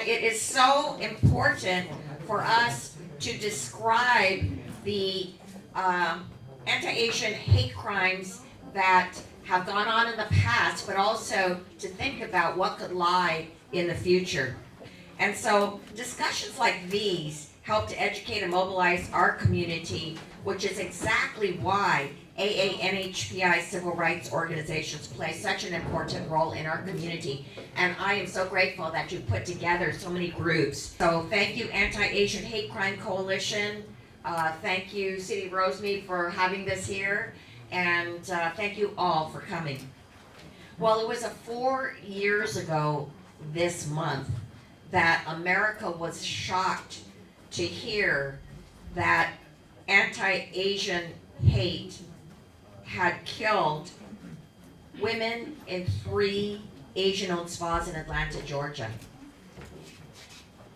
it is so important for us to describe the anti-Asian hate crimes that have gone on in the past, but also to think about what could lie in the future. And so discussions like these help to educate and mobilize our community, which is exactly why AANHPI civil rights organizations play such an important role in our community. And I am so grateful that you put together so many groups. So thank you, Anti-Asian Hate Crime Coalition. Thank you, City of Rosemead, for having this here. And thank you all for coming. Well, it was 4 years ago this month that America was shocked to hear that anti-Asian hate had killed women in 3 Asian-owned spas in Atlanta, Georgia.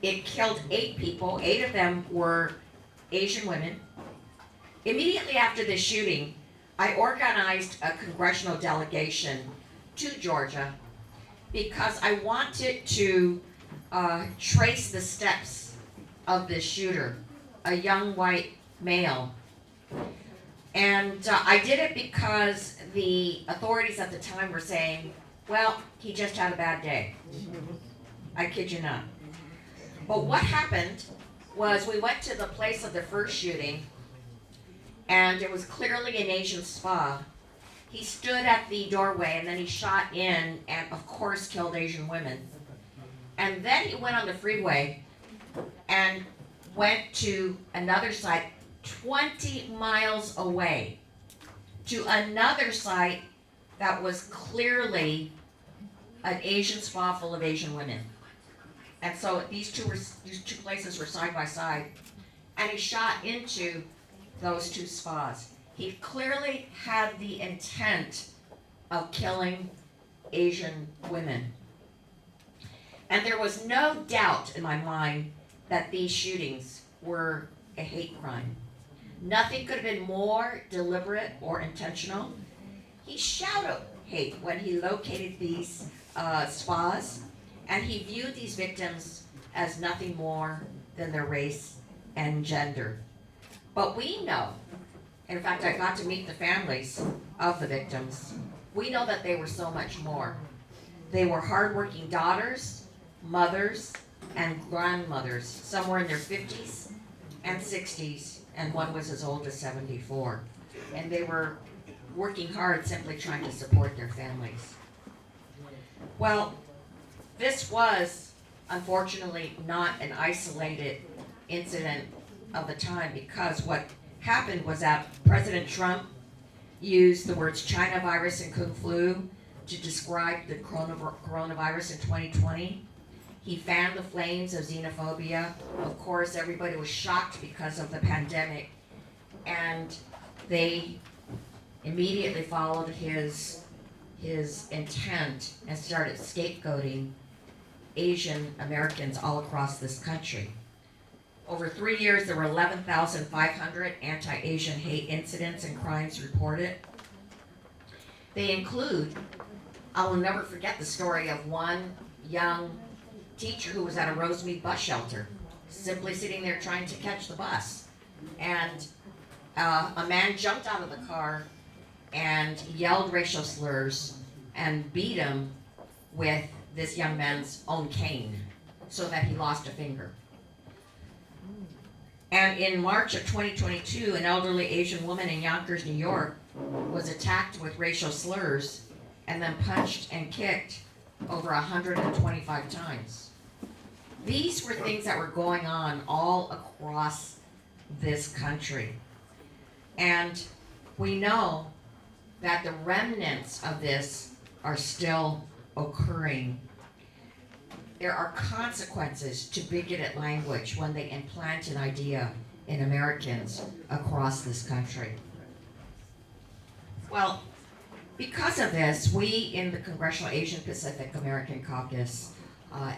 It killed 8 people. 8 of them were Asian women. Immediately after the shooting, I organized a congressional delegation to Georgia because I wanted to trace the steps of this shooter, a young white male. And I did it because the authorities at the time were saying, well, he just had a bad day. I kid you not. But what happened was we went to the place of the first shooting, and it was clearly an Asian spa. He stood at the doorway, and then he shot in and, of course, killed Asian women. And then he went on the freeway and went to another site 20 miles away to another site that was clearly an Asian spa full of Asian women. And so these two places were side by side, and he shot into those 2 spas. He clearly had the intent of killing Asian women. And there was no doubt in my mind that these shootings were a hate crime. Nothing could have been more deliberate or intentional. He shouted hate when he located these spas, and he viewed these victims as nothing more than their race and gender. But we know, in fact, I got to meet the families of the victims. We know that they were so much more. They were hardworking daughters, mothers, and grandmothers. Some were in their 50s and 60s, and one was as old as 74. And they were working hard, simply trying to support their families. Well, this was, unfortunately, not an isolated incident of the time, because what happened was that President Trump used the words China virus and Kung flu to describe the coronavirus in 2020. He fanned the flames of xenophobia. Of course, everybody was shocked because of the pandemic, and they immediately followed his intent and started scapegoating Asian Americans all across this country. Over 3 years, there were 11,500 anti-Asian hate incidents and crimes reported. They include, I will never forget the story of one young teacher who was at a Rosemead bus shelter, simply sitting there trying to catch the bus. And a man jumped out of the car and yelled racial slurs and beat him with this young man's own cane so that he lost a finger. And in March of 2022, an elderly Asian woman in Yonkers, New York, was attacked with racial slurs and then punched and kicked over 125 times. These were things that were going on all across this country. And we know that the remnants of this are still occurring. There are consequences to bigoted language when they implant an idea in Americans across this country. Well, because of this, we in the Congressional Asian Pacific American Caucus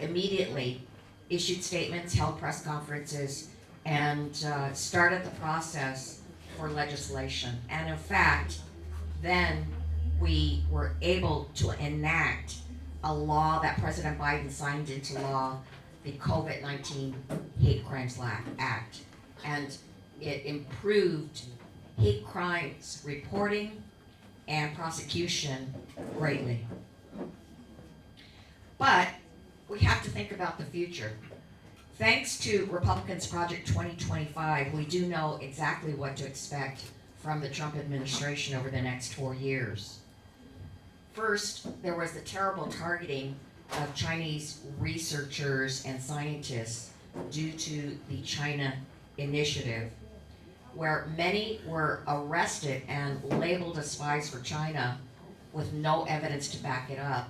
immediately issued statements, held press conferences, and started the process for legislation. And in fact, then we were able to enact a law that President Biden signed into law the COVID-19 Hate Crimes Act, and it improved hate crimes reporting and prosecution greatly. But we have to think about the future. Thanks to Republicans' Project 2025, we do know exactly what to expect from the Trump administration over the next 4 years. First, there was the terrible targeting of Chinese researchers and scientists due to the China Initiative, where many were arrested and labeled as spies for China with no evidence to back it up.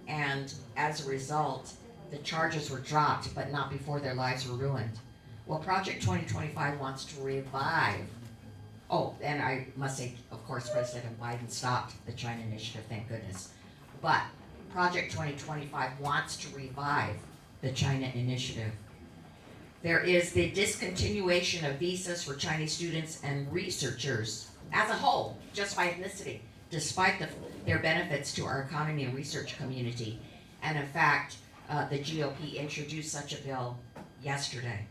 And as a result, the charges were dropped, but not before their lives were ruined. Well, Project 2025 wants to revive. Oh, and I must say, of course, President Biden stopped the China Initiative, thank goodness. But Project 2025 wants to revive the China Initiative. There is the discontinuation of visas for Chinese students and researchers as a whole, just by ethnicity, despite their benefits to our economy and research community. And in fact, the GOP introduced such a bill yesterday.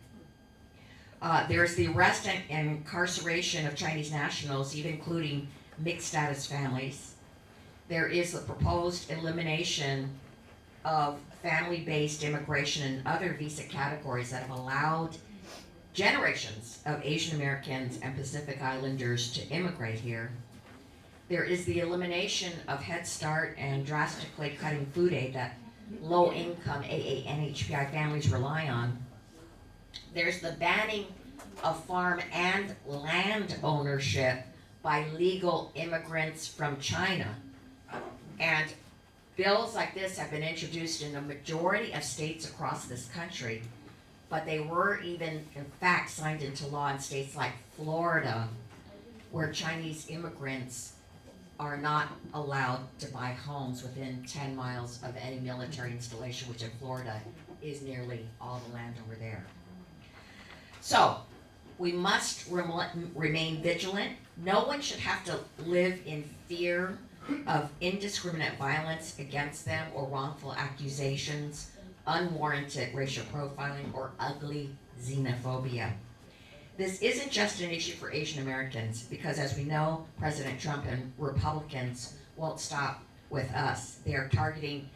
There's the arrest and incarceration of Chinese nationals, even including mixed status families. There is the proposed elimination of family-based immigration and other visa categories that have allowed generations of Asian Americans and Pacific Islanders to immigrate here. There is the elimination of Head Start and drastically cutting food aid that low-income AANHPI families rely on. There's the banning of farm and land ownership by legal immigrants from China. And bills like this have been introduced in a majority of states across this country, but they were even, in fact, signed into law in states like Florida, where Chinese immigrants are not allowed to buy homes within 10 miles of any military installation, which in Florida is nearly all the land over there. So, we must remain vigilant. No one should have to live in fear of indiscriminate violence against them or wrongful accusations, unwarranted racial profiling, or ugly xenophobia. This isn't just an issue for Asian Americans, because as we know, President Trump and Republicans won't stop with us. They are targeting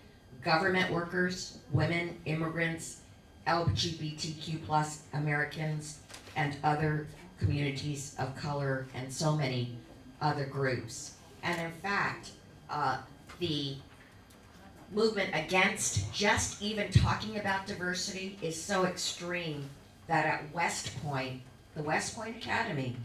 government workers, women, immigrants, LGBTQ plus Americans, and other communities of color, and so many other groups. And in fact, the movement against just even talking about diversity is so extreme that at West Point, the West Point Academy,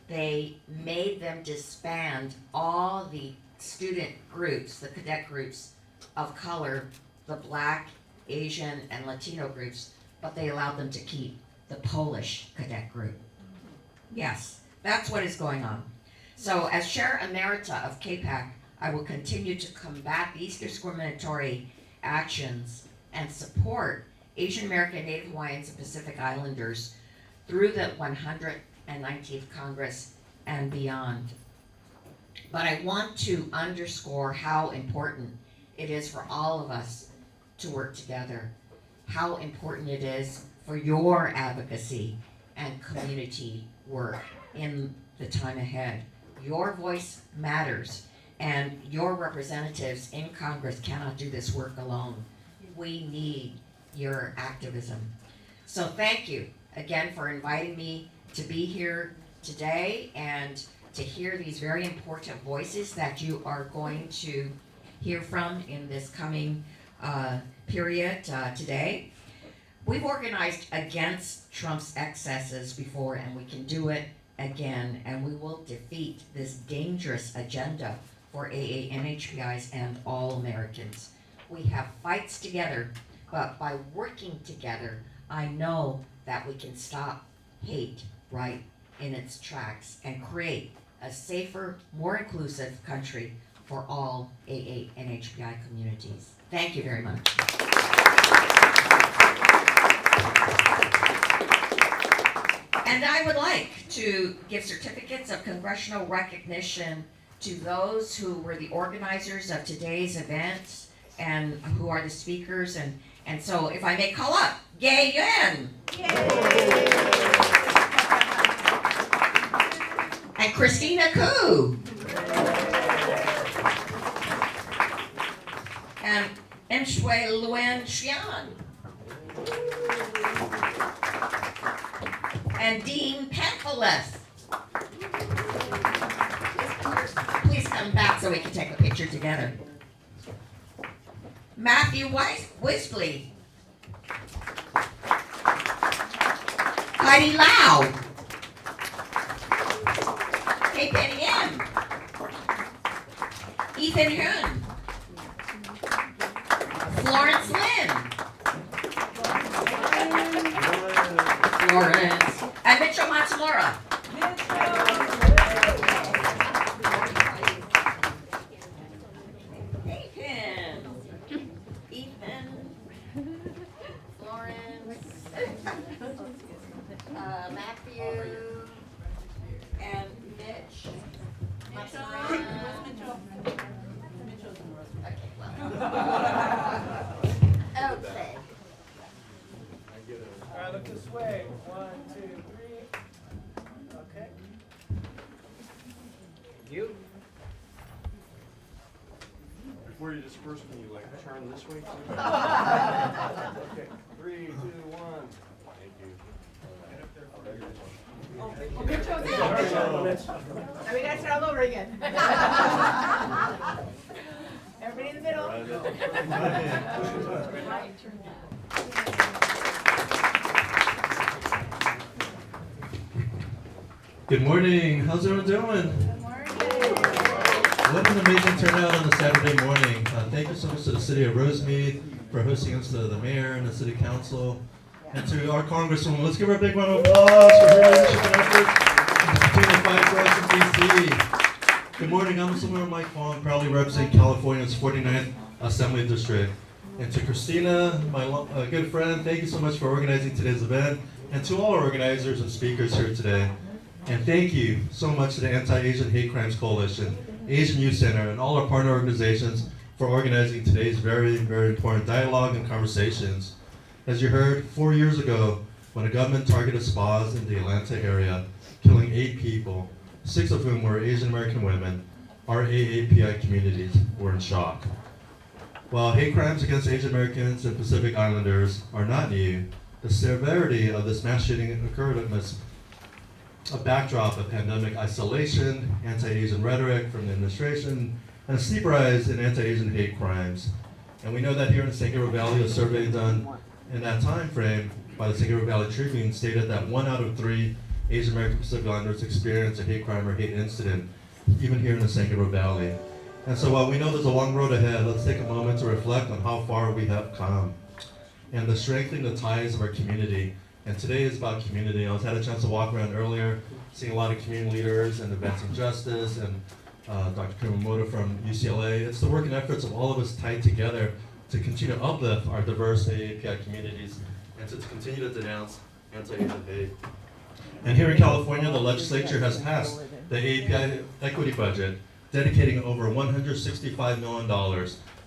they made them disband all the student groups, the cadet groups of color, the Black, Asian, and Latino groups, but they allowed them to keep the Polish cadet group. Yes, that's what is going on. So as Chair Emerita of CAPAC, I will continue to combat these discriminatory actions and support Asian American, Native Hawaiians, and Pacific Islanders through the 119th Congress and beyond. But I want to underscore how important it is for all of us to work together, how important it is for your advocacy and community work in the time ahead. Your voice matters, and your representatives in Congress cannot do this work alone. We need your activism. So thank you again for inviting me to be here today and to hear these very important voices that you are going to hear from in this coming period today. We've organized against Trump's excesses before, and we can do it again, and we will defeat this dangerous agenda for AANHPIs and all Americans. We have fights together, but by working together, I know that we can stop hate right in its tracks and create a safer, more inclusive country for all AANHPI communities. Thank you very much. And I would like to give certificates of congressional recognition to those who were the organizers of today's event and who are the speakers, and And so if I may call up, Gay Yuen. And Christina Koo. And Mshui Luen Xian. And Dean Pamphilus. Please come back so we can take a picture together. Matthew Wisley. Heidi Lau. Hey, Penny M. Ethan Huynh. Florence Lynn. Florence. And Mitchell Matsuura. Ethan. Florence. Matthew. And Mitch. Okay, well. Okay. All right, look this way. 1, 2, 3. Okay. You. Before you disperse, can you like turn this way too? Okay, 3, 2, 1. Thank you. We gotta start all over again. Everybody in the middle. Good morning. How's everyone doing? Good morning. What an amazing turnout on a Saturday morning. Thank you so much to the City of Rosemead for hosting us, to the mayor and the City Council, and to our Congresswoman. Let's give her a big round of applause for her leadership and efforts to continue to fight for us in D.C. Good morning. I'm Councilmember Mike Fong, proudly representing California's 49th Assembly District. And to Christina, my good friend, thank you so much for organizing today's event, and to all our organizers and speakers here today. And thank you so much to the Anti-Asian Hate Crimes Coalition, Asian Youth Center, and all our partner organizations for organizing today's very, very important dialogue and conversations. As you heard, 4 years ago, when a government targeted spas in the Atlanta area, killing 8 people, 6 of whom were Asian American women, our AAPI communities were in shock. While hate crimes against Asian Americans and Pacific Islanders are not new, the severity of this mass shooting occurred amidst a backdrop of pandemic isolation, anti-Asian rhetoric from the administration, and a steep rise in anti-Asian hate crimes. And we know that here in the San Gabriel Valley, a survey done in that time frame by the San Gabriel Valley Tribune stated that 1 out of 3 Asian American Pacific Islanders experience a hate crime or hate incident, even here in the San Gabriel Valley. And so while we know there's a long road ahead, let's take a moment to reflect on how far we have come and the strengthening the ties of our community. And today is about community. I had a chance to walk around earlier, seeing a lot of community leaders and Advancing Justice and Dr. Kumamoto from UCLA. It's the work and efforts of all of us tied together to continue to uplift our diverse AAPI communities and to continue to denounce anti-Asian hate. And here in California, the legislature has passed the AAPI equity budget, dedicating over $165 million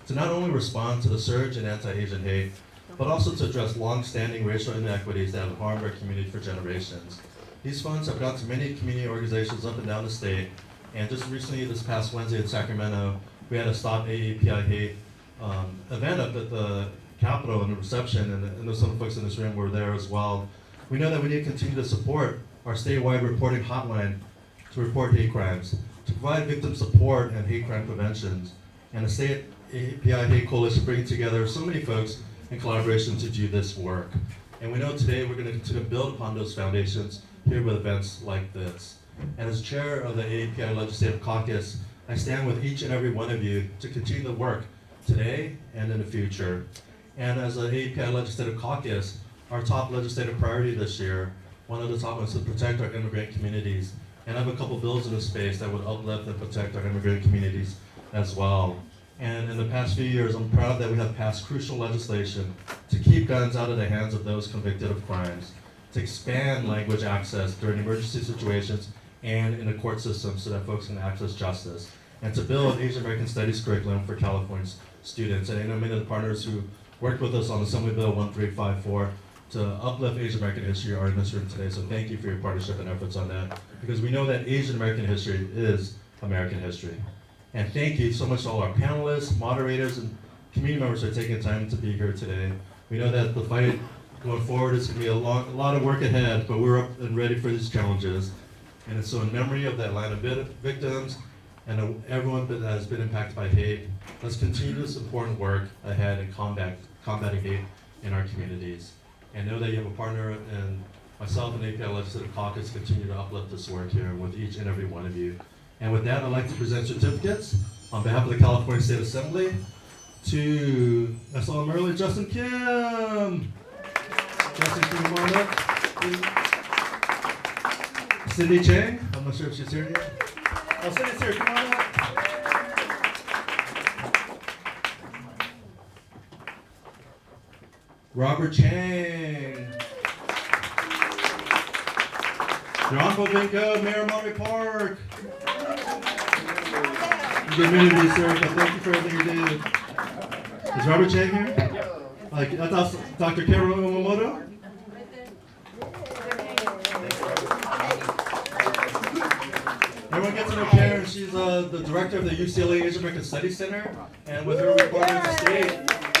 to not only respond to the surge in anti-Asian hate, but also to address long-standing racial inequities that have harmed our community for generations. These funds have gone to many community organizations up and down the state, and just recently, this past Wednesday in Sacramento, we had a Stop AAPI Hate event up at the Capitol and a reception, and some folks in this room were there as well. We know that we need to continue to support our statewide reporting hotline to report hate crimes, to provide victim support and hate crime preventions, and the State AAPI Hate Coalition bringing together so many folks in collaboration to do this work. And we know today we're going to continue to build upon those foundations here with events like this. And as chair of the AAPI Legislative Caucus, I stand with each and every one of you to continue the work today and in the future. And as an AAPI Legislative Caucus, our top legislative priority this year, one of the top ones, is to protect our immigrant communities. And I have a couple bills in this space that would uplift and protect our immigrant communities as well. And in the past few years, I'm proud that we have passed crucial legislation to keep guns out of the hands of those convicted of crimes, to expand language access during emergency situations and in the court system so that folks can access justice, and to build Asian American Studies curriculum for California students. And I know many of the partners who worked with us on Assembly Bill 1354 to uplift Asian American history, our newsroom today. So thank you for your partnership and efforts on that, because we know that Asian American history is American history. And thank you so much to all our panelists, moderators, and community members for taking the time to be here today. We know that the fight going forward is going to be a lot of work ahead, but we're up and ready for these challenges. And it's so in memory of the Atlanta victims and everyone that has been impacted by hate, let's continue this important work ahead in combating hate in our communities. And know that you have a partner in myself and API Legislative Caucus continue to uplift this work here with each and every one of you. And with that, I'd like to present certificates on behalf of the California State Assembly to, I saw him earlier, Justin Kim. Justin, can you come on up, please? Cindy Chang, I'm not sure if she's here yet. Oh, Cindy's here, come on up. Robert Chang. John Bovinko, Mayor of Monterey Park. You get many of these, sir, but thank you for everything you did. Is Robert Chang here? Like, that's Dr. Karen Umamoto? Everyone gets to know Karen. She's the director of the UCLA Asian American Studies Center, and with her, we partnered with the state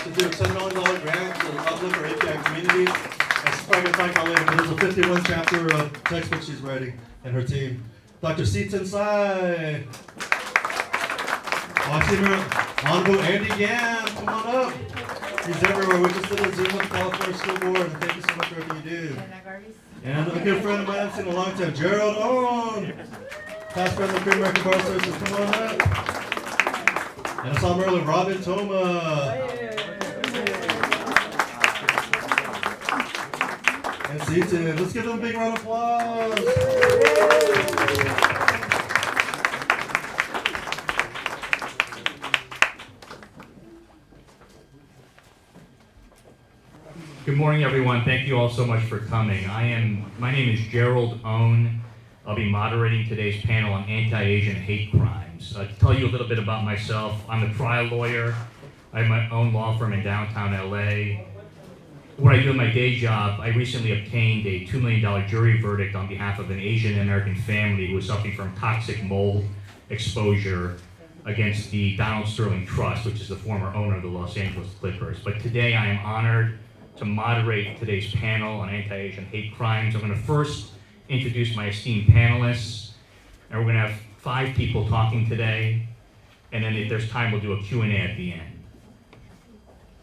to do a $7 million grant to uplift our API community. And she's probably going to talk about later, but there's a 51 chapter textbook she's writing and her team. Dr. Seaton Sai. Oh, I see her. Honorable Andy Yan, come on up. He's everywhere. We just did a Zoom with the California School Board, and thank you so much for everything you do. And a good friend of mine I've seen a long time, Gerald Owen. Past president of the American Bar Association, come on up. And I saw him earlier, Robin Toma. And Seaton. Let's give them a big round of applause. Good morning, everyone. Thank you all so much for coming. My name is Gerald Owen. I'll be moderating today's panel on anti-Asian hate crimes. To tell you a little bit about myself, I'm a trial lawyer. I have my own law firm in downtown LA. What I do in my day job, I recently obtained a $2 million jury verdict on behalf of an Asian American family who was suffering from toxic mold exposure against the Donald Sterling Trust, which is the former owner of the Los Angeles Clippers. But today I am honored to moderate today's panel on anti-Asian hate crimes. I'm going to first introduce my esteemed panelists, and we're going to have 5 people talking today, and then if there's time, we'll do a Q&A at the end.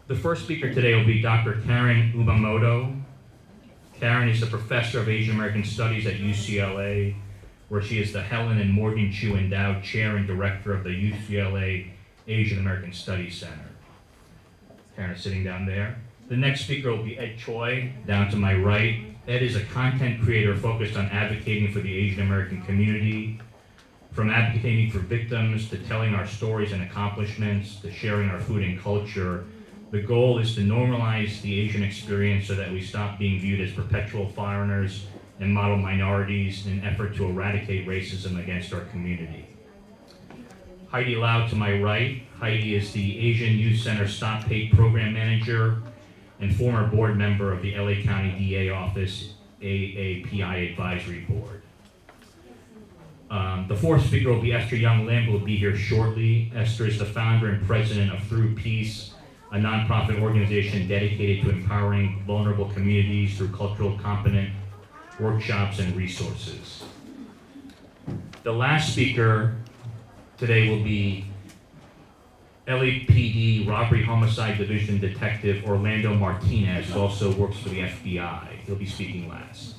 The first speaker today will be Dr. Karen Umamoto. Karen is a professor of Asian American Studies at UCLA, where she is the Helen and Morgan Chu Endowed Chair and Director of the UCLA Asian American Studies Center. Karen is sitting down there. The next speaker will be Ed Choi, down to my right. Ed is a content creator focused on advocating for the Asian American community, from advocating for victims to telling our stories and accomplishments to sharing our food and culture. The goal is to normalize the Asian experience so that we stop being viewed as perpetual foreigners and model minorities in an effort to eradicate racism against our community. Heidi Lau to my right. Heidi is the Asian Youth Center Stop Hate Program Manager and former board member of the LA County DA Office AAPI Advisory Board. The fourth speaker will be Esther Young Lim, who will be here shortly. Esther is the founder and president of Through Peace, a nonprofit organization dedicated to empowering vulnerable communities through cultural competent workshops and resources. The last speaker today will be LAPD Robbery Homicide Division Detective Orlando Martinez, who also works for the FBI. He'll be speaking last.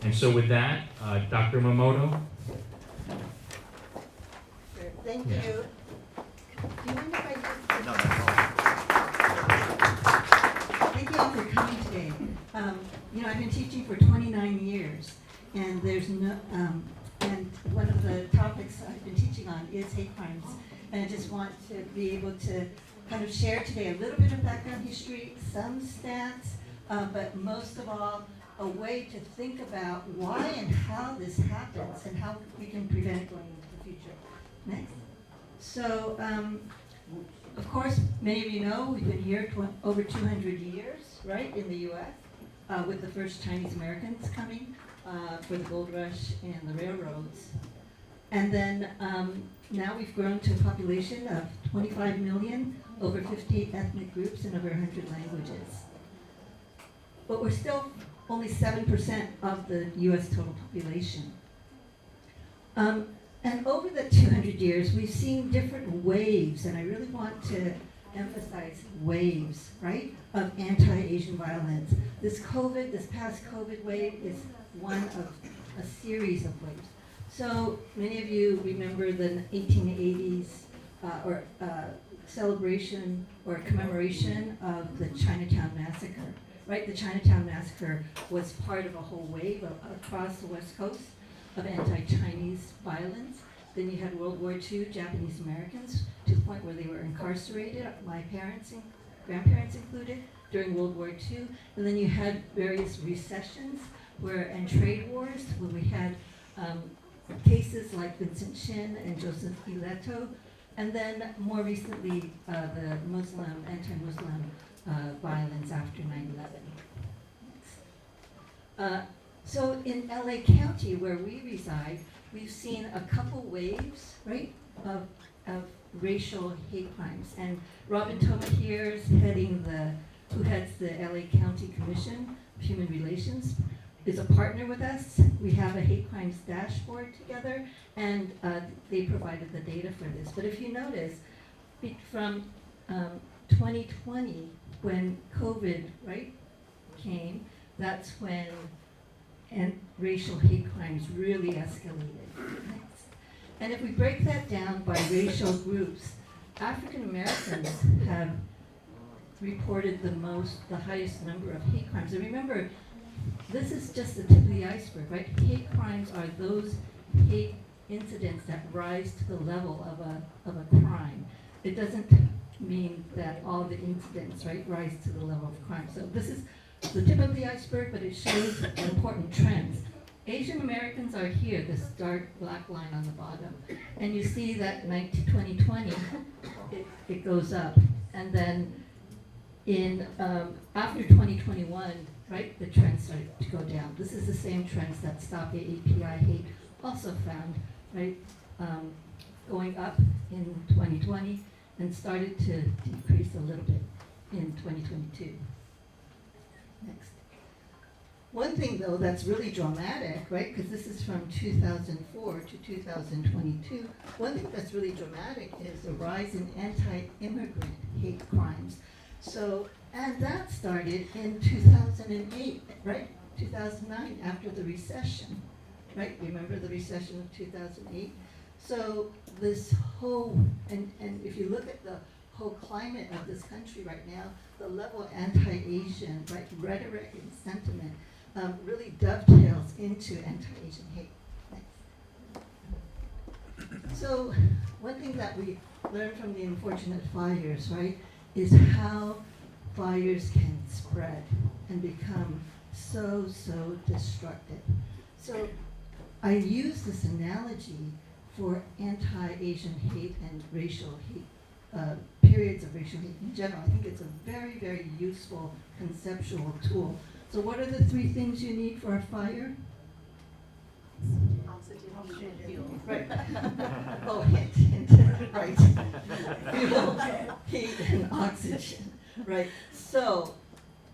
And so with that, Dr. Umamoto. Sure. Thank you. Do you mind if I just... No. Thank you all for coming today. I've been teaching for 29 years, and there's no, and one of the topics I've been teaching on is hate crimes. And I just want to be able to kind of share today a little bit of background history, some stats, but most of all, a way to think about why and how this happens and how we can prevent it going into the future. Next. So, Of course, many of you know, we've been here over 200 years, right, in the U.S., with the first Chinese Americans coming for the gold rush and the railroads. And then now we've grown to a population of 25 million, over 50 ethnic groups, and over 100 languages. But we're still only 7% of the U.S. total population. And over the 200 years, we've seen different waves, and I really want to emphasize waves, right, of anti-Asian violence. This past COVID wave is one of a series of waves. So many of you remember the 1880s celebration or commemoration of the Chinatown Massacre, right? The Chinatown Massacre was part of a whole wave across the West Coast of anti-Chinese violence. Then you had World War II, Japanese Americans, to the point where they were incarcerated, my parents and grandparents included, during World War II. And then you had various recessions and trade wars, where we had cases like Vincent Chin and Joseph E. Leto. And then more recently, the anti-Muslim violence after 9/11. So in LA County, where we reside, we've seen a couple waves, right, of racial hate crimes. And Robin Toma here is who heads the LA County Commission of Human Relations, is a partner with us. We have a hate crimes dashboard together, and they provided the data for this. But if you notice, from 2020, when COVID, right, came, that's when racial hate crimes really escalated. And if we break that down by racial groups, African Americans have reported the highest number of hate crimes. And remember, this is just the tip of the iceberg, right? Hate crimes are those hate incidents that rise to the level of a crime. It doesn't mean that all the incidents, right, rise to the level of crime. So this is the tip of the iceberg, but it shows important trends. Asian Americans are here, this dark black line on the bottom. And you see that 2020, it goes up. And then after 2021, right, the trend started to go down. This is the same trends that Stop API Hate also found, right, going up in 2020 and started to decrease a little bit in 2022. Next. One thing, though, that's really dramatic, right, because this is from 2004 to 2022, one thing that's really dramatic is the rise in anti-immigrant hate crimes. So, and that started in 2008, right, 2009, after the recession, right? Remember the recession of 2008? So this whole, and if you look at the whole climate of this country right now, the level of anti-Asian, right, rhetoric and sentiment really dovetails into anti-Asian hate. Next. So one thing that we learned from the unfortunate fires, right, is how fires can spread and become so destructive. So I use this analogy for anti-Asian hate and racial hate, periods of racial hate in general. I think it's a very, very useful conceptual tool. So what are the three things you need for a fire? Oxygen, fuel. Right. Oh, hint, right. Fuel, heat, and oxygen, right? So,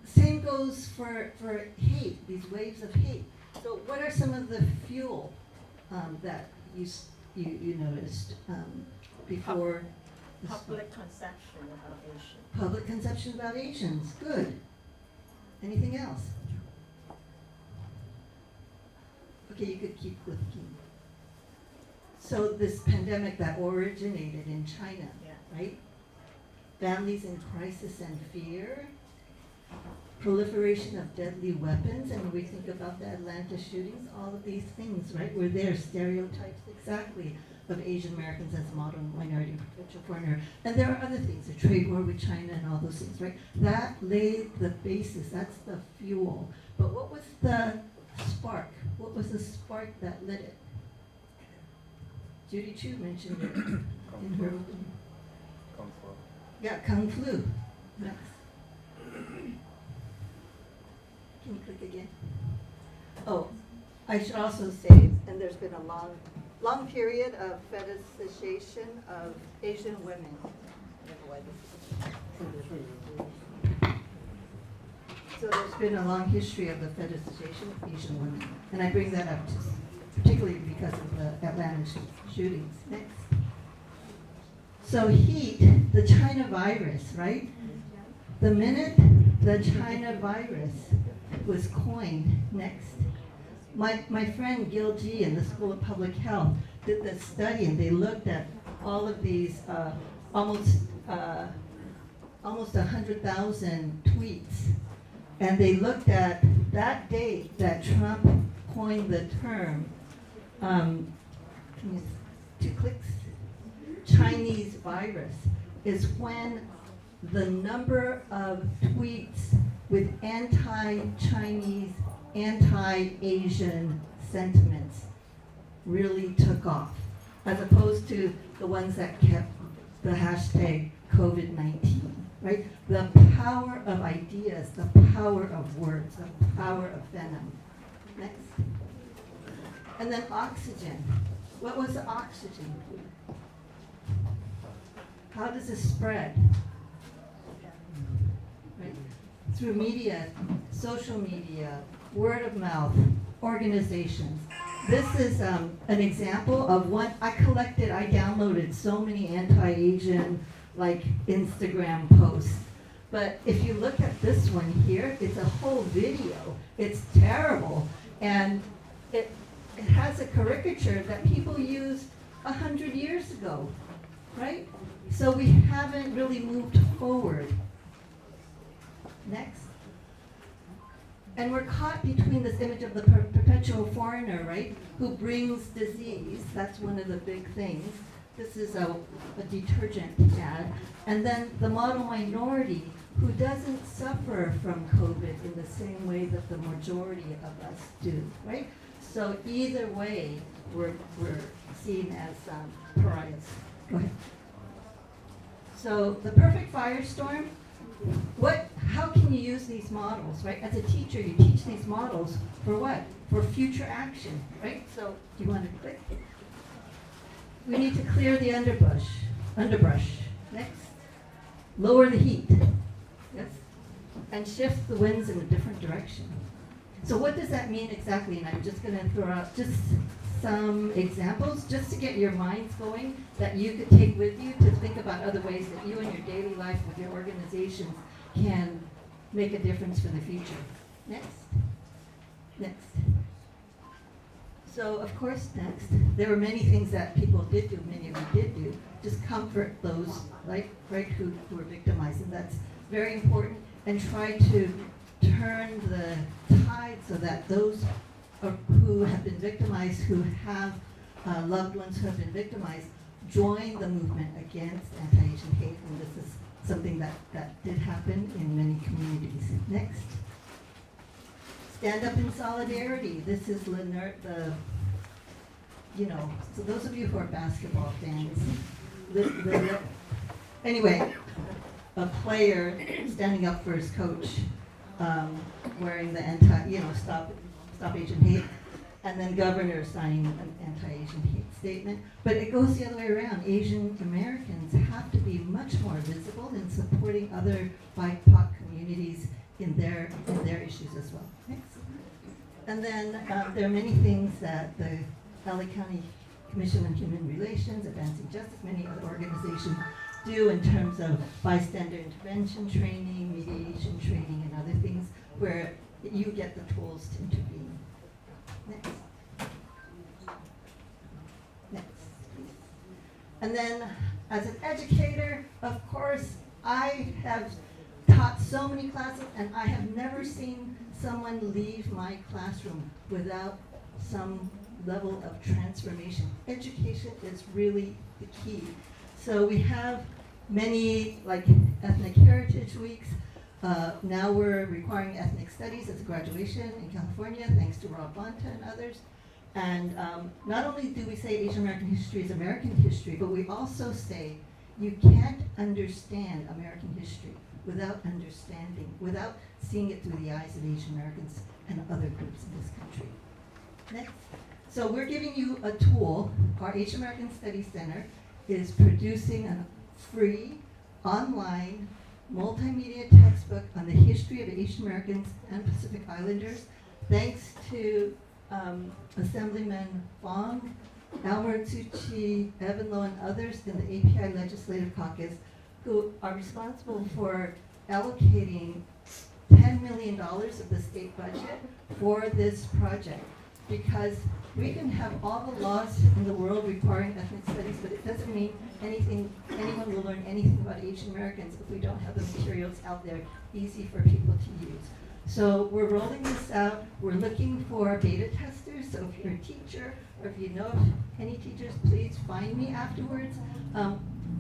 same goes for hate, these waves of hate. So what are some of the fuel that you noticed before? Public conception about Asian. Public conception about Asians, good. Anything else? Okay, you could keep looking. So this pandemic that originated in China, Yeah. right? Families in crisis and fear, proliferation of deadly weapons, and when we think about the Atlanta shootings, all of these things, right, were there, stereotypes exactly of Asian Americans as modern minority and provincial foreigner. And there are other things, the trade war with China and all those things, right? That laid the basis, that's the fuel. But what was the spark? What was the spark that lit it? Judy Chu mentioned it in her opening. Yeah, Kung Flu. Next. Can you click again? Oh, I should also say, and there's been a long period of fetishization of Asian women. I don't know why this is- So there's been a long history of the fetishization of Asian women, and I bring that up just particularly because of the Atlanta shootings. Next. So heat, the China virus, right? The minute the China virus was coined, next, my friend Gil G in the School of Public Health did this study, and they looked at all of these almost 100,000 tweets, and they looked at that date that Trump coined the term. Can you, 2 clicks? Chinese virus is when the number of tweets with anti-Chinese, anti-Asian sentiments really took off, as opposed to the ones that kept the hashtag COVID-19, right? The power of ideas, the power of words, the power of venom. Next. And then oxygen. What was the oxygen? How does this spread? Right? Through media, social media, word of mouth, organizations. This is an example of what I collected. I downloaded so many anti-Asian like Instagram posts. But if you look at this one here, it's a whole video. It's terrible. And it has a caricature that people used 100 years ago, right? So we haven't really moved forward. Next. And we're caught between this image of the perpetual foreigner, right, who brings disease. That's one of the big things. This is a detergent ad. And then the model minority who doesn't suffer from COVID in the same way that the majority of us do, right? So either way, we're seen as pariahs. Go ahead. So the perfect firestorm, how can you use these models, right? As a teacher, you teach these models for what? For future action, right? So do you want to click? We need to clear the underbrush. Next. Lower the heat. Yes. And shift the winds in a different direction. So what does that mean exactly? And I'm just going to throw out just some examples just to get your minds going that you could take with you to think about other ways that you in your daily life with your organizations can make a difference for the future. Next. So of course, next, there were many things that people did do, many of you did do, just comfort those right who were victimized, and that's very important, and try to turn the tide so that those who have been victimized, who have loved ones who have been victimized, join the movement against anti-Asian hate, and this is something that did happen in many communities. Next. Stand up in solidarity. This is Lynette, so those of you who are basketball fans, anyway, a player standing up for his coach, wearing the stop Asian hate, and then governor signing an anti-Asian hate statement. But it goes the other way around. Asian Americans have to be much more visible in supporting other BIPOC communities in their issues as well. Next. And then there are many things that the LA County Commission on Human Relations, Advancing Justice, many other organizations do in terms of bystander intervention training, mediation training, and other things where you get the tools to intervene. Next. Please. And then as an educator, of course, I have taught so many classes, and I have never seen someone leave my classroom without some level of transformation. Education is really the key. So we have many ethnic heritage weeks. Now we're requiring ethnic studies as a graduation in California, thanks to Rob Bonta and others. And not only do we say Asian American history is American history, but we also say you can't understand American history without seeing it through the eyes of Asian Americans and other groups in this country. Next. So we're giving you a tool. Our Asian American Studies Center is producing a free, online, multimedia textbook on the history of Asian Americans and Pacific Islanders, thanks to Assemblyman Fong, Elmer Tsuchi, Evan Low, and others in the API Legislative Caucus, who are responsible for allocating $10 million of the state budget for this project. Because we can have all the laws in the world requiring ethnic studies, but it doesn't mean anyone will learn anything about Asian Americans if we don't have the materials out there easy for people to use. So we're rolling this out. We're looking for beta testers. So if you're a teacher or if you know of any teachers, please find me afterwards.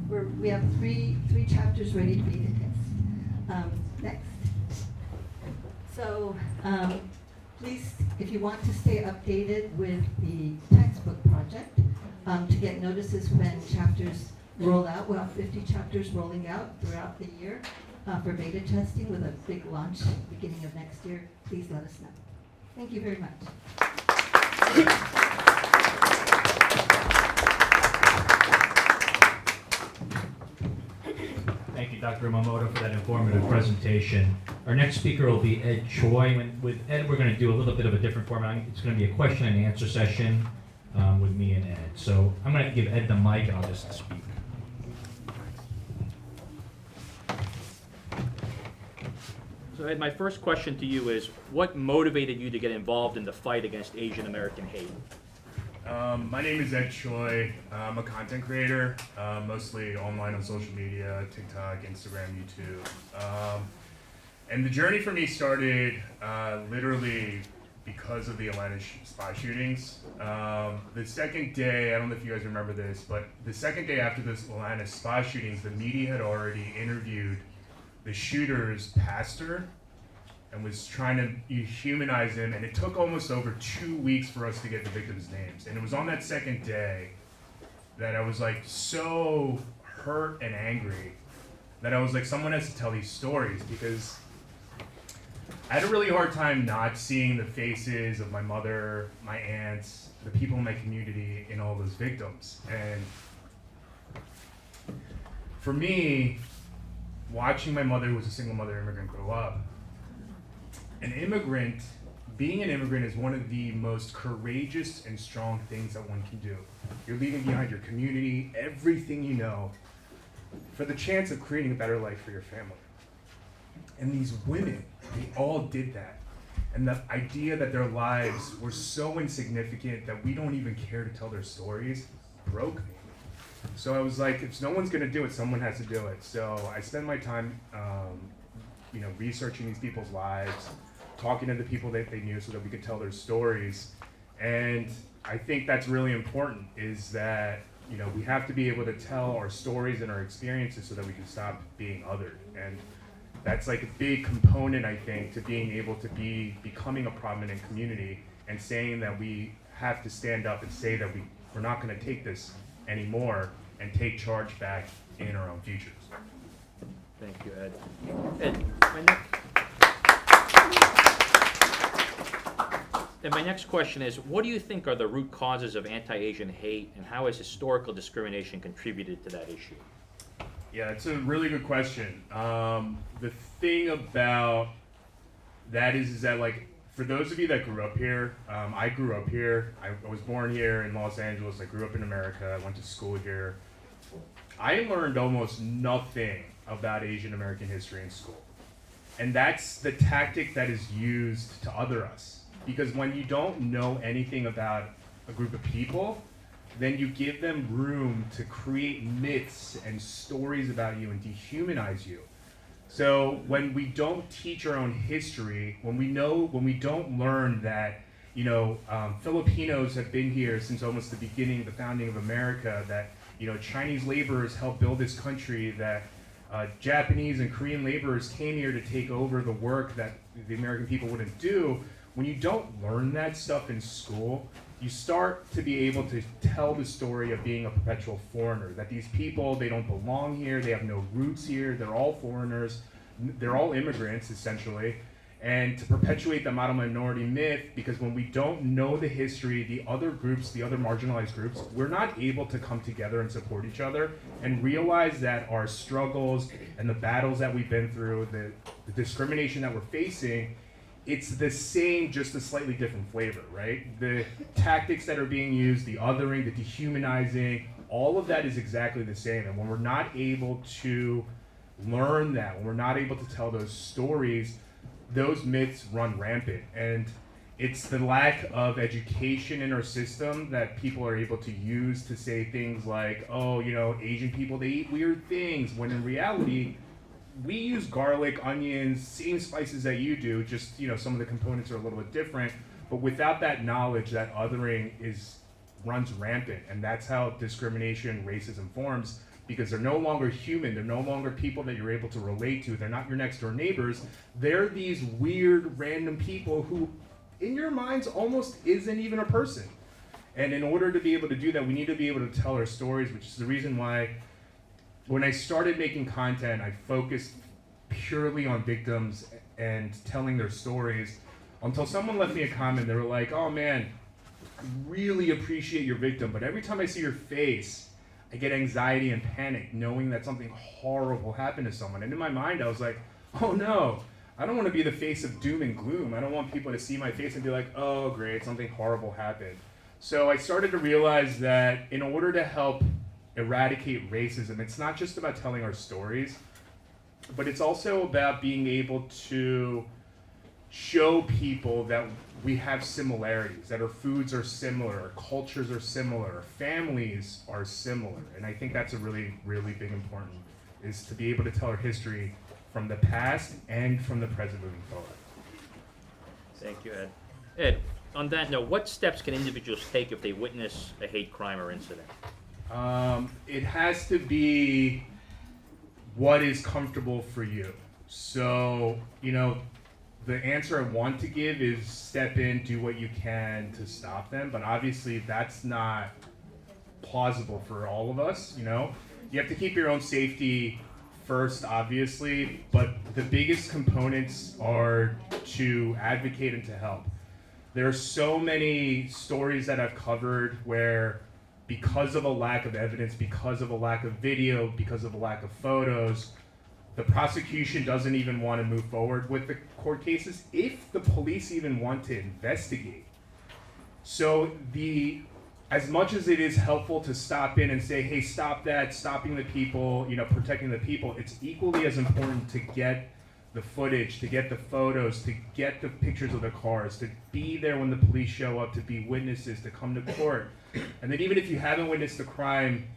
We have three chapters ready to beta test. Next. So please, if you want to stay updated with the textbook project, to get notices when chapters roll out, we'll have 50 chapters rolling out throughout the year for beta testing with a big launch beginning of next year. Please let us know. Thank you very much. Thank you, Dr. Yamamoto, for that informative presentation. Our next speaker will be Ed Choi. With Ed, we're going to do a little bit of a different format. It's going to be a question and answer session with me and Ed. So I'm going to give Ed the mic, and I'll just speak. So Ed, my first question to you is, what motivated you to get involved in the fight against Asian American hate? My name is Ed Choi. I'm a content creator, mostly online on social media, TikTok, Instagram, YouTube. And the journey for me started literally because of the Atlanta spy shootings. The second day, I don't know if you guys remember this, but the second day after this Atlanta spy shootings, the media had already interviewed the shooter's pastor and was trying to humanize him, and it took almost over 2 weeks for us to get the victims' names. And it was on that second day that I was like so hurt and angry that I was like, someone has to tell these stories, because I had a really hard time not seeing the faces of my mother, my aunts, the people in my community in all those victims. And for me, watching my mother, who was a single mother immigrant, grow up, being an immigrant is one of the most courageous and strong things that one can do. You're leaving behind your community, everything you know, for the chance of creating a better life for your family. And these women, they all did that. And the idea that their lives were so insignificant that we don't even care to tell their stories broke me. So I was like, if no one's gonna do it, someone has to do it. So I spent my time, researching these people's lives, talking to the people that they knew so that we could tell their stories. And I think that's really important, is that, we have to be able to tell our stories and our experiences so that we can stop being othered. And that's like a big component, I think, to being able to becoming a prominent community and saying that we have to stand up and say that we're not gonna take this anymore and take charge back in our own futures. Thank you, Ed. Ed, my next question is, what do you think are the root causes of anti-Asian hate, and how has historical discrimination contributed to that issue? Yeah, it's a really good question. The thing about that is that, like, for those of you that grew up here, I grew up here. I was born here in Los Angeles. I grew up in America. I went to school here. I learned almost nothing about Asian American history in school. And that's the tactic that is used to other us. Because when you don't know anything about a group of people, then you give them room to create myths and stories about you and dehumanize you. So when we don't teach our own history, when we don't learn that, Filipinos have been here since almost the beginning, the founding of America, that, Chinese laborers helped build this country, that Japanese and Korean laborers came here to take over the work that the American people wouldn't do. When you don't learn that stuff in school, you start to be able to tell the story of being a perpetual foreigner, that these people, they don't belong here, they have no roots here, they're all foreigners, they're all immigrants essentially, and to perpetuate the model minority myth, because when we don't know the history, the other groups, the other marginalized groups, we're not able to come together and support each other and realize that our struggles and the battles that we've been through, the discrimination that we're facing, it's the same, just a slightly different flavor, right? The tactics that are being used, the othering, the dehumanizing, all of that is exactly the same. And when we're not able to learn that, when we're not able to tell those stories, those myths run rampant. And it's the lack of education in our system that people are able to use to say things like, oh, you know, Asian people, they eat weird things, when in reality, we use garlic, onions, same spices that you do, just, you know, some of the components are a little bit different, but without that knowledge, that othering runs rampant, and that's how discrimination, racism forms, because they're no longer human, they're no longer people that you're able to relate to, they're not your next door neighbors, they're these weird, random people who, in your minds, almost isn't even a person. And in order to be able to do that, we need to be able to tell our stories, which is the reason why when I started making content, I focused purely on victims and telling their stories until someone left me a comment. They were like, oh man, I really appreciate your victim, but every time I see your face, I get anxiety and panic knowing that something horrible happened to someone. And in my mind, I was like, oh no, I don't want to be the face of doom and gloom. I don't want people to see my face and be like, oh great, something horrible happened. So I started to realize that in order to help eradicate racism, it's not just about telling our stories, but it's also about being able to show people that we have similarities, that our foods are similar, our cultures are similar, our families are similar. And I think that's a really, really big important, is to be able to tell our history from the past and from the present moving forward. Thank you, Ed. Ed, on that note, what steps can individuals take if they witness a hate crime or incident? It has to be what is comfortable for you. So, you know, the answer I want to give is step in, do what you can to stop them, but obviously that's not plausible for all of us, you know? You have to keep your own safety first, obviously, but the biggest components are to advocate and to help. There are so many stories that I've covered where because of a lack of evidence, because of a lack of video, because of a lack of photos, the prosecution doesn't even want to move forward with the court cases if the police even want to investigate. So as much as it is helpful to stop in and say, hey, stop that, stopping the people, you know, protecting the people, it's equally as important to get the footage, to get the photos, to get the pictures of the cars, to be there when the police show up, to be witnesses, to come to court. And then even if you haven't witnessed the crime,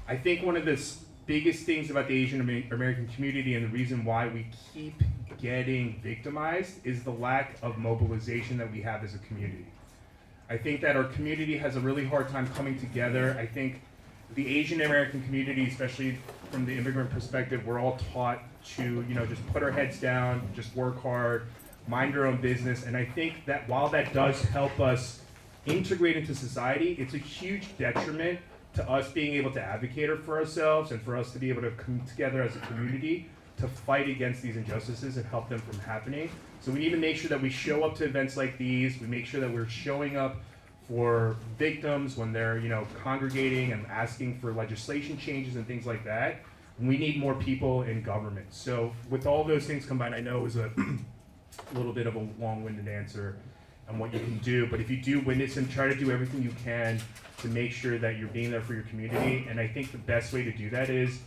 I think one of the biggest things about the Asian American community and the reason why we keep getting victimized is the lack of mobilization that we have as a community. I think that our community has a really hard time coming together. I think the Asian American community, especially from the immigrant perspective, we're all taught to, you know, just put our heads down, just work hard, mind our own business. And I think that while that does help us integrate into society, it's a huge detriment to us being able to advocate for ourselves and for us to be able to come together as a community to fight against these injustices and help them from happening. So we need to make sure that we show up to events like these. We make sure that we're showing up for victims when they're, you know, congregating and asking for legislation changes and things like that. And we need more people in government. So with all those things combined, I know it was a little bit of a long-winded answer on what you can do, but if you do witness and try to do everything you can to make sure that you're being there for your community. And I think the best way to do that is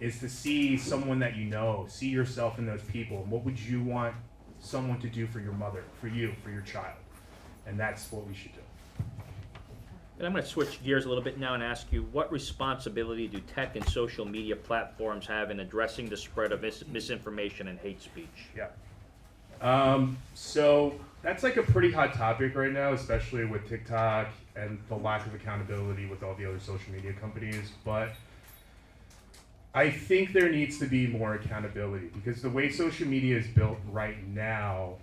to see someone that you know, see yourself in those people. What would you want someone to do for your mother, for you, for your child? And that's what we should do. And I'm going to switch gears a little bit now and ask you, what responsibility do tech and social media platforms have in addressing the spread of misinformation and hate speech? Yeah. So that's like a pretty hot topic right now, especially with TikTok and the lack of accountability with all the other social media companies. But I think there needs to be more accountability because the way social media is built right now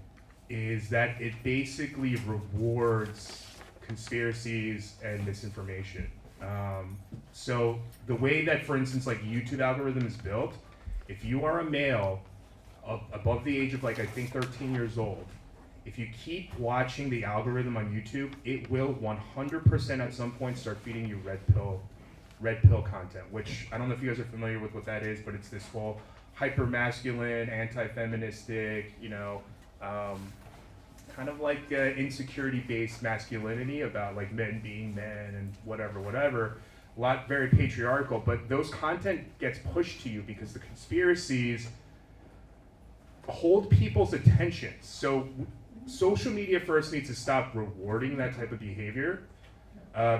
is that it basically rewards conspiracies and misinformation. So the way that, for instance, like YouTube algorithm is built, if you are a male above the age of like I think 13 years old, if you keep watching the algorithm on YouTube, it will 100% at some point start feeding you red pill content, which I don't know if you guys are familiar with what that is, but it's this whole hyper masculine, anti-feministic, kind of like insecurity based masculinity about like men being men and whatever. A lot very patriarchal, but those content gets pushed to you because the conspiracies hold people's attention. So social media first needs to stop rewarding that type of behavior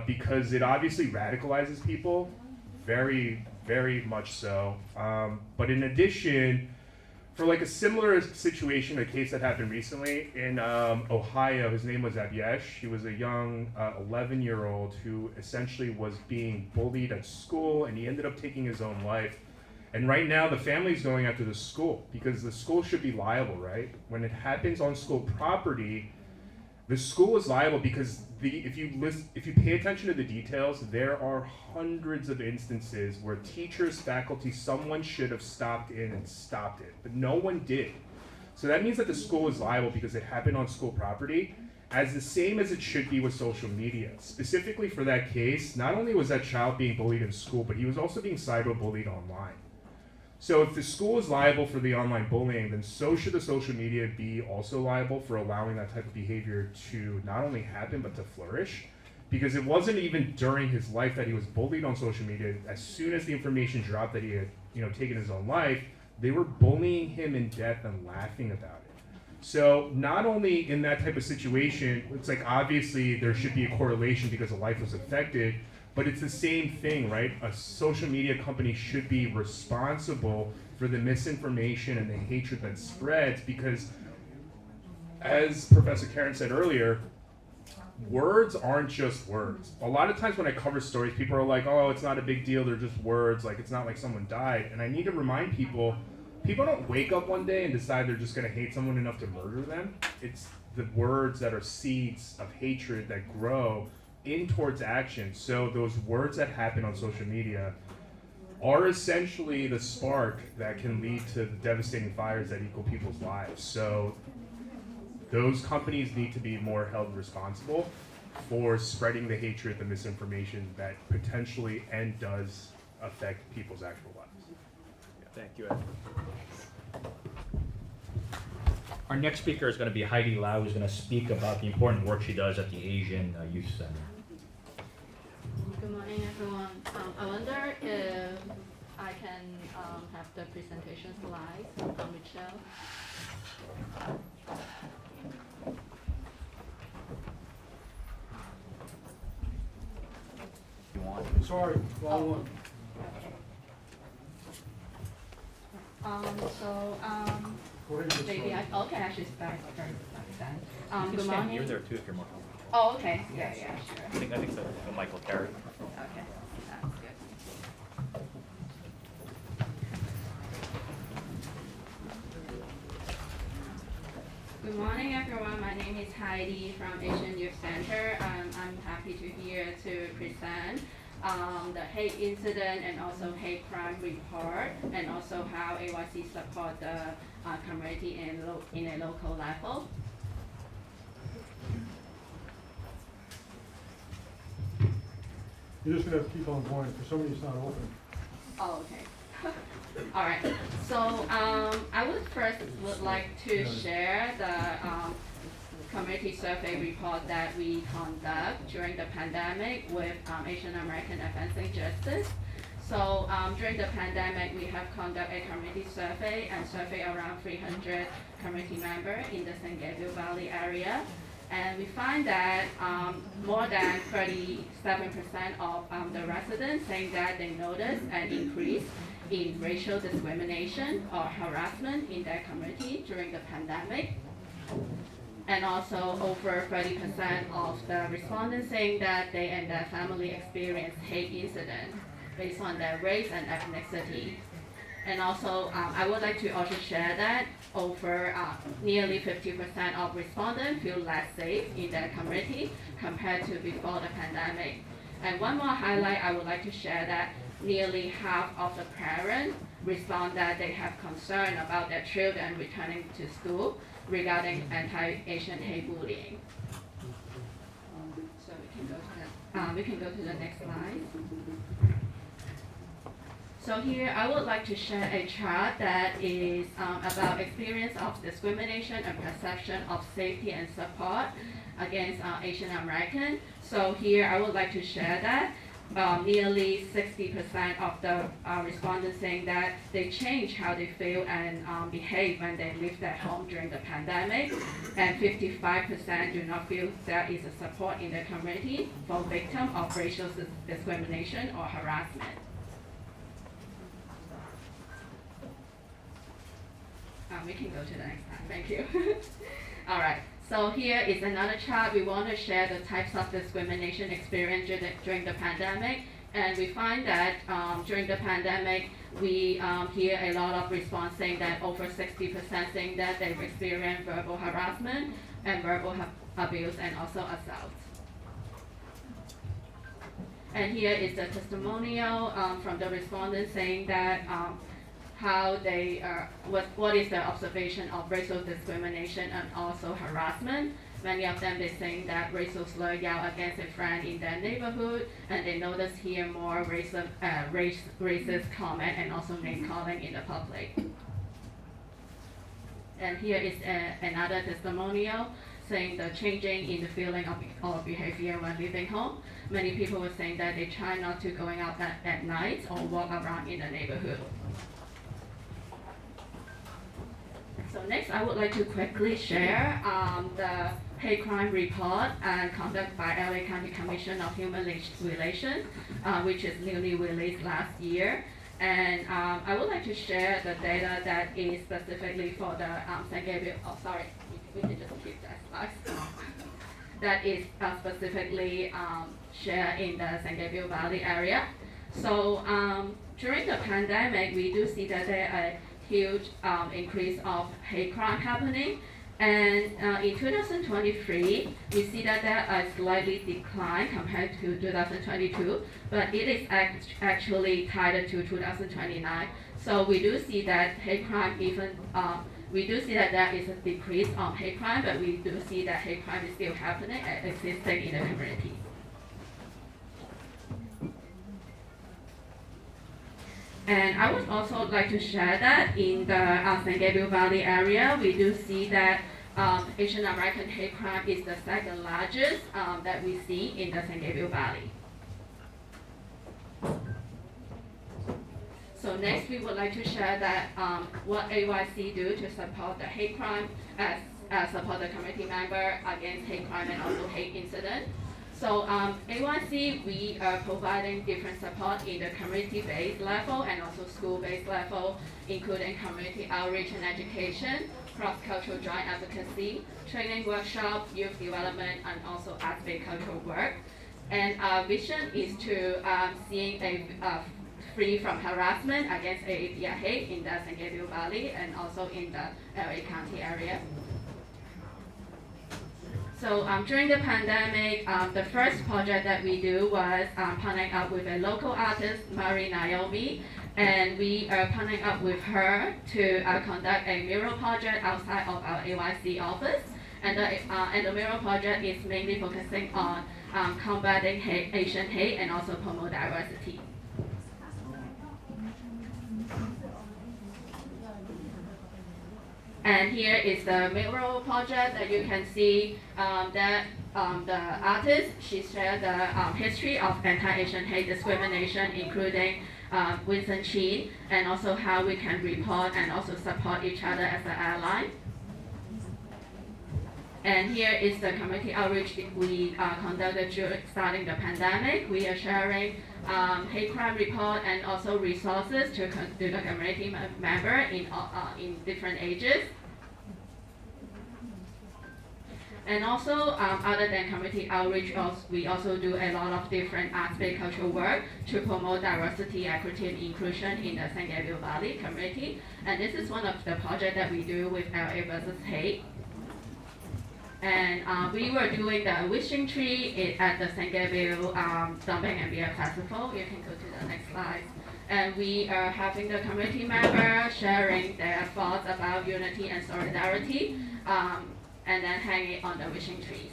because it obviously radicalizes people, very, very much so. But in addition, for like a similar situation, a case that happened recently in Ohio, his name was Abyesh. He was a young 11-year-old who essentially was being bullied at school, and he ended up taking his own life. And right now, the family's going after the school because the school should be liable, right? When it happens on school property, the school is liable because if you pay attention to the details, there are hundreds of instances where teachers, faculty, someone should have stopped in and stopped it, but no one did. So that means that the school is liable because it happened on school property, as the same as it should be with social media. Specifically for that case, not only was that child being bullied in school, but he was also being cyberbullied online. So if the school is liable for the online bullying, then so should the social media be also liable for allowing that type of behavior to not only happen, but to flourish. Because it wasn't even during his life that he was bullied on social media. As soon as the information dropped that he had, taken his own life, they were bullying him in death and laughing about it. So not only in that type of situation, it's like obviously there should be a correlation because a life was affected, but it's the same thing, right? A social media company should be responsible for the misinformation and the hatred that spreads because, as Professor Karen said earlier, words aren't just words. A lot of times when I cover stories, people are like, oh, it's not a big deal, they're just words, like it's not like someone died. And I need to remind people don't wake up one day and decide they're just gonna hate someone enough to murder them. It's the words that are seeds of hatred that grow in towards action. So those words that happen on social media are essentially the spark that can lead to the devastating fires that equal people's lives. So those companies need to be more held responsible for spreading the hatred, the misinformation that potentially and does affect people's actual lives. Thank you, Ed. Our next speaker is going to be Heidi Lau, who's going to speak about the important work she does at the Asian Youth Center. Good morning, everyone. I wonder if I can have the presentation slides. Michelle. Sorry, wrong one. Maybe I should start then. You can Good stand morning. here there too if you're more comfortable. Oh, okay. Yeah, sure. I think the mic will carry. Okay, sounds good. Good morning, everyone. My name is Heidi from Asian Youth Center. I'm happy to here to present the hate incident and also hate crime report, and also how AYC support the community in a local level. You're just gonna have to keep on going, for some reason it's not open. Oh, okay. All right. So I would like to share the community survey report that we conduct during the pandemic with Asian American Advancing Justice. So during the pandemic, we have conducted a community survey and survey around 300 community members in the San Gabriel Valley area. And we find that more than 37% of the residents saying that they noticed an increase in racial discrimination or harassment in their community during the pandemic. And also over 30% of the respondents saying that they and their family experienced hate incidents based on their race and ethnicity. And also, I would like to also share that over nearly 50% of respondents feel less safe in their community compared to before the pandemic. And one more highlight I would like to share that nearly half of the parents respond that they have concern about their children returning to school regarding anti-Asian hate bullying. So we can go to the next slide. So here I would like to share a chart that is about experience of discrimination and perception of safety and support against Asian American. So here I would like to share that nearly 60% of the respondents saying that they change how they feel and behave when they leave their home during the pandemic, and 55% do not feel there is a support in the community for victims of racial discrimination or harassment. We can go to the next slide. Thank you. All right. So here is another chart. We want to share the types of discrimination experienced during the pandemic. And we find that during the pandemic, we hear a lot of response saying that over 60% saying that they've experienced verbal harassment and verbal abuse and also assault. And here is the testimonial from the respondents saying that how they what is their observation of racial discrimination and also harassment. Many of them, they're saying that racial slur yelled against a friend in their neighborhood, and they notice here more racist comment and also name calling in the public. And here is another testimonial saying the changing in the feeling of behavior when leaving home. Many people were saying that they try not to going out at night or walk around in the neighborhood. So next, I would like to quickly share the hate crime report conducted by LA County Commission of Human Relations, which is newly released last year. And I would like to share the data that is specifically for the San Gabriel. Oh, sorry, we can just keep that slide. That is specifically shared in the San Gabriel Valley area. So during the pandemic, we do see that there are huge increase of hate crime happening. And in 2023, we see that there are slightly decline compared to 2022, but it is actually tied to 2029. So we do see that hate crime we do see that there is a decrease of hate crime, but we do see that hate crime is still happening and existing in the community. And I would also like to share that in the San Gabriel Valley area, we do see that Asian American hate crime is the second largest that we see in the San Gabriel Valley. So next, we would like to share that what AYC do to support the hate crime, support the community member against hate crime and also hate incident. So AYC, we are providing different support in the community-based level and also school-based level, including community outreach and education, cross-cultural joint advocacy, training workshop, youth development, and also arts-based cultural work. And our vision is to seeing a free from harassment against AAPI hate in the San Gabriel Valley and also in the LA County area. So during the pandemic, the first project that we do was partnering up with a local artist, Marie Naomi, and we are partnering up with her to conduct a mural project outside of our AYC office. And the mural project is mainly focusing on combating Asian hate and also promote diversity. And here is the mural project that you can see that the artist, she shared the history of anti-Asian hate discrimination, including Winston Chin, and also how we can report and also support each other as an ally. And here is the community outreach we conducted during starting the pandemic. We are sharing hate crime report and also resources to the community member in different ages. And also, other than community outreach, we also do a lot of different arts-based cultural work to promote diversity, equity, and inclusion in the San Gabriel Valley community. And this is one of the projects that we do with LA versus Hate. And we were doing the wishing tree at the San Gabriel Dumping and Beer Festival. You can go to the next slide. And we are having the community members sharing their thoughts about unity and solidarity, and then hang it on the wishing trees.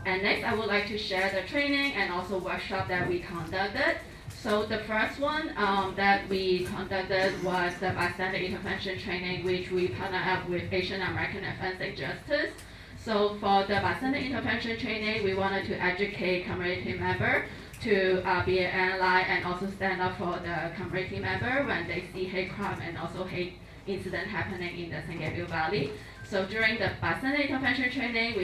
And next, I would like to share the training and also workshop that we conducted. So the first one that we conducted was the bystander intervention training, which we partnered up with Asian American and Forensic Justice. So for the bystander intervention training, we wanted to educate community members to be an ally and also stand up for the community member when they see hate crime and also hate incident happening in the San Gabriel Valley. So during the bystander intervention training,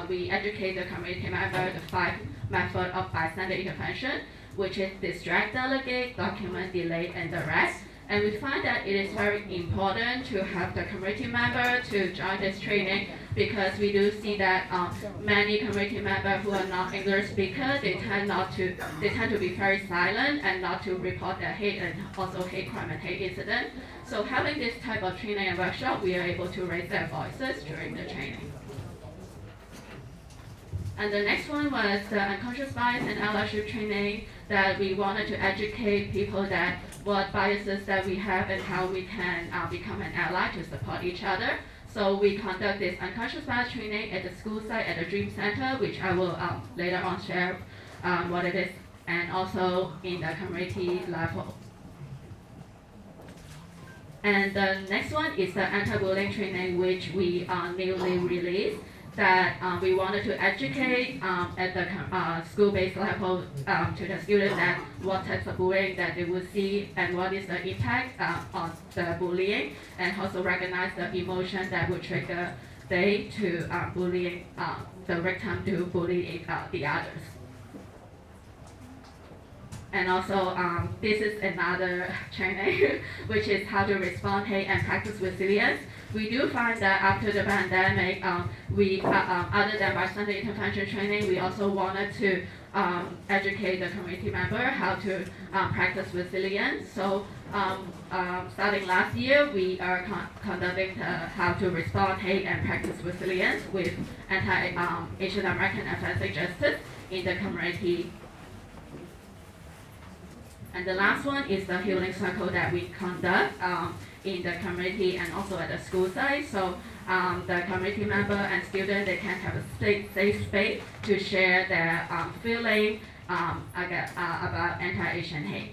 we educate the community member the 5 methods of bystander intervention, which is distract, delegate, document, delay, and direct. And we find that it is very important to have the community member to join this training because we do see that many community members who are not English speakers, they tend to be very silent and not to report their hate and also hate crime and hate incident. So having this type of training and workshop, we are able to raise their voices during the training. And the next one was the unconscious bias and allyship training that we wanted to educate people that what biases that we have and how we can become an ally to support each other. So we conduct this unconscious bias training at the school site at the Dream Center, which I will later on share what it is, and also in the community level. And the next one is the anti-bullying training, which we newly released. That we wanted to educate at the school-based level to the students that what types of bullying that they will see and what is the impact on the bullying, and also recognize the emotion that would trigger they to bullying the victim to bully the others. And also, this is another training, which is how to respond, hate, and practice resilience. We do find that after the pandemic, we, other than bystander intervention training, we also wanted to educate the community member how to practice resilience. So, starting last year, we are conducting how to respond, hate, and practice resilience with anti-Asian American and Forensic Justice in the community. And the last one is the healing circle that we conduct in the community and also at the school site. So the community member and student, they can have a safe space to share their feeling about anti-Asian hate.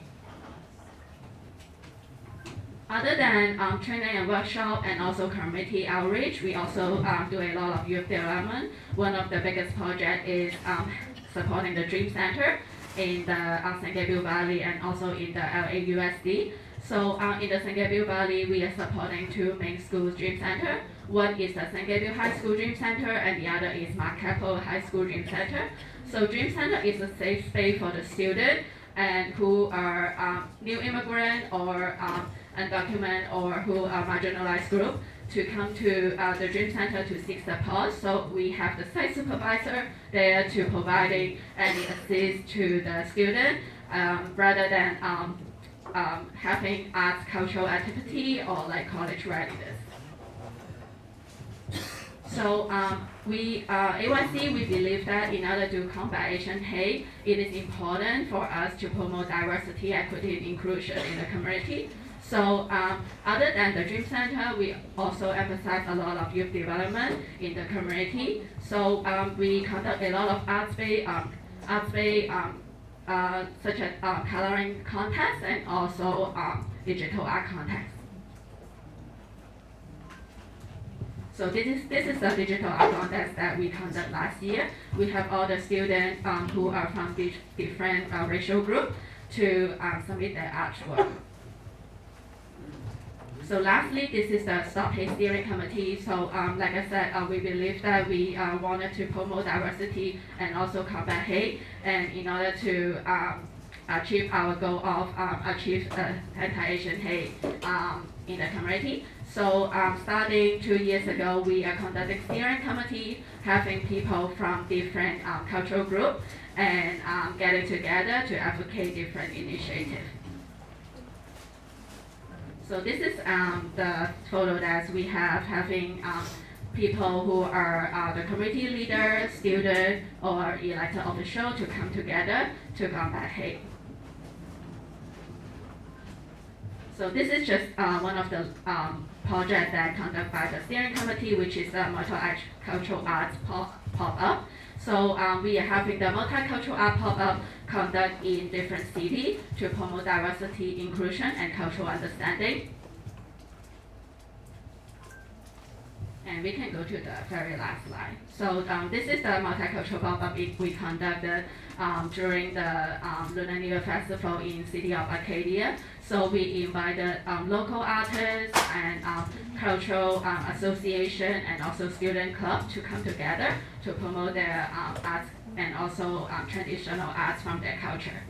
Other than training and workshop and also community outreach, we also do a lot of youth development. One of the biggest projects is supporting the Dream Center in the San Gabriel Valley and also in the LAUSD. So in the San Gabriel Valley, we are supporting 2 main schools Dream Center. One is the San Gabriel High School Dream Center and the other is Mark Keppel High School Dream Center. So Dream Center is a safe space for the student and who are new immigrant or undocumented or who are marginalized group to come to the Dream Center to seek support. So we have the site supervisor there to providing any assist to the student rather than having arts cultural activity or like college readiness. So AYC, we believe that in order to combat Asian hate, it is important for us to promote diversity, equity, and inclusion in the community. So other than the Dream Center, we also emphasize a lot of youth development in the community. So we conduct a lot of arts-based such as coloring contests and also digital art contests. So this is the digital art contest that we conducted last year. We have all the students who are from different racial groups to submit their artwork. So lastly, this is the Stop Hate Steering Committee. So like I said, we believe that we wanted to promote diversity and also combat hate, and in order to achieve our goal of achieve anti-Asian hate in the community. So starting 2 years ago, we are conducting steering committee, having people from different cultural groups and getting together to advocate different initiatives. So this is the photo that we have having people who are the community leaders, students, or elected officials to come together to combat hate. So this is just one of the projects that conducted by the steering committee, which is the multicultural arts pop-up. So we are having the multicultural art pop-up conduct in different cities to promote diversity, inclusion, and cultural understanding. And we can go to the very last slide. So this is the multicultural pop-up we conducted during the Lunar New Year Festival in city of Arcadia. So we invited local artists and cultural association and also student club to come together to promote their arts and also traditional arts from their culture.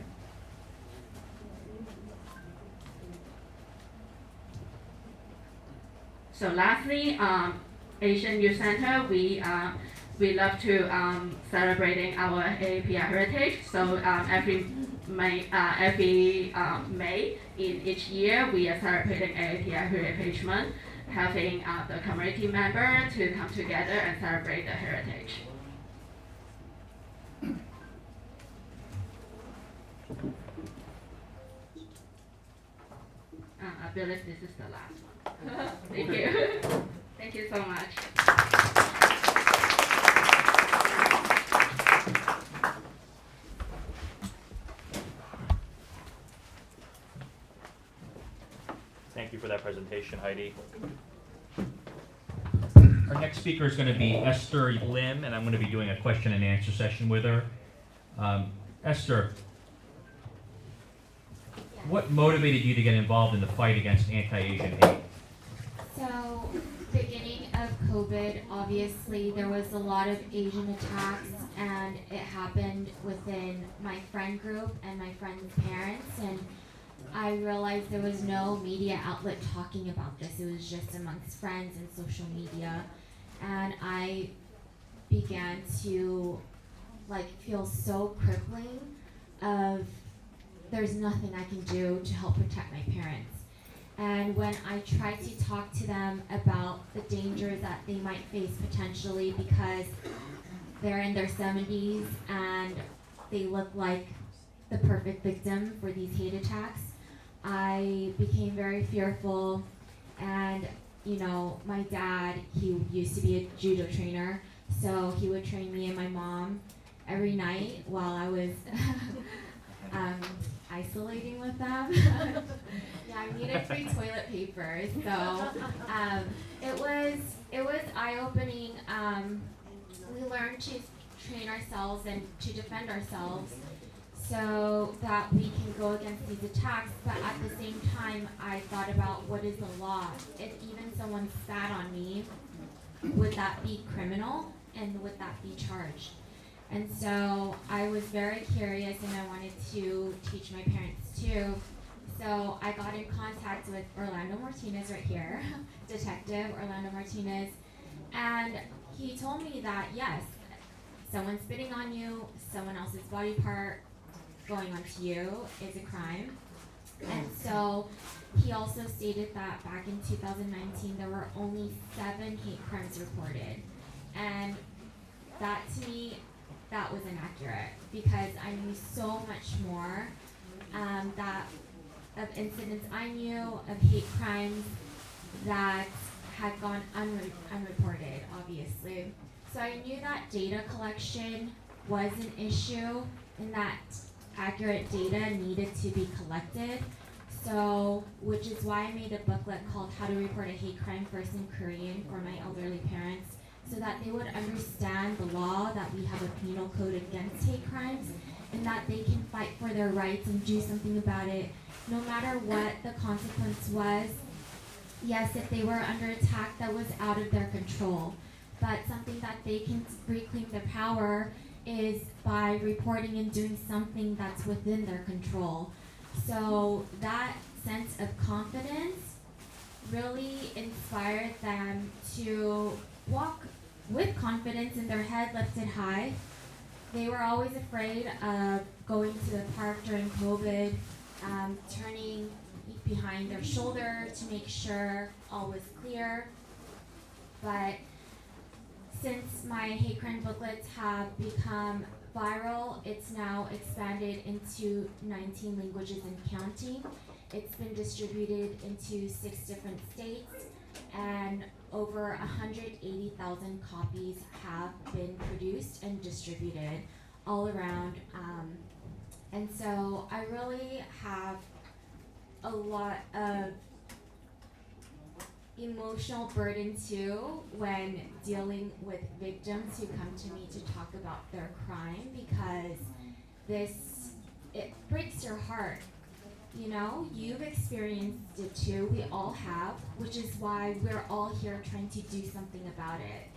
So lastly, Asian Youth Center, we love to celebrating our AAPI heritage. So every May in each year, we are celebrating AAPI Heritage Month, having the community member to come together and celebrate the heritage. I believe this is the last one. Thank you. Thank you so much. Thank you for that presentation, Heidi. Our next speaker is going to be Esther Lim, and I'm going to be doing a question and answer session with her. Esther, what motivated you to get involved in the fight against anti-Asian hate? So, beginning of COVID, obviously there was a lot of Asian attacks, and it happened within my friend group and my friends' parents, and I realized there was no media outlet talking about this. It was just amongst friends and social media, and I began to feel so crippling of there's nothing I can do to help protect my parents. And when I tried to talk to them about the dangers that they might face potentially because they're in their 70s and they look like the perfect victim for these hate attacks, I became very fearful. And my dad, he used to be a judo trainer, so he would train me and my mom every night while I was isolating with them. Yeah, I needed free toilet paper, so it was eye-opening. We learned to train ourselves and to defend ourselves so that we can go against these attacks, but at the same time, I thought about what is the law. If even someone spat on me, would that be criminal, and would that be charged? And so I was very curious, and I wanted to teach my parents too. So I got in contact with Orlando Martinez right here, Detective Orlando Martinez, and he told me that yes, someone spitting on you, someone else's body part going onto you is a crime. And so he also stated that back in 2019 there were only 7 hate crimes reported. And that to me, that was inaccurate because I knew so much more of incidents I knew, of hate crimes that had gone unreported, obviously. So I knew that data collection was an issue and that accurate data needed to be collected. So, which is why I made a booklet called How to Report a Hate Crime First in Korean for my elderly parents, so that they would understand the law, that we have a penal code against hate crimes, and that they can fight for their rights and do something about it, no matter what the consequence was. Yes, if they were under attack, that was out of their control, but something that they can reclaim their power is by reporting and doing something that's within their control. So that sense of confidence really inspired them to walk with confidence in their head lifted high. They were always afraid of going to the park during COVID, turning behind their shoulder to make sure all was clear. But since my hate crime booklets have become viral, it's now expanded into 19 languages and counting. It's been distributed into 6 different states, and over 180,000 copies have been produced and distributed all around. And so I really have a lot of emotional burden too when dealing with victims who come to me to talk about their crime, because it breaks your heart. You know, you've experienced it too, we all have, which is why we're all here trying to do something about it.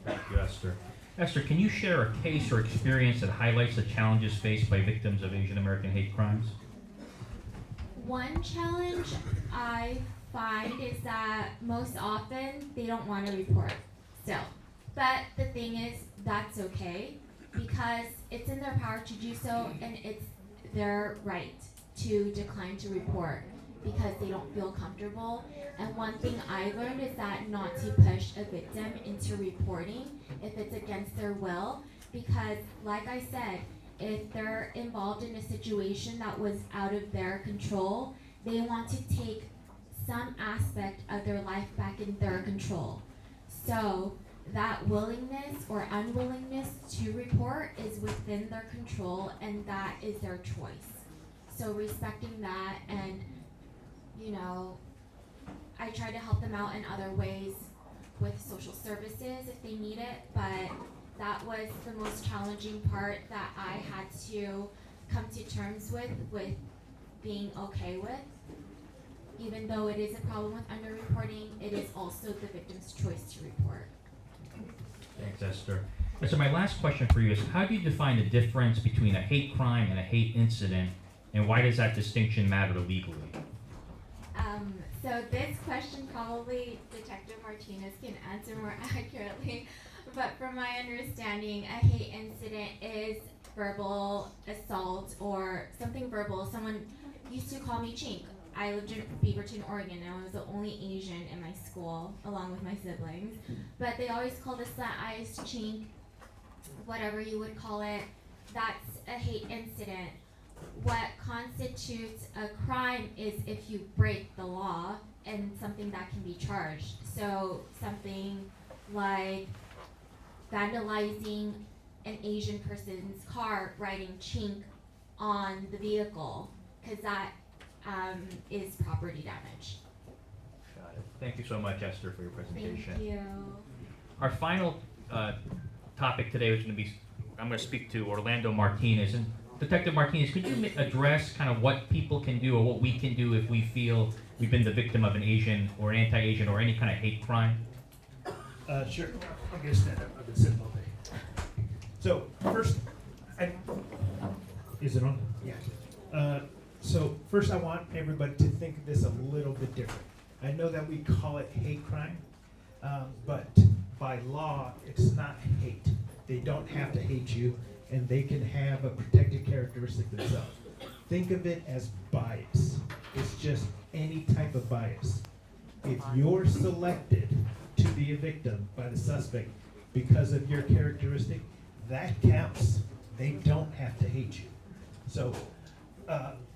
Thank you, Esther. Esther, can you share a case or experience that highlights the challenges faced by victims of Asian American hate crimes? One challenge I find is that most often they don't want to report still. But the thing is, that's okay, because it's in their power to do so, and it's their right to decline to report because they don't feel comfortable. And one thing I learned is that not to push a victim into reporting if it's against their will, because like I said, if they're involved in a situation that was out of their control, they want to take some aspect of their life back in their control. So that willingness or unwillingness to report is within their control, and that is their choice. So respecting that, and you know, I try to help them out in other ways with social services if they need it, but that was the most challenging part that I had to come to terms with being okay with. Even though it is a problem with underreporting, it is also the victim's choice to report. Thanks, Esther. So my last question for you is, how do you define the difference between a hate crime and a hate incident, and why does that distinction matter legally? So this question probably Detective Martinez can answer more accurately, but from my understanding, a hate incident is verbal assault or something verbal. Someone used to call me Chink. I lived in Beaverton, Oregon, and I was the only Asian in my school, along with my siblings. But they always called us slat-eyes, Chink, whatever you would call it. That's a hate incident. What constitutes a crime is if you break the law and something that can be charged. So something like vandalizing an Asian person's car, writing Chink on the vehicle, because that is property damage. Got it. Thank you so much, Esther, for your presentation. Thank you. Our final topic today is going to be, I'm going to speak to Orlando Martinez. And Detective Martinez, could you address kind of what people can do or what we can do if we feel we've been the victim of an Asian or an anti-Asian or any kind of hate crime? Sure. I guess stand up. I've been sitting all day. So first, is it on? Yeah. So first, I want everybody to think of this a little bit different. I know that we call it hate crime, but by law, it's not hate. They don't have to hate you, and they can have a protected characteristic themselves. Think of it as bias. It's just any type of bias. If you're selected to be a victim by the suspect because of your characteristic, that counts. They don't have to hate you. So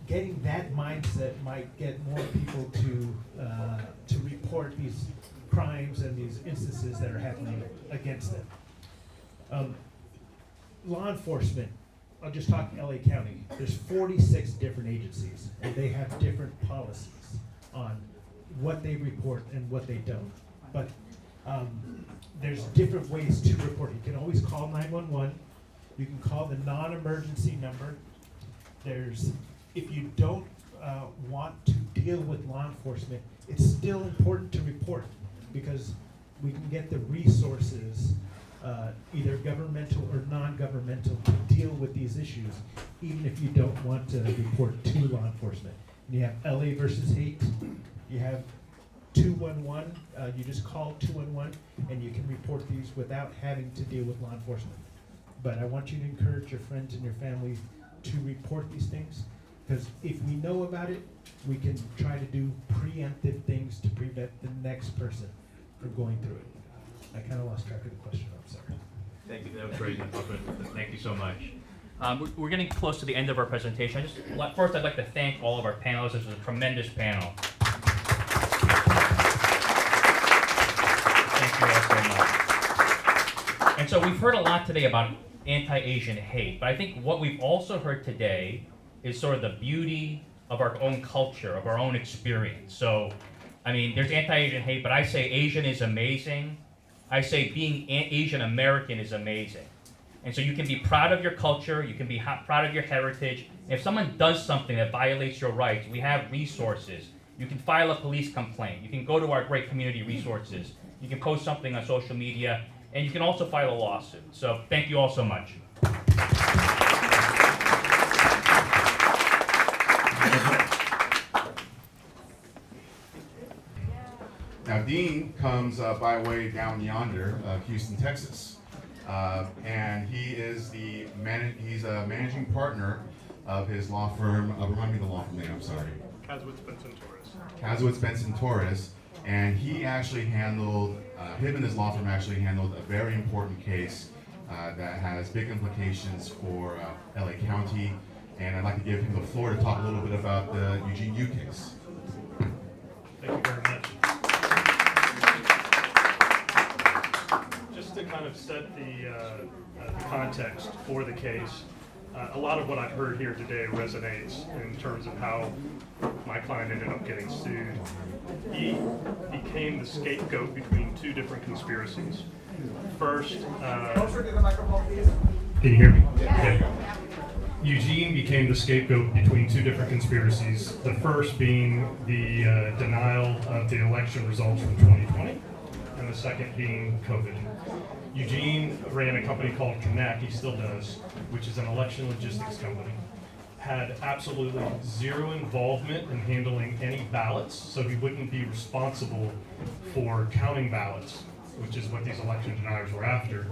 getting that mindset might get more people to report these crimes and these instances that are happening against them. Law enforcement, I'll just talk LA County. There's 46 different agencies, and they have different policies on what they report and what they don't. But there's different ways to report. You can always call 911. You can call the non-emergency number. If you don't want to deal with law enforcement, it's still important to report because we can get the resources, either governmental or non-governmental, to deal with these issues, even if you don't want to report to law enforcement. And you have LA versus hate, You have 211, you just call 211 and you can report these without having to deal with law enforcement. But I want you to encourage your friends and your family to report these things, because if we know about it, we can try to do preemptive things to prevent the next person from going through it. I kind of lost track of the question, I'm sorry. Thank you, that was great. Thank you so much. We're getting close to the end of our presentation. First, I'd like to thank all of our panelists. This was a tremendous panel. Thank you all so much. And so we've heard a lot today about anti-Asian hate, but I think what we've also heard today is sort of the beauty of our own culture, of our own experience. So, I mean, there's anti-Asian hate, but I say Asian is amazing. I say being Asian American is amazing. And so you can be proud of your culture, you can be proud of your heritage. If someone does something that violates your rights, we have resources. You can file a police complaint. You can go to our great community resources. You can post something on social media, and you can also file a lawsuit. So thank you all so much. Now, Dean comes by way down yonder, Houston, Texas, and he is he's a managing partner of his law firm. Remind me the law firm name. I'm sorry. Caswitz Benson Torres. Caswitz Benson Torres, and he actually handled him and his law firm actually handled a very important case that has big implications for LA County, and I'd like to give him the floor to talk a little bit about the Eugene Yu case. Thank you very much. Just to kind of set the context for the case, a lot of what I've heard here today resonates in terms of how my client ended up getting sued. He became the scapegoat between two different conspiracies. First, can you hear me? Yeah. Eugene became the scapegoat between two different conspiracies. The first being the denial of the election results from 2020, and the second being COVID. Eugene ran a company called Connect, he still does, which is an election logistics company. Had absolutely zero involvement in handling any ballots, so he wouldn't be responsible for counting ballots, which is what these election deniers were after.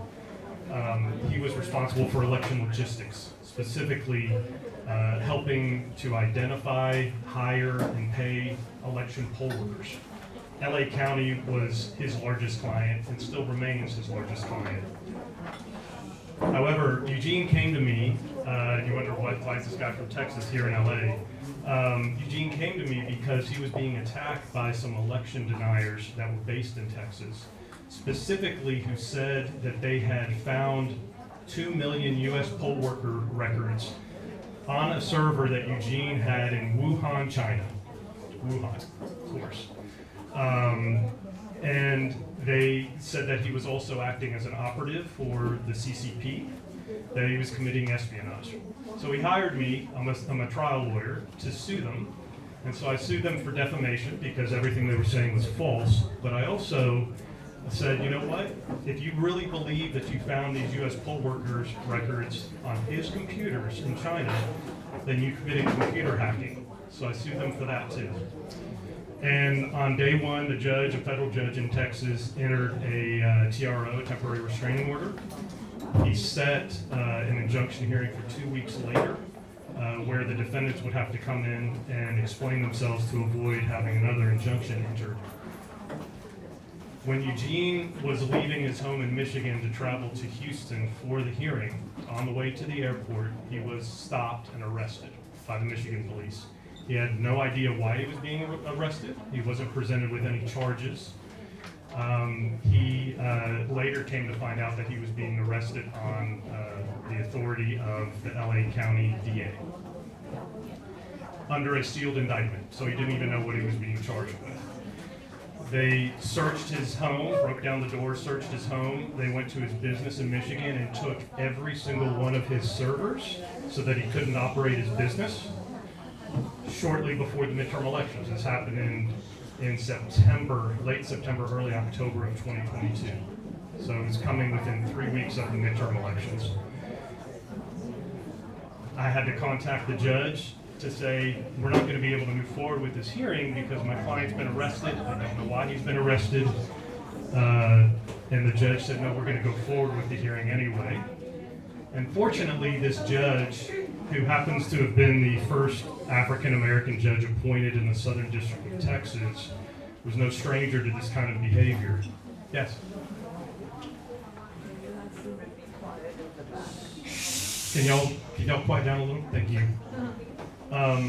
He was responsible for election logistics, specifically helping to identify, hire, and pay election poll workers. LA County was his largest client and still remains his largest client. However, Eugene came to me, you wonder why is this guy from Texas here in LA? Eugene came to me because he was being attacked by some election deniers that were based in Texas, specifically who said that they had found 2 million US poll worker records on a server that Eugene had in Wuhan, China. Wuhan, of course. And they said that he was also acting as an operative for the CCP, that he was committing espionage. So he hired me, I'm a trial lawyer, to sue them. And so I sued them for defamation because everything they were saying was false. But I also said, you know what? If you really believe that you found these US poll workers' records on his computers in China, then you committed computer hacking. So I sued them for that too. And on day one, the judge, a federal judge in Texas, entered a TRO, temporary restraining order. He set an injunction hearing for 2 weeks later, where the defendants would have to come in and explain themselves to avoid having another injunction entered. When Eugene was leaving his home in Michigan to travel to Houston for the hearing, on the way to the airport, he was stopped and arrested by the Michigan police. He had no idea why he was being arrested. He wasn't presented with any charges. He later came to find out that he was being arrested on the authority of the LA County DA under a sealed indictment, so he didn't even know what he was being charged with. They searched his home, broke down the door, searched his home. They went to his business in Michigan and took every single one of his servers so that he couldn't operate his business. Shortly before the midterm elections. This happened in September, late September, early October of 2022. So it's coming within 3 weeks of the midterm elections. I had to contact the judge to say, we're not going to be able to move forward with this hearing because my client's been arrested. I don't know why he's been arrested. And the judge said, no, we're going to go forward with the hearing anyway. And fortunately, this judge, who happens to have been the first African-American judge appointed in the Southern District of Texas, was no stranger to this kind of behavior. Yes? Can y'all quiet down a little? Thank you. At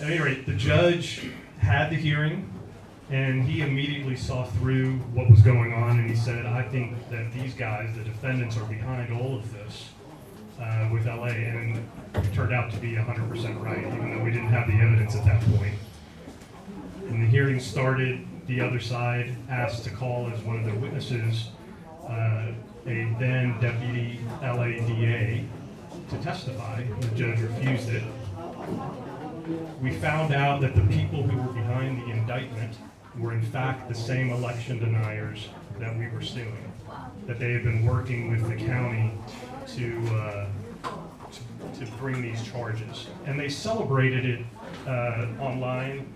any rate, the judge had the hearing, and he immediately saw through what was going on, and he said, I think that these guys, the defendants, are behind all of this with LA, and it turned out to be 100% right, even though we didn't have the evidence at that point. When the hearing started, the other side asked to call as one of their witnesses a then deputy LADA to testify. The judge refused it. We found out that the people who were behind the indictment were in fact the same election deniers that we were suing, that they had been working with the county to bring these charges. And they celebrated it online.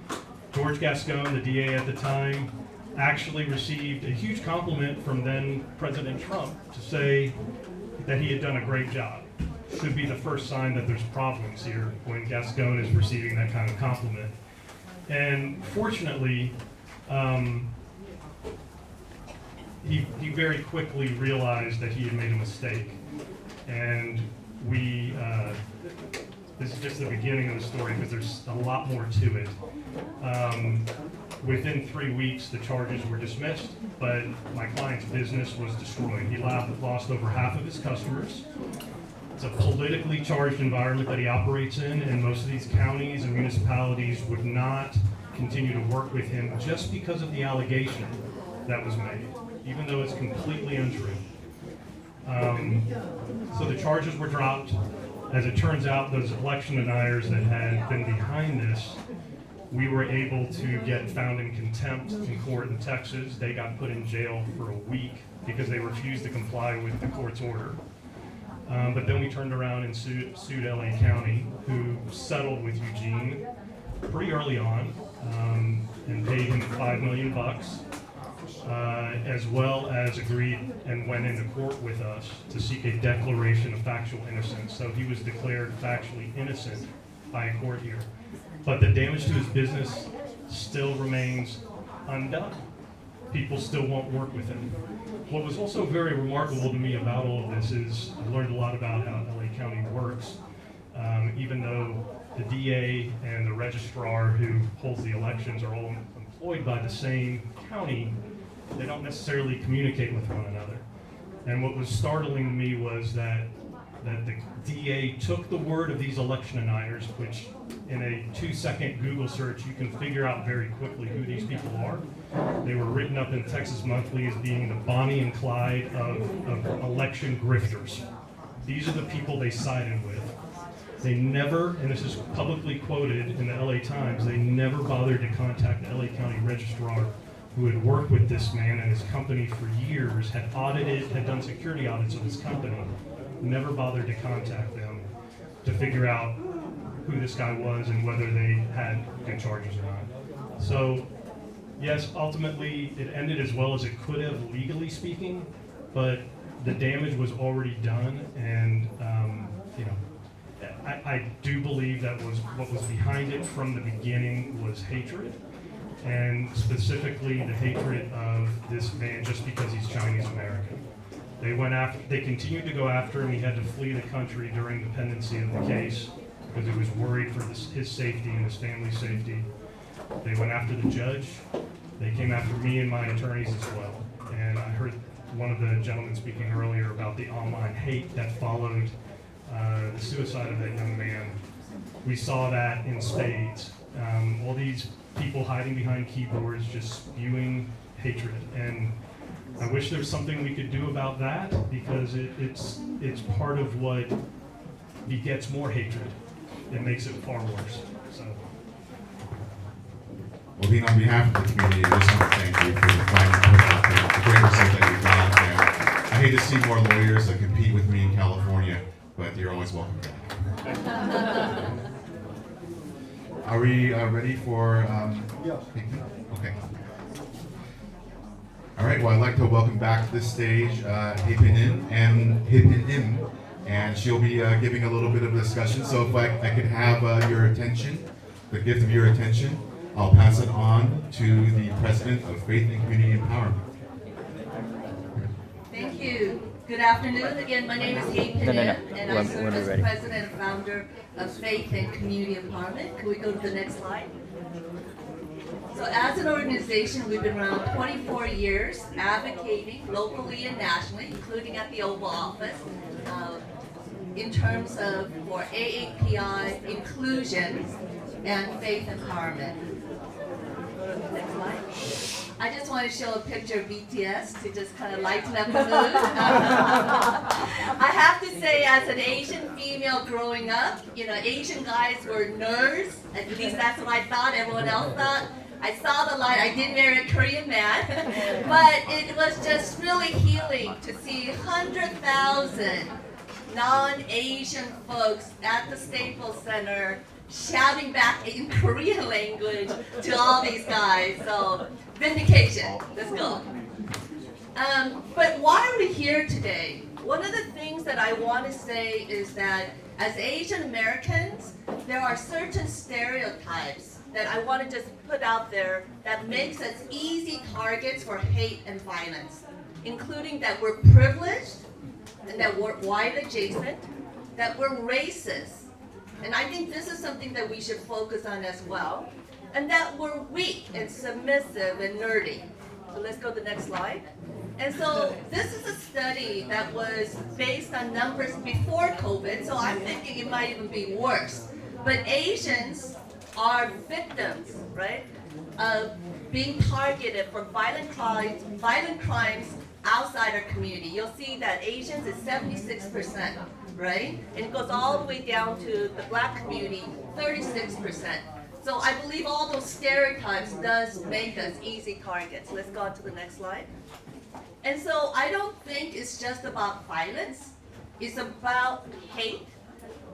George Gascon, the DA at the time, actually received a huge compliment from then President Trump to say that he had done a great job. Should be the first sign that there's problems here when Gascon is receiving that kind of compliment. And fortunately, he very quickly realized that he had made a mistake. And we, this is just the beginning of the story because there's a lot more to it. Within 3 weeks, the charges were dismissed, but my client's business was destroyed. He lost over half of his customers. It's a politically charged environment that he operates in, and most of these counties and municipalities would not continue to work with him just because of the allegation that was made, even though it's completely untrue. So the charges were dropped. As it turns out, those election deniers that had been behind this, we were able to get found in contempt in court in Texas. They got put in jail for a week because they refused to comply with the court's order. But then we turned around and sued LA County, who settled with Eugene pretty early on and paid him $5 million, as well as agreed and went into court with us to seek a declaration of factual innocence. So he was declared factually innocent by a court here. But the damage to his business still remains undone. People still won't work with him. What was also very remarkable to me about all of this is I learned a lot about how LA County works. Even though the DA and the registrar who holds the elections are all employed by the same county, they don't necessarily communicate with one another. And what was startling to me was that the DA took the word of these election deniers, which in a 2-second Google search, you can figure out very quickly who these people are. They were written up in Texas Monthly as being the Bonnie and Clyde of election grifters. These are the people they sided with. They never, and this is publicly quoted in the LA Times, they never bothered to contact the LA County registrar who had worked with this man and his company for years, had done security audits of his company, never bothered to contact them to figure out who this guy was and whether they had good charges or not. So, yes, ultimately it ended as well as it could have, legally speaking, but the damage was already done, and I do believe that was what was behind it from the beginning was hatred, and specifically the hatred of this man just because he's Chinese American. They continued to go after him. He had to flee the country during the pendency of the case because he was worried for his safety and his family's safety. They went after the judge. They came after me and my attorneys as well. And I heard one of the gentlemen speaking earlier about the online hate that followed the suicide of that young man. We saw that in spades. All these people hiding behind keyboards, just spewing hatred. And I wish there was something we could do about that, because it's part of what begets more hatred. It makes it far worse. So. Well, Dean, on behalf of the community, I just want to thank you for the fight you put out there, the great result that you've got out there. I hate to see more lawyers that compete with me in California but you're always welcome back. Are we ready for? Okay. All right. Well, I'd like to welcome back to the stage Hye Pin Im, and she'll be giving a little bit of a discussion. So if I could have your attention, the gift of your attention, I'll pass it on to the President of Faith and Community Empowerment. Thank you. Good afternoon. Again, my name is Hye Pin Im, and I serve as President and Founder of Faith and Community Empowerment. Can we go to the next slide? So as an organization, we've been around 24 years advocating locally and nationally, including at the Oval Office, in terms of for AAPI inclusion and faith empowerment. Next slide. I just want to show a picture of BTS to just kind of lighten up the mood. I have to say, as an Asian female growing up, Asian guys were nerds. At least that's what I thought. Everyone else thought. I saw the light. I did marry a Korean man, but it was just really healing to see 100,000 non-Asian folks at the Staples Center shouting back in Korean language to all these guys. So, vindication. Let's go. But why are we here today? One of the things that I want to say is that as Asian Americans, there are certain stereotypes that I want to just put out there that makes us easy targets for hate and violence, including that we're privileged and that we're white adjacent, that we're racist. And I think this is something that we should focus on as well. And that we're weak and submissive and nerdy. So let's go to the next slide. And so this is a study that was based on numbers before COVID, so I'm thinking it might even be worse. But Asians are victims, right, of being targeted for violent crimes outside our community. You'll see that Asians is 76%, right? And it goes all the way down to the Black community, 36%. So I believe all those stereotypes does make us easy targets. Let's go on to the next slide. And so I don't think it's just about violence. It's about hate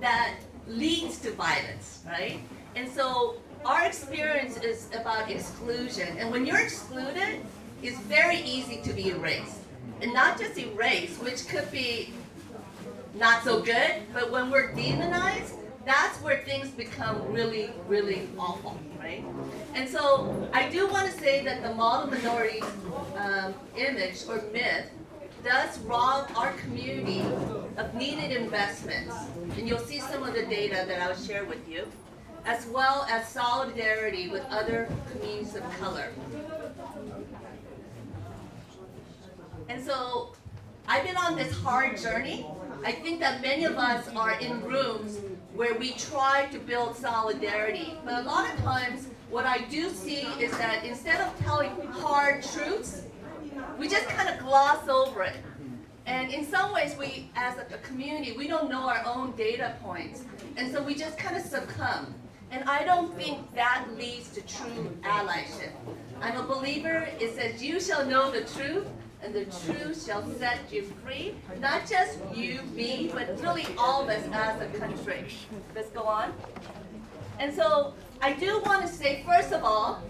that leads to violence, right? And so our experience is about exclusion. And when you're excluded, it's very easy to be erased. And not just erased, which could be not so good, but when we're demonized, that's where things become really, really awful, right? And so I do want to say that the model minority image or myth does rob our community of needed investments. And you'll see some of the data that I'll share with you, as well as solidarity with other communities of color. And so I've been on this hard journey. I think that many of us are in rooms where we try to build solidarity. But a lot of times, what I do see is that instead of telling hard truths, we just kind of gloss over it. And in some ways, we, as a community, we don't know our own data points. And so we just kind of succumb. And I don't think that leads to true allyship. I'm a believer, it says, you shall know the truth, and the truth shall set you free. Not just you, me, but really all of us as a country. Let's go on. And so I do want to say, first of all,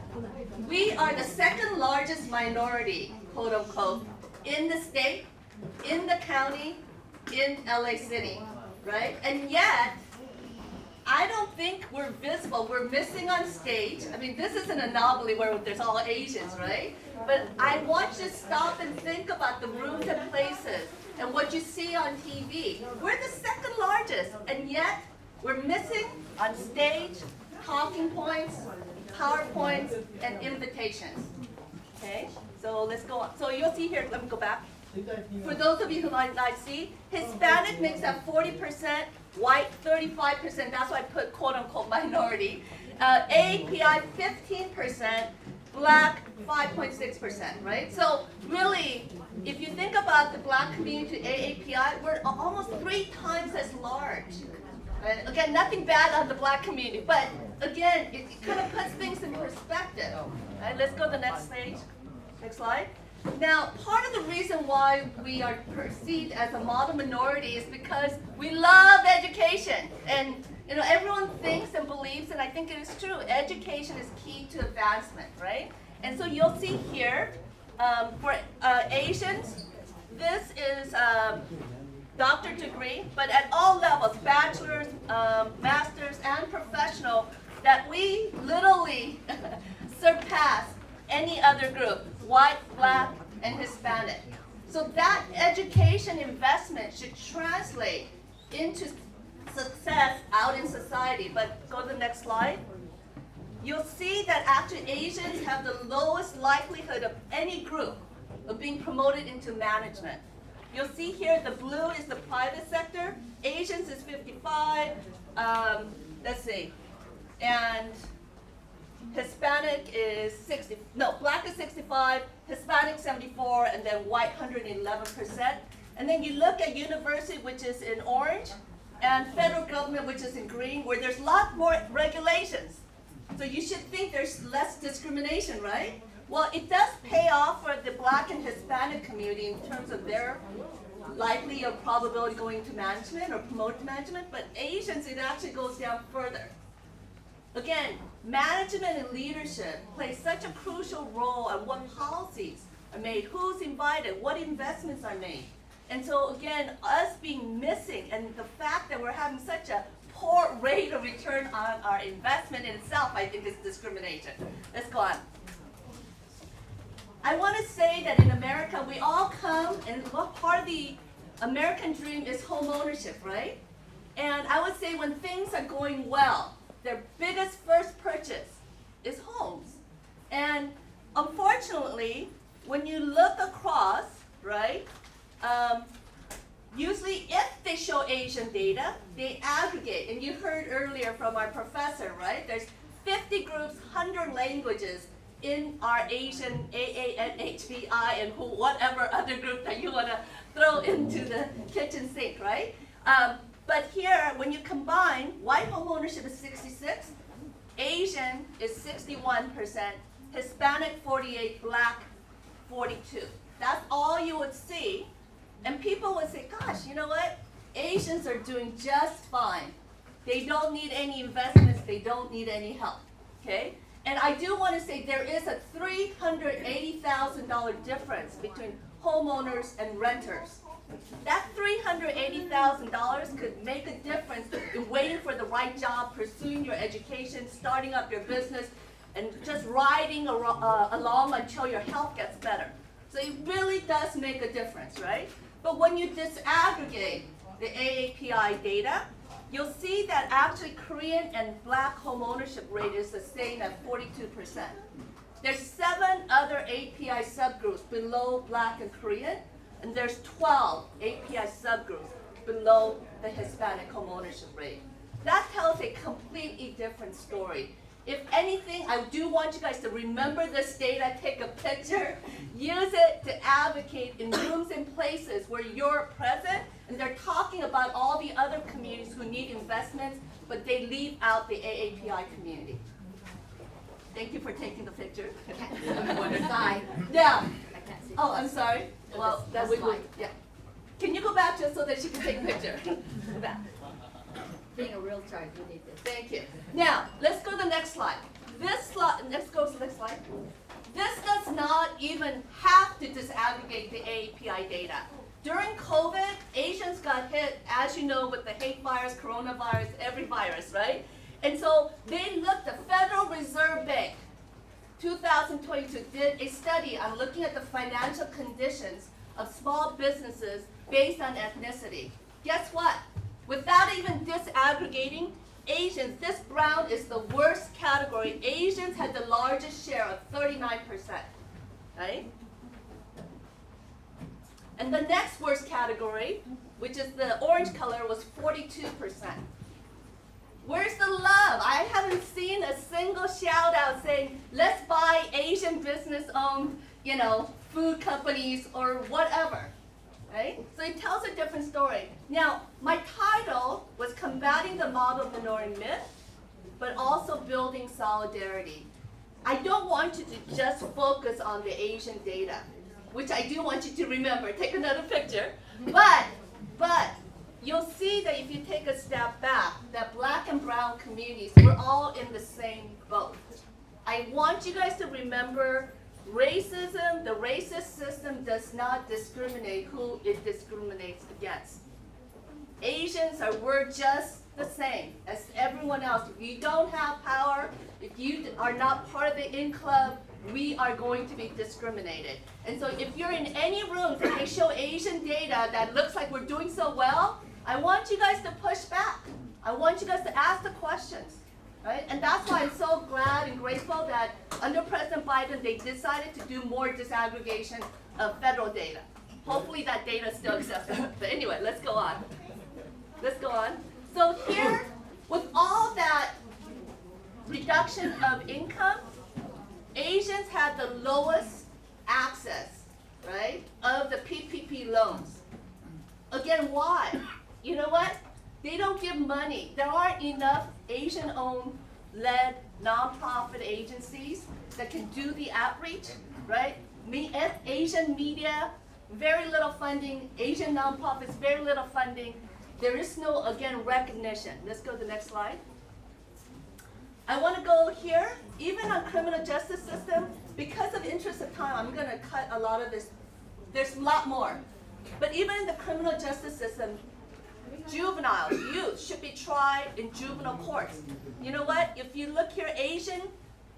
we are the second largest minority, quote unquote, in the state, in the county, in LA City, right? And yet, I don't think we're visible. We're missing on stage. I mean, this is an anomaly where there's all Asians, right? But I want you to stop and think about the rooms and places and what you see on TV. We're the second largest, and yet we're missing on stage talking points, PowerPoints, and invitations. Okay? So let's go on. So you'll see here, let me go back. For those of you who might not see, Hispanic makes up 40%, white 35%, that's why I put quote-unquote minority. AAPI 15%, Black 5.6%, right? So really, if you think about the Black community to AAPI, we're almost 3 times as large. And again, nothing bad on the Black community, but again, it kind of puts things in perspective. All right, let's go to the next page. Next slide. Now, part of the reason why we are perceived as a model minority is because we love education. And everyone thinks and believes, and I think it is true, education is key to advancement, right? And so you'll see here, for Asians, this is doctorate degree, but at all levels, bachelor's, master's, and professional, that we literally surpass any other group, white, black, and Hispanic. So that education investment should translate into success out in society. But go to the next slide. You'll see that actually Asians have the lowest likelihood of any group of being promoted into management. You'll see here the blue is the private sector. Asians is 55, let's see, and Hispanic is black is 65, Hispanic 74, and then white 111%. And then you look at university, which is in orange, and federal government, which is in green, where there's a lot more regulations. So you should think there's less discrimination, right? Well, it does pay off for the black and Hispanic community in terms of their likely or probability going to management or promoted to management, but Asians, it actually goes down further. Again, management and leadership play such a crucial role on what policies are made, who's invited, what investments are made. And so again, us being missing and the fact that we're having such a poor rate of return on our investment in itself, I think is discrimination. Let's go on. I want to say that in America, we all come, and what part of the American dream is home ownership, right? And I would say when things are going well, their biggest first purchase is homes. And unfortunately, when you look across, right, usually if they show Asian data, they aggregate. And you heard earlier from our professor, right? There's 50 groups, 100 languages in our Asian AANHBI and whatever other group that you want to throw into the kitchen sink, right? But here, when you combine, white home ownership is 66, Asian is 61%, Hispanic 48, black 42. That's all you would see. And people would say, gosh, you know what? Asians are doing just fine. They don't need any investments. They don't need any help, okay? And I do want to say there is a $380,000 difference between homeowners and renters. That $380,000 could make a difference in waiting for the right job, pursuing your education, starting up your business, and just riding along until your health gets better. So it really does make a difference, right? But when you disaggregate the AAPI data, you'll see that actually Korean and black home ownership rate is the same at 42%. There's 7 other API subgroups below black and Korean, and there's 12 API subgroups below the Hispanic home ownership rate. That tells a completely different story. If anything, I do want you guys to remember this data, take a picture, use it to advocate in rooms and places where you're present, and they're talking about all the other communities who need investments, but they leave out the AAPI community. Thank you for taking the picture. Side. Yeah. I can't see. Oh, I'm sorry. Well, that we would, yeah. Can you go back just so that she can take a picture? Go back. Being a real child, you need this. Thank you. Now, let's go to the next slide. This slide, let's go to the next slide. This does not even have to disaggregate the AAPI data. During COVID, Asians got hit, as you know, with the hate virus, coronavirus, every virus, right? And so they looked, the Federal Reserve Bank, 2022, did a study on looking at the financial conditions of small businesses based on ethnicity. Guess what? Without even disaggregating, Asians, this brown is the worst category. Asians had the largest share of 39%, right? And the next worst category, which is the orange color, was 42%. Where's the love? I haven't seen a single shout out saying, let's buy Asian business-owned, food companies or whatever. Right? So it tells a different story. Now, my title was Combating the Model Minority Myth, but also Building Solidarity. I don't want you to just focus on the Asian data. which I do want you to remember. Take another picture. But you'll see that if you take a step back, that black and brown communities, we're all in the same boat. I want you guys to remember racism, the racist system does not discriminate who it discriminates against. Asians we're just the same as everyone else. If you don't have power, if you are not part of the in club, we are going to be discriminated. And so if you're in any rooms and they show Asian data that looks like we're doing so well, I want you guys to push back. I want you guys to ask the questions, right? And that's why I'm so glad and grateful that under President Biden, they decided to do more disaggregation of federal data. Hopefully that data still exists. But anyway, let's go on. Let's go on. So here, with all that reduction of income, Asians had the lowest access, right, of the PPP loans. Again, why? You know what? They don't give money. There aren't enough Asian-owned, led nonprofit agencies that can do the outreach, right? Asian media, very little funding. Asian nonprofits, very little funding. There is no, again, recognition. Let's go to the next slide. I want to go here, even on criminal justice system, because of interest of time, I'm going to cut a lot of this. There's a lot more. But even in the criminal justice system, juveniles, youth, should be tried in juvenile courts. You know what? If you look here, Asian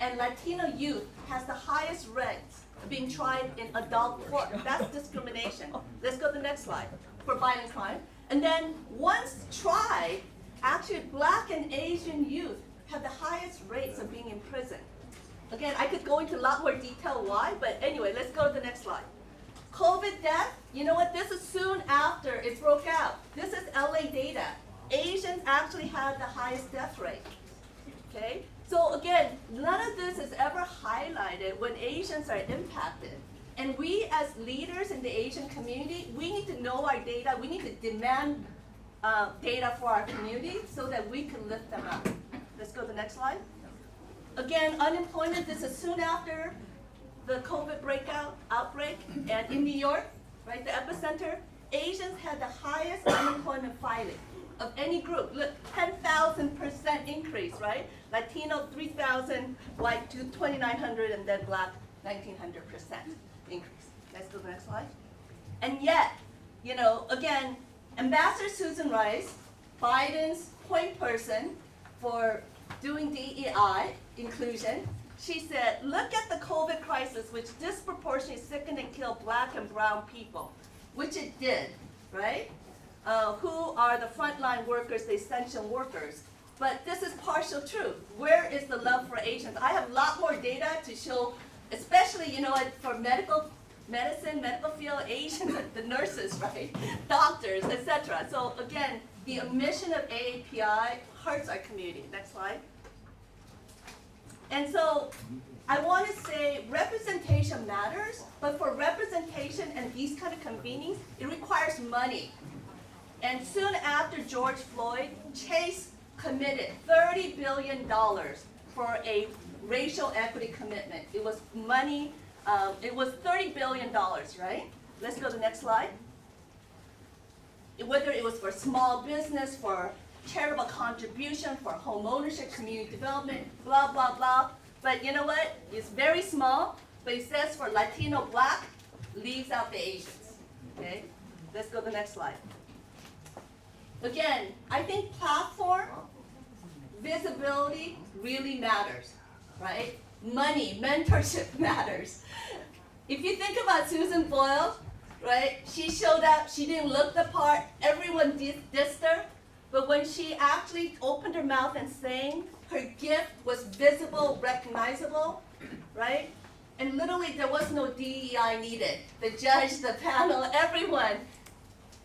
and Latino youth has the highest rates of being tried in adult court. That's discrimination. Let's go to the next slide for violent crime. And then once tried, actually black and Asian youth have the highest rates of being in prison. Again, I could go into a lot more detail why, but anyway, let's go to the next slide. COVID death, you know what? This is soon after it broke out. This is LA data. Asians actually had the highest death rate. Okay? So again, none of this is ever highlighted when Asians are impacted. And we as leaders in the Asian community, we need to know our data. We need to demand data for our community so that we can lift them up. Let's go to the next slide. Again, unemployment, this is soon after the COVID outbreak, and in New York, right, the epicenter, Asians had the highest unemployment filing of any group. Look, 10,000% increase, right? Latino, 3,000, white, 2,900, and then black, 1,900% increase. Let's go to the next slide. And yet, you know, again, Ambassador Susan Rice, Biden's point person for doing DEI inclusion, she said, look at the COVID crisis, which disproportionately sickened and killed black and brown people, which it did, right? Who are the frontline workers, the essential workers. But this is partial truth. Where is the love for Asians? I have a lot more data to show, especially, you know, for medicine, medical field, Asians, the nurses, right? Doctors, etc. So again, the omission of AAPI hurts our community. Next slide. And so I want to say representation matters, but for representation and these kind of convenings, it requires money. And soon after George Floyd, Chase committed $30 billion for a racial equity commitment. It was money, it was $30 billion, right? Let's go to the next slide. Whether it was for small business, for charitable contribution, for home ownership, community development, blah, blah, blah. But you know what? It's very small, but it says for Latino, black, leaves out the Asians, okay? Let's go to the next slide. Again, I think platform, visibility really matters, right? Money, mentorship matters. If you think about Susan Boyle, right? She showed up, she didn't look the part, everyone dissed her, but when she actually opened her mouth and sang, her gift was visible, recognizable, right? And literally there was no DEI needed. The judge, the panel, everyone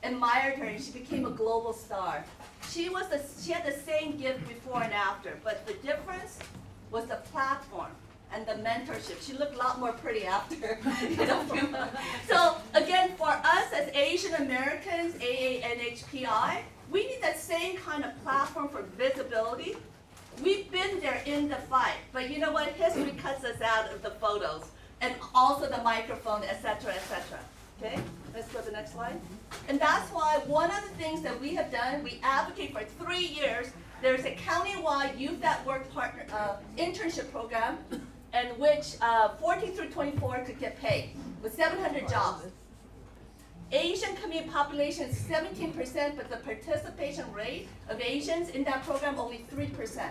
admired her and she became a global star. She had the same gift before and after, but the difference was the platform and the mentorship. She looked a lot more pretty after. You know? So again, for us as Asian Americans, AANHPI, we need that same kind of platform for visibility. We've been there in the fight, but you know what? History cuts us out of the photos and also the microphone, et cetera, et cetera. next slide. And that's why one of the things that we have done, we advocate for 3 years. There's a countywide youth at work partner internship program, in which 14 through 24 could get paid with 700 jobs. Asian community population is 17%, but the participation rate of Asians in that program only 3%.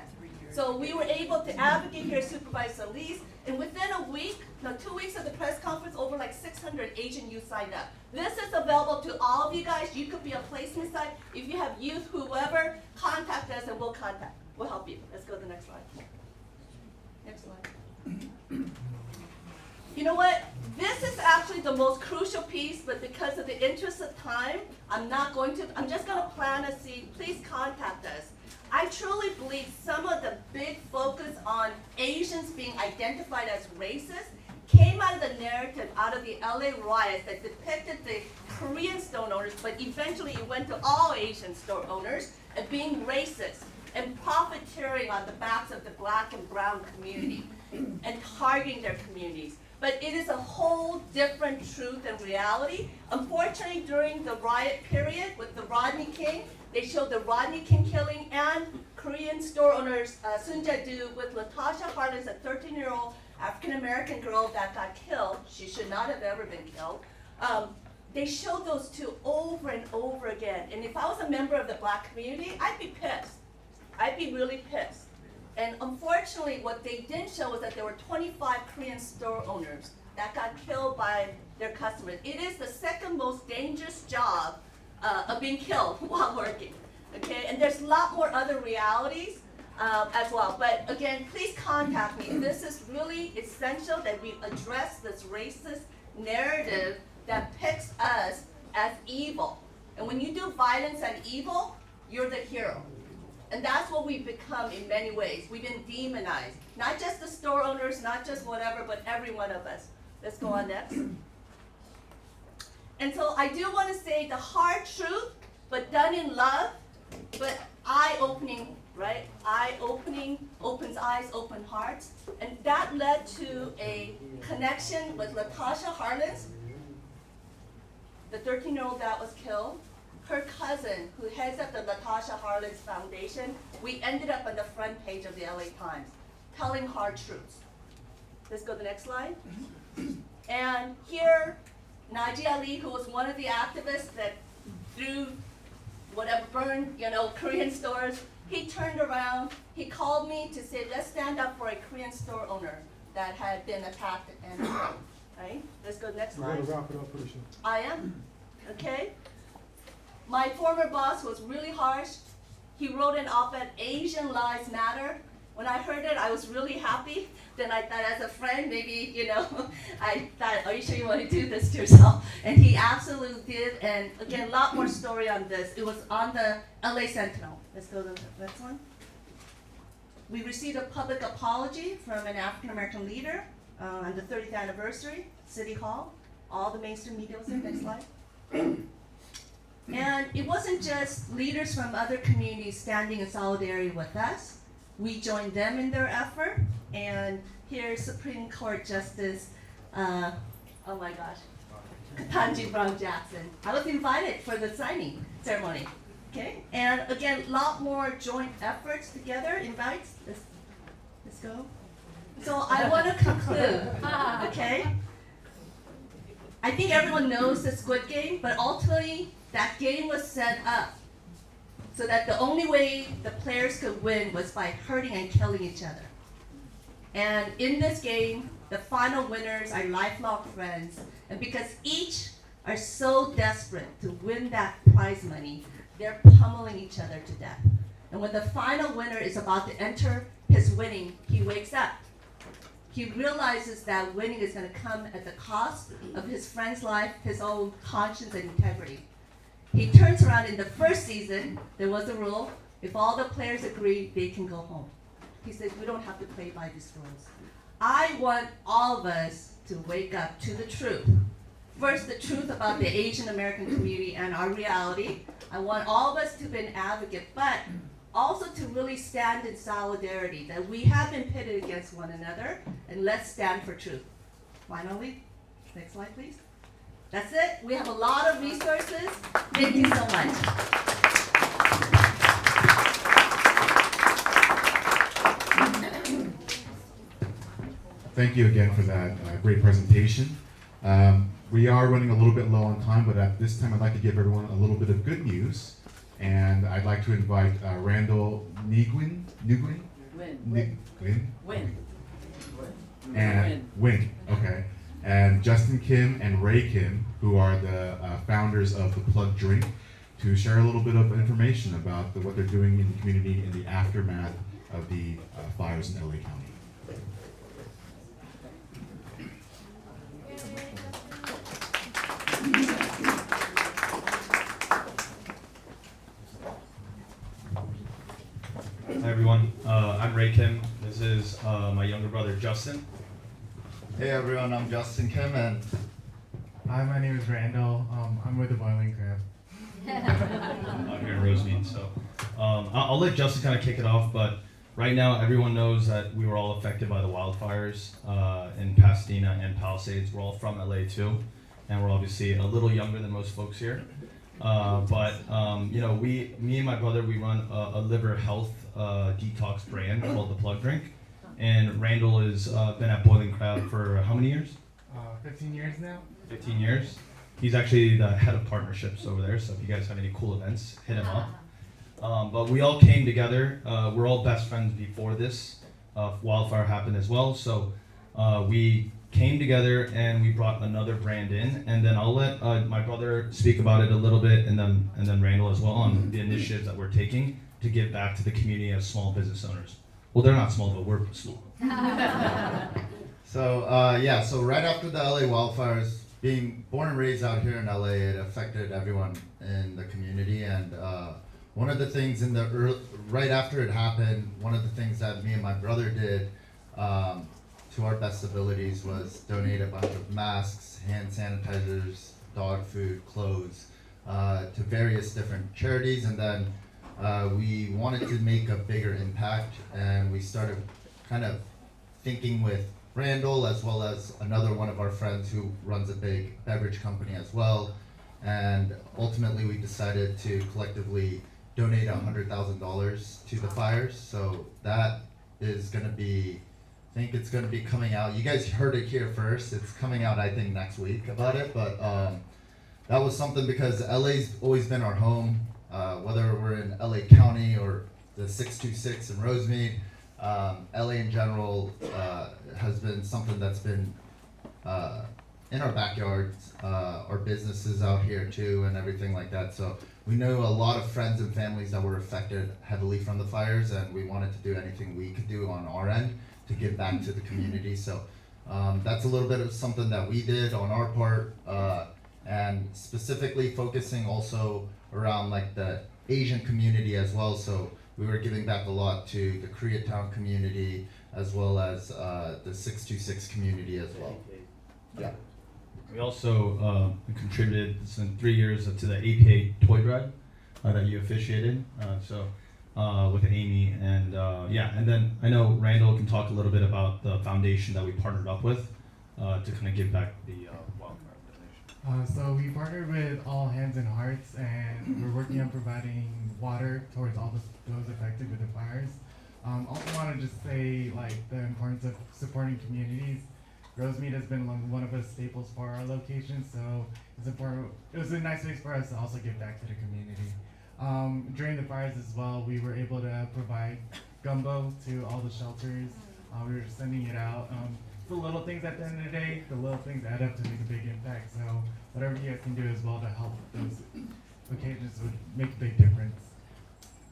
So we were able to advocate here, Supervisor Elise, and within a week, 2 weeks of the press conference, over like 600 Asian youth signed up. This is available to all of you guys. You could be a placement site. If you have youth, whoever, contact us and we'll help you. Let's go to the next slide. Next slide. You know what? This is actually the most crucial piece, but because of the interest of time, I'm just gonna plant a seed. Please contact us. I truly believe some of the big focus on Asians being identified as racist came out of the narrative out of the LA riots that depicted the Korean store owners, but eventually it went to all Asian store owners as being racist and profiteering on the backs of the black and brown community and targeting their communities. But it is a whole different truth and reality. Unfortunately, during the riot period with the Rodney King, they showed the Rodney King killing and Korean store owners Sun Jae-do with Latasha Harlins, a 13-year-old African-American girl that got killed. She should not have ever been killed. They showed those two over and over again. And if I was a member of the black community, I'd be pissed. I'd be really pissed. And unfortunately, what they didn't show was that there were 25 Korean store owners that got killed by their customers. It is the second most dangerous job of being killed while working, okay? And there's a lot more other realities as well. But again, please contact me. This is really essential that we address this racist narrative that picks us as evil. And when you do violence and evil, you're the hero. And that's what we've become in many ways. We've been demonized. Not just the store owners, not just whatever, but every one of us. Let's go on next. And so I do want to say the hard truth, but done in love, but eye-opening, right? Eye-opening, opens eyes, open hearts. And that led to a connection with Latasha Harlins, the 13-year-old that was killed. Her cousin, who heads up the Latasha Harlins Foundation, we ended up on the front page of the LA Times, telling hard truths. Let's go to the next slide. And here, Naji Ali, who was one of the activists that threw whatever, burned, Korean stores, he turned around, he called me to say, let's stand up for a Korean store owner that had been attacked and killed, right? Let's go to the next slide. We're gonna wrap it up pretty soon. I am, okay? My former boss was really harsh. He wrote an op-ed, Asian Lives Matter. When I heard it, I was really happy. Then I thought, as a friend, maybe, I thought, are you sure you want to do this to yourself? And he absolutely did. And again, a lot more story on this. It was on the LA Sentinel. Let's go to the next one. We received a public apology from an African-American leader on the 30th anniversary, City Hall. All the mainstream media was there. Next slide. And it wasn't just leaders from other communities standing in solidarity with us. We joined them in their effort. And here's Supreme Court Justice, oh my gosh, Ketanji Brown Jackson. I was invited for the signing ceremony, okay? And again, a lot more joint efforts together, invites. Let's go. So I want to conclude, okay? I think everyone knows the Squid Game, but ultimately, that game was set up so that the only way the players could win was by hurting and killing each other. And in this game, the final winners are lifelong friends. And because each are so desperate to win that prize money, they're pummeling each other to death. And when the final winner is about to enter his winning, he wakes up. He realizes that winning is going to come at the cost of his friend's life, his own conscience and integrity. He turns around. In the first season, there was a rule. If all the players agree, they can go home. He says, we don't have to play by these rules. I want all of us to wake up to the truth. First, the truth about the Asian American community and our reality. I want all of us to be an advocate, but also to really stand in solidarity, that we have been pitted against one another, and let's stand for truth. Finally, next slide, please. That's it. We have a lot of resources. Thank you so much. Thank you again for that great presentation. We are running a little bit low on time, but at this time I'd like to give everyone a little bit of good news. And I'd like to invite Randall Nguyen? And Win, okay. And Justin Kim and Ray Kim, who are the founders of the Plug Drink, to share a little bit of information about what they're doing in the community in the aftermath of the fires in LA County. Hi everyone, I'm Ray Kim. This is my younger brother Justin. Hey everyone, I'm Justin Kim and hi, my name is Randall. I'm with the Boiling Crab. I'm here in Rosemead, so I'll let Justin kind of kick it off. But right now, everyone knows that we were all affected by the wildfires in Pasadena and Palisades. We're all from LA too, and we're obviously a little younger than most folks here. But you know, me and my brother, we run a liver health detox brand called the Plug Drink, and Randall has been at Boiling Crab for how many years? 15 years now. 15 years. He's actually the head of partnerships over there, so if you guys have any cool events, hit him up. But we all came together. We're all best friends before this wildfire happened as well, so we came together and we brought another brand in, and then I'll let my brother speak about it a little bit, and then Randall as well on the initiatives that we're taking to give back to the community as small business owners. Well, they're not small, but we're small. So so right after the LA wildfires, being born and raised out here in LA, it affected everyone in the community. And one of the things right after it happened, one of the things that me and my brother did to our best abilities was donate a bunch of masks, hand sanitizers, dog food, clothes to various different charities. And then we wanted to make a bigger impact, and we started kind of thinking with Randall as well as another one of our friends who runs a big beverage company as well. And ultimately we decided to collectively donate $100,000 to the fires. So that is going to be, I think it's going to be coming out. You guys heard it here first. It's coming out, I think, next week about it. But that was something because LA's always been our home, whether we're in LA County or the 626 in Rosemead. LA in general has been something that's been in our backyards, our businesses out here too, and everything like that. So we know a lot of friends and families that were affected heavily from the fires, and we wanted to do anything we could do on our end to give back to the community. So that's a little bit of something that we did on our part, and specifically focusing also around like the Asian community as well. So we were giving back a lot to the Koreatown community as well as the 626 community as well. Yeah. We also contributed in 3 years to the APA Toy Drive that you officiated. With Amy and and then I know Randall can talk a little bit about the foundation that we partnered up with to kind of give back the wildfire donation. So we partnered with All Hands and Hearts, and we're working on providing water towards all those affected with the fires. Also want to just say like the importance of supporting communities. Rosemead has been one of the staples for our location, so it's important. It was a nice way for us to also give back to the community. During the fires as well, we were able to provide gumbo to all the shelters. We were sending it out. The little things at the end of the day, the little things add up to make a big impact. So whatever you guys can do as well to help those occasions would make a big difference.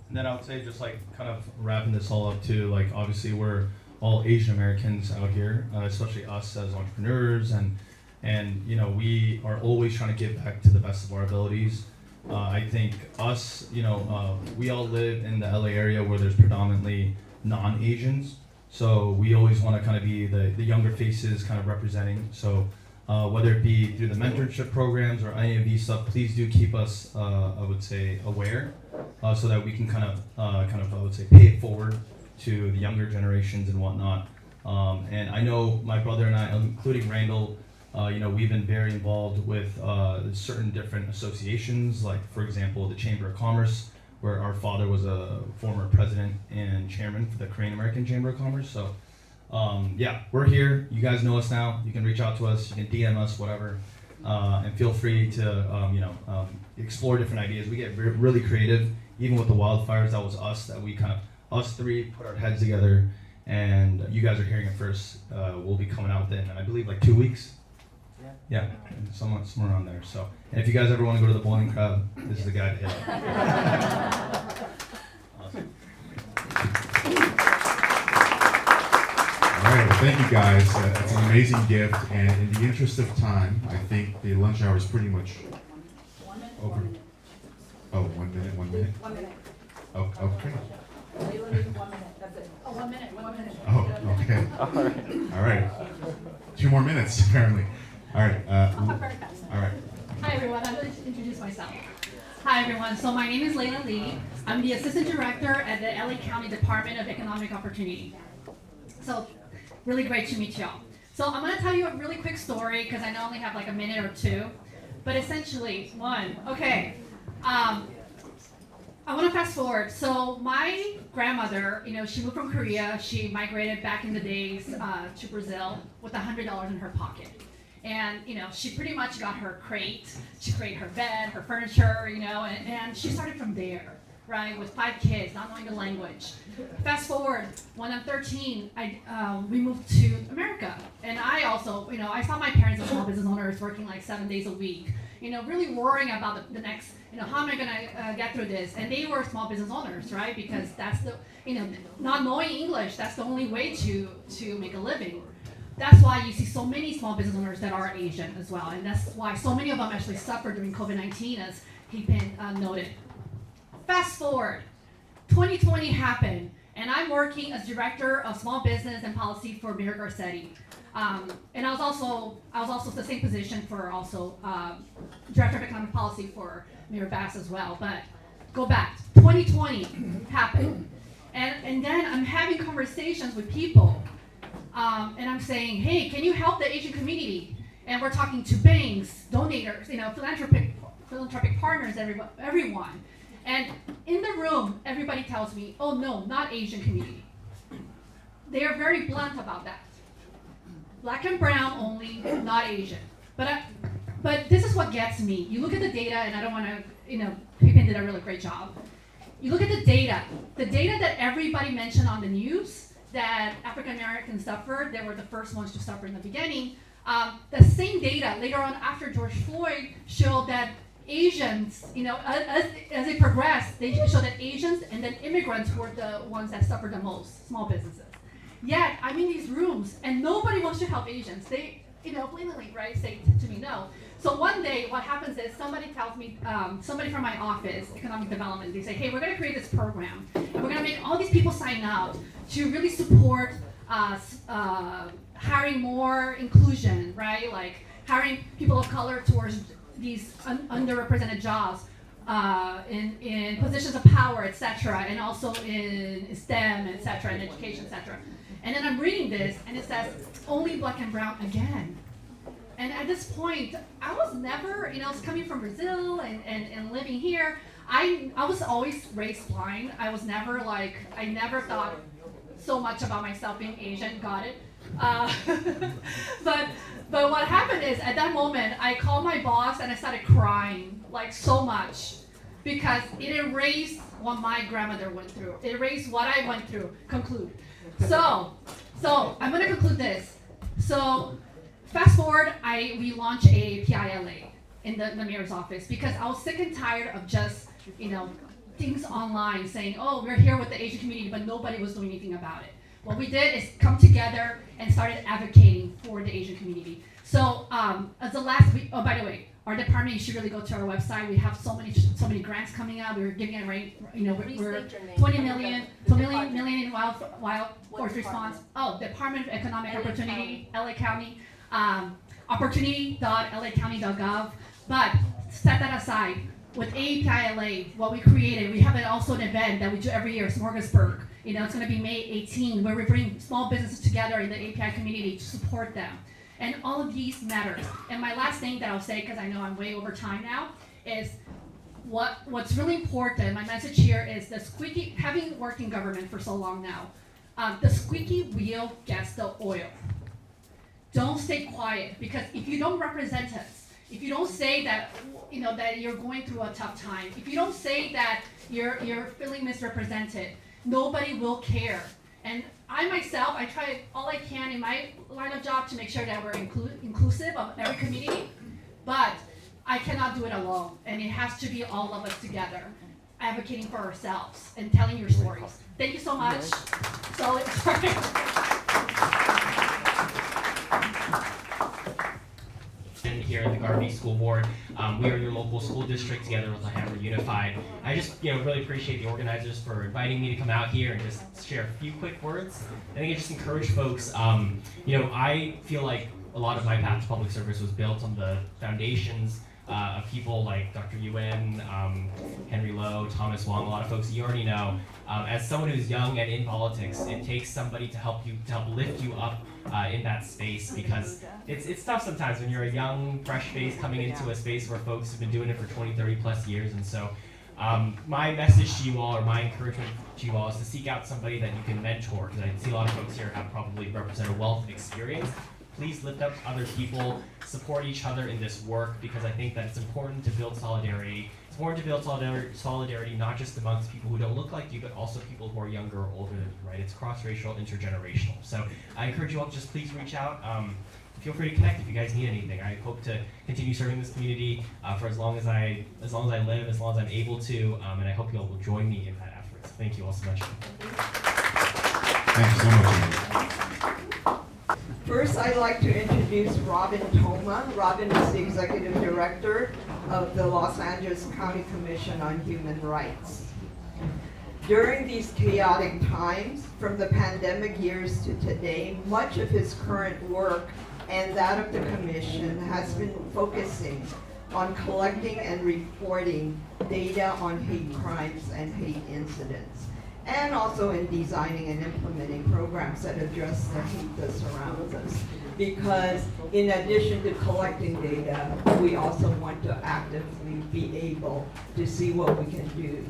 And then I would say just like kind of wrapping this all up too, like obviously we're all Asian Americans out here, especially us as entrepreneurs, and you know, we are always trying to give back to the best of our abilities. I think us, you know, we all live in the LA area where there's predominantly non-Asians, so we always want to kind of be the younger faces kind of representing. So whether it be through the mentorship programs or any of these stuff, please do keep us, I would say, aware, so that we can kind of I would say, pay it forward to the younger generations and whatnot. And I know my brother and I, including Randall, We've been very involved with certain different associations, like for example, the Chamber of Commerce, where our father was a former president and chairman for the Korean American Chamber of Commerce. So we're here. You guys know us now. You can reach out to us. You can DM us, whatever, and feel free to explore different ideas. We get really creative. Even with the wildfires, that was us three put our heads together, and you guys are hearing it first. We'll be coming out with it in, I believe, like 2 weeks. Yeah, somewhere around there. So, and if you guys ever want to go to the Boiling Crab, this is the guy to hit. Awesome. All right, well, thank you guys. It's an amazing gift, and in the interest of time, I think the lunch hour is pretty much over. Oh, 1 minute, 1 minute? 1 minute. Oh, okay. 1 minute, that's it. Oh, 1 minute, 1 minute. Oh, okay. All right. 2 more minutes, apparently. All right. All right. Hi everyone, I'm going to introduce myself. Hi everyone, so my name is Layla Lee. I'm the Assistant Director at the LA County Department of Economic Opportunity. So, really great to meet y'all. So I'm going to tell you a really quick story because I only have like a minute or two. But essentially, I want to fast forward. So my grandmother, she moved from Korea. She migrated back in the days to Brazil with $100 in her pocket. And, she pretty much got her crate. She created her bed, her furniture, and she started from there, right, with 5 kids, not knowing the language. Fast forward, when I'm 13, we moved to America. And I also, I saw my parents as small business owners working like 7 days a week, really worrying about the next, how am I gonna get through this? And they were small business owners, right? Because that's the, not knowing English, that's the only way to make a living. That's why you see so many small business owners that are Asian as well. And that's why so many of them actually suffered during COVID-19, as Hee-Pin noted. Fast forward, 2020 happened, and I'm working as Director of Small Business and Policy for Mayor Garcetti. And I was also the same position for also Director of Economic Policy for Mayor Bass as well. But go back, 2020 happened, and then I'm having conversations with people, and I'm saying, hey, can you help the Asian community? And we're talking to banks, donators, philanthropic partners, everyone. And in the room, everybody tells me, oh no, not Asian community. They are very blunt about that. Black and brown only, not Asian. But this is what gets me. You look at the data, and I don't want to, Hee-Pin did a really great job. You look at the data that everybody mentioned on the news, that African Americans suffered, they were the first ones to suffer in the beginning. The same data later on after George Floyd showed that Asians, as they progressed, they showed that Asians and then immigrants were the ones that suffered the most, small businesses. Yet, I'm in these rooms, and nobody wants to help Asians. They, blatantly, right, say to me no. So one day, what happens is somebody tells me, somebody from my office, economic development, they say, hey, we're going to create this program, and we're going to make all these people sign up to really support hiring more inclusion, right? Like hiring people of color towards these underrepresented jobs in positions of power, etc., and also in STEM, etc., and education, etc. And then I'm reading this, and it says, only black and brown again. And at this point, I was never, I was coming from Brazil and living here. I was always race blind. I was never I never thought so much about myself being Asian, got it. But what happened is, at that moment, I called my boss and I started crying, so much, because it erased what my grandmother went through. It erased what I went through. Conclude. So I'm gonna conclude this. So fast forward, we launched a PILA in the mayor's office because I was sick and tired of just, things online saying, oh, we're here with the Asian community, but nobody was doing anything about it. What we did is come together and started advocating for the Asian community. So as the last week, oh, by the way, our department, you should really go to our website. We have so many grants coming out. We're giving away, we're 20 million in wildfire response. Oh, Department of Economic Opportunity, LA County, opportunity.lacounty.gov. But set that aside. With APILA, what we created, we have also an event that we do every year, Smorgasburg. It's going to be May 18, where we bring small businesses together in the API community to support them. And all of these matters. And my last thing that I'll say, because I know I'm way over time now, is what's really important. My message here is the squeaky. Having worked in government for so long now, the squeaky wheel gets the oil. Don't stay quiet, because if you don't represent us, if you don't say that that you're going through a tough time, if you don't say that you're feeling misrepresented, nobody will care. And I myself, I try all I can in my line of job to make sure that we're inclusive of every community, but I cannot do it alone, and it has to be all of us together, advocating for ourselves and telling your stories. Thank you so much. So here at the Garvey School Board. We are your local school district together with Alhambra Unified. I just really appreciate the organizers for inviting me to come out here and just share a few quick words. I think I just encourage folks, I feel like a lot of my path to public service was built on the foundations of people like Dr. Yuen, Henry Lowe, Thomas Wong, a lot of folks you already know. As someone who's young and in politics, it takes somebody to help lift you up in that space, because it's tough sometimes when you're a young, fresh face coming into a space where folks have been doing it for 20, 30 plus years. And so my message to you all, or my encouragement to you all, is to seek out somebody that you can mentor, because I see a lot of folks here have probably represent a wealth of experience. Please lift up other people, support each other in this work, because I think that it's important to build solidarity. It's important to build solidarity not just amongst people who don't look like you, but also people who are younger or older than you, right? It's cross-racial, intergenerational. So I encourage you all to just please reach out. Feel free to connect if you guys need anything. I hope to continue serving this community for as long as I live, as long as I'm able to, and I hope you all will join me in that effort. So thank you all so much. Thank you so much. First, I'd like to introduce Robin Thoma. Robin is the Executive Director of the Los Angeles County Commission on Human Rights. During these chaotic times, from the pandemic years to today, much of his current work and that of the Commission has been focusing on collecting and reporting data on hate crimes and hate incidents, and also in designing and implementing programs that address the hate that surrounds us. Because in addition to collecting data, we also want to actively be able to see what we can do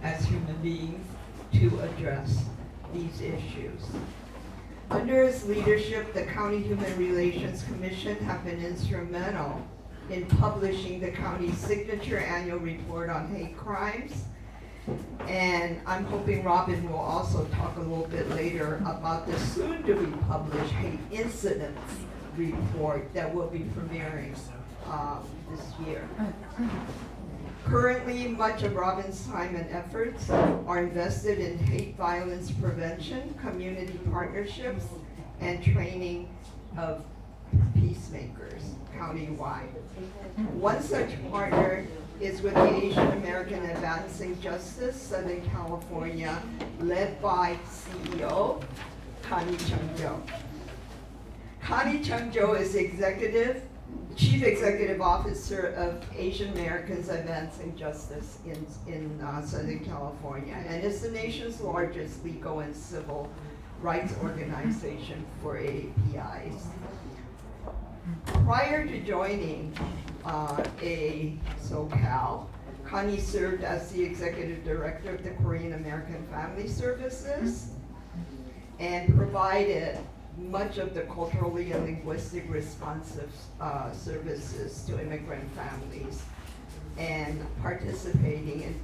as human beings to address these issues. Under his leadership, the County Human Relations Commission have been instrumental in publishing the county's signature annual report on hate crimes. And I'm hoping Robin will also talk a little bit later about the soon-to-be published hate incidents report that will be premiering this year. Currently, much of Robin's time and efforts are invested in hate violence prevention, community partnerships, and training of peacemakers countywide. One such partner is with the Asian American Advancing Justice, Southern California, led by CEO Connie Chung-Jo. Connie Chung-Jo is Chief Executive Officer of Asian Americans Advancing Justice in Southern California, and is the nation's largest legal and civil rights organization for AAPIs. Prior to joining SoCal, Connie served as the Executive Director of the Korean American Family Services and provided much of the culturally and linguistic responsive services to immigrant families, and participating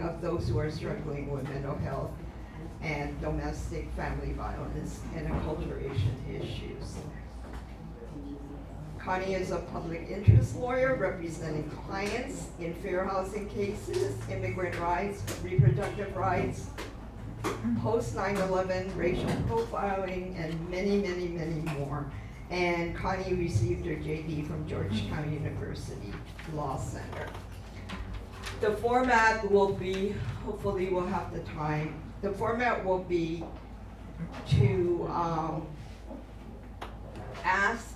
of those who are struggling with mental health and domestic family violence and acculturation issues. Connie is a public interest lawyer representing clients in fair housing cases, immigrant rights, reproductive rights, post 9/11 racial profiling, and many, many, many more. And Connie received her JD from Georgetown University Law Center. The format will be, hopefully we'll have the time, the format will be to ask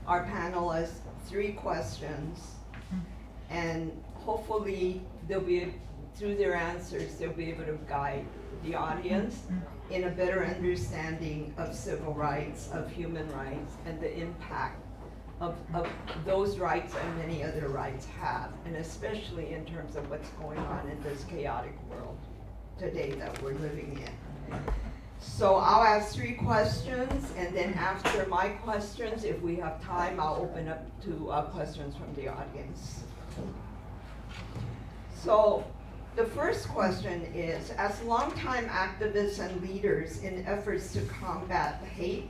our panelists 3 questions, and hopefully there'll be through their answers, they'll be able to guide the audience in a better understanding of civil rights, of human rights, and the impact of those rights and many other rights have, and especially in terms of what's going on in this chaotic world today that we're living in. So I'll ask 3 questions, and then after my questions, if we have time, I'll open up to questions from the audience. So the first question is, as longtime activists and leaders in efforts to combat hate,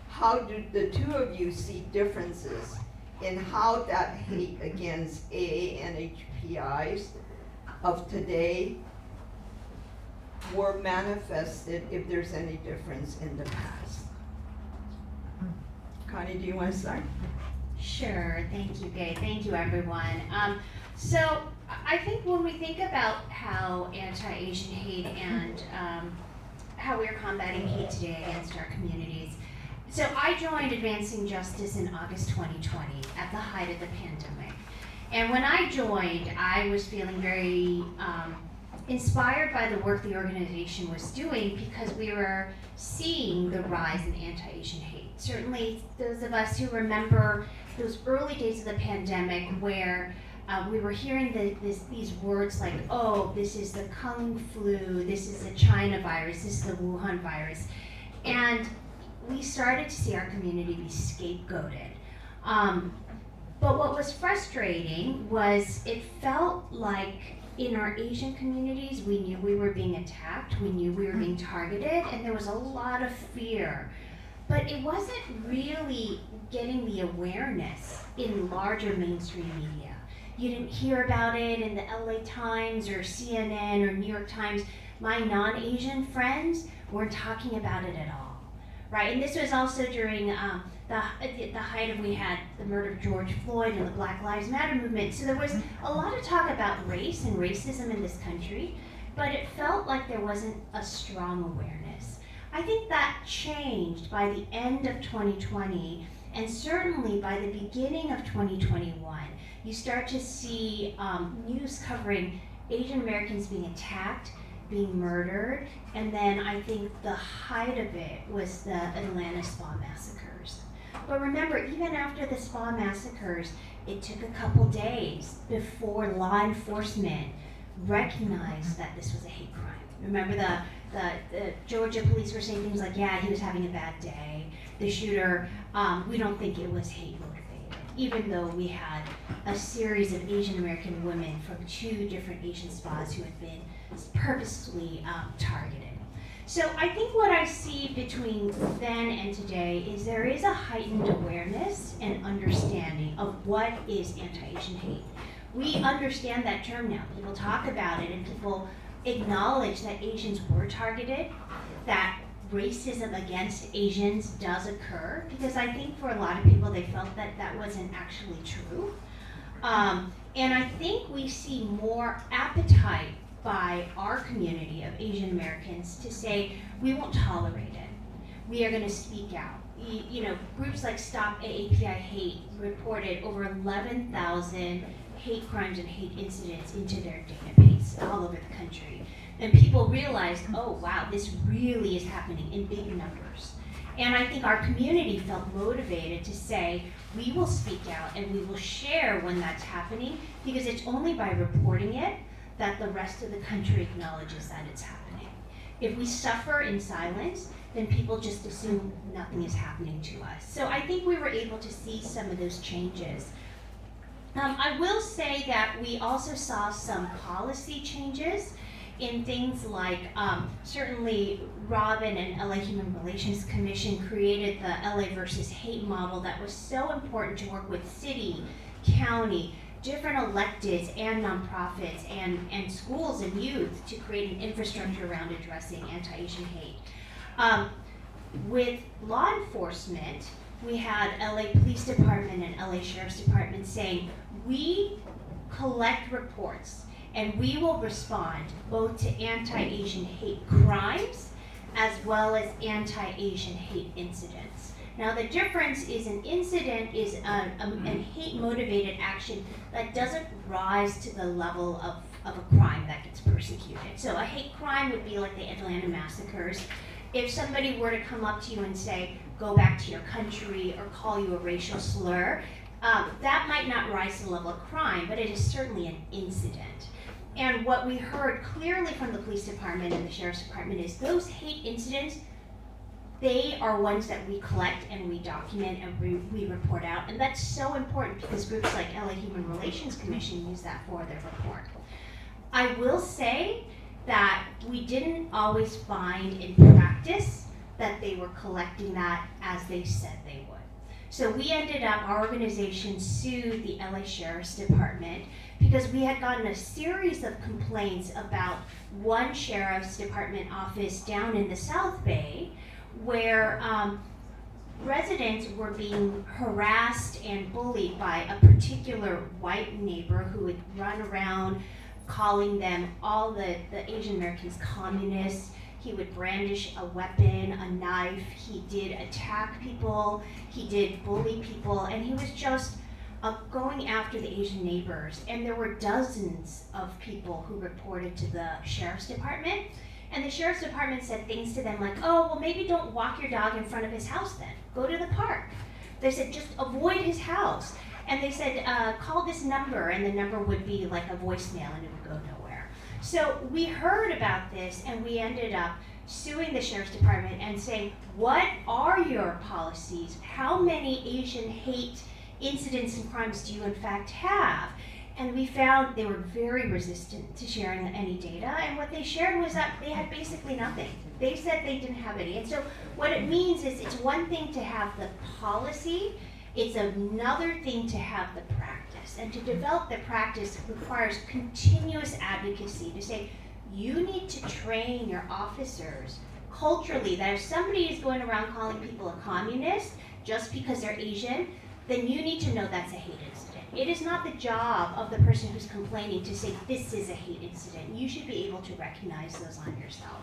how do the 2 of you see differences in how that hate against AA and HPIs of today were manifested, if there's any difference in the past? Connie, do you want to start? Sure, thank you, Gay. Thank you, everyone. So I think when we think about how anti-Asian hate and how we're combating hate today against our communities, so I joined Advancing Justice in August 2020 at the height of the pandemic. And when I joined, I was feeling very inspired by the work the organization was doing because we were seeing the rise in anti-Asian hate. Certainly those of us who remember those early days of the pandemic where we were hearing these words like, oh, this is the Kung flu, this is the China virus, this is the Wuhan virus. And we started to see our community be scapegoated. But what was frustrating was it felt like in our Asian communities, we knew we were being attacked, we knew we were being targeted, and there was a lot of fear. But it wasn't really getting the awareness in larger mainstream media. You didn't hear about it in the LA Times or CNN or New York Times. My non-Asian friends weren't talking about it at all, right? And this was also during the height of, we had the murder of George Floyd and the Black Lives Matter movement. So there was a lot of talk about race and racism in this country, but it felt like there wasn't a strong awareness. I think that changed by the end of 2020, and certainly by the beginning of 2021. You start to see news covering Asian Americans being attacked, being murdered, and then I think the height of it was the Atlanta spa massacres. But remember, even after the spa massacres, it took a couple days before law enforcement recognized that this was a hate crime. Remember the Georgia police were saying things like, yeah, he was having a bad day. The shooter, we don't think it was hate motivated, even though we had a series of Asian American women from 2 different Asian spas who had been purposefully targeted. So I think what I see between then and today is there is a heightened awareness and understanding of what is anti-Asian hate. We understand that term now. People talk about it and people acknowledge that Asians were targeted, that racism against Asians does occur, because I think for a lot of people they felt that that wasn't actually true. And I think we see more appetite by our community of Asian Americans to say, we won't tolerate it. We are going to speak out. You know, groups like Stop AAPI Hate reported over 11,000 hate crimes and hate incidents into their database all over the country. And people realized, oh wow, this really is happening in big numbers. And I think our community felt motivated to say, we will speak out and we will share when that's happening, because it's only by reporting it that the rest of the country acknowledges that it's happening. If we suffer in silence, then people just assume nothing is happening to us. So I think we were able to see some of those changes. I will say that we also saw some policy changes in things like, certainly Robin and LA Human Relations Commission created the LA versus hate model that was so important to work with city, county, different electeds and nonprofits and schools and youth to create an infrastructure around addressing anti-Asian hate. With law enforcement, we had LA Police Department and LA Sheriff's Department saying, we collect reports and we will respond both to anti-Asian hate crimes as well as anti-Asian hate incidents. Now the difference is an incident is a hate-motivated action that doesn't rise to the level of of a crime that gets persecuted. So a hate crime would be like the Atlanta massacres. If somebody were to come up to you and say, go back to your country, or call you a racial slur, that might not rise to the level of crime, but it is certainly an incident. And what we heard clearly from the police department and the sheriff's department is those hate incidents, they are ones that we collect and we document and we report out. And that's so important because groups like LA Human Relations Commission use that for their report. I will say that we didn't always find in practice that they were collecting that as they said they would. So we ended up, our organization sued the LA Sheriff's Department because we had gotten a series of complaints about one Sheriff's Department office down in the South Bay where residents were being harassed and bullied by a particular white neighbor who would run around calling them, all the Asian Americans, communists. He would brandish a weapon, a knife. He did attack people. He did bully people. And he was just going after the Asian neighbors. And there were dozens of people who reported to the sheriff's department. And the sheriff's department said things to them like, oh, well, maybe don't walk your dog in front of his house then. Go to the park. They said, just avoid his house. And they said, call this number, and the number would be like a voicemail, and it would go nowhere. So we heard about this, and we ended up suing the sheriff's department and saying, what are your policies? How many Asian hate incidents and crimes do you in fact have? And we found they were very resistant to sharing any data, and what they shared was that they had basically nothing. They said they didn't have any. And so what it means is it's one thing to have the policy, it's another thing to have the practice. And to develop the practice requires continuous advocacy to say, you need to train your officers culturally that if somebody is going around calling people a communist just because they're Asian, then you need to know that's a hate incident. It is not the job of the person who's complaining to say this is a hate incident. You should be able to recognize those on yourself.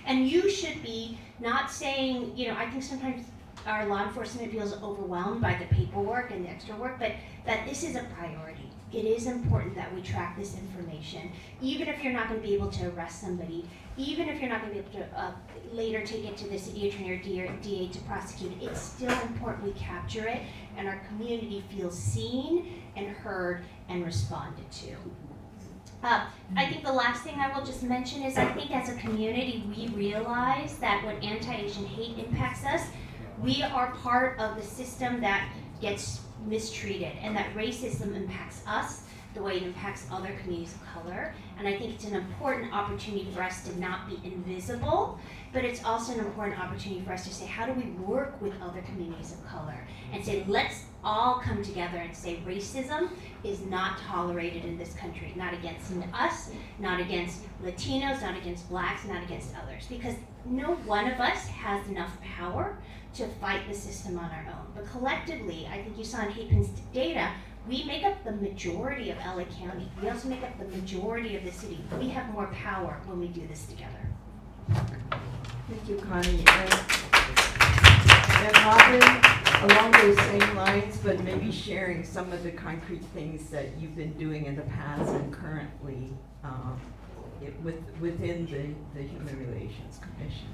And you should be not saying, I think sometimes our law enforcement feels overwhelmed by the paperwork and the extra work, but that this is a priority. It is important that we track this information, even if you're not going to be able to arrest somebody, even if you're not going to be able to later take it to the city attorney or DA to prosecute it. It's still important we capture it and our community feels seen and heard and responded to. I think the last thing I will just mention is I think as a community we realize that when anti-Asian hate impacts us, we are part of the system that gets mistreated, and that racism impacts us the way it impacts other communities of color. And I think it's an important opportunity for us to not be invisible, but it's also an important opportunity for us to say, how do we work with other communities of color? And say, let's all come together and say racism is not tolerated in this country, not against us, not against Latinos, not against blacks, not against others. Because no one of us has enough power to fight the system on our own. But collectively, I think you saw in Hate-Pin's data, we make up the majority of LA County. We also make up the majority of the city. We have more power when we do this together. Thank you, Connie. And Robin, along those same lines, but maybe sharing some of the concrete things that you've been doing in the past and currently within the Human Relations Commission.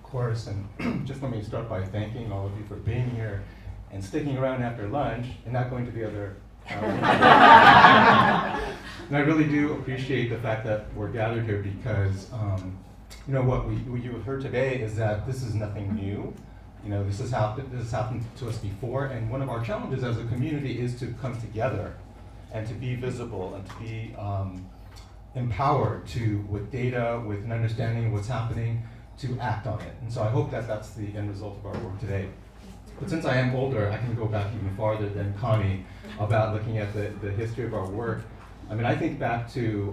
Of course, and just let me start by thanking all of you for being here and sticking around after lunch and not going to the other. And I really do appreciate the fact that we're gathered here because, what you have heard today is that this is nothing new. This has happened to us before, and one of our challenges as a community is to come together and to be visible and to be empowered to, with data, with an understanding of what's happening, to act on it. And so I hope that that's the end result of our work today. But since I am older, I can go back even farther than Connie about looking at the history of our work. I mean, I think back to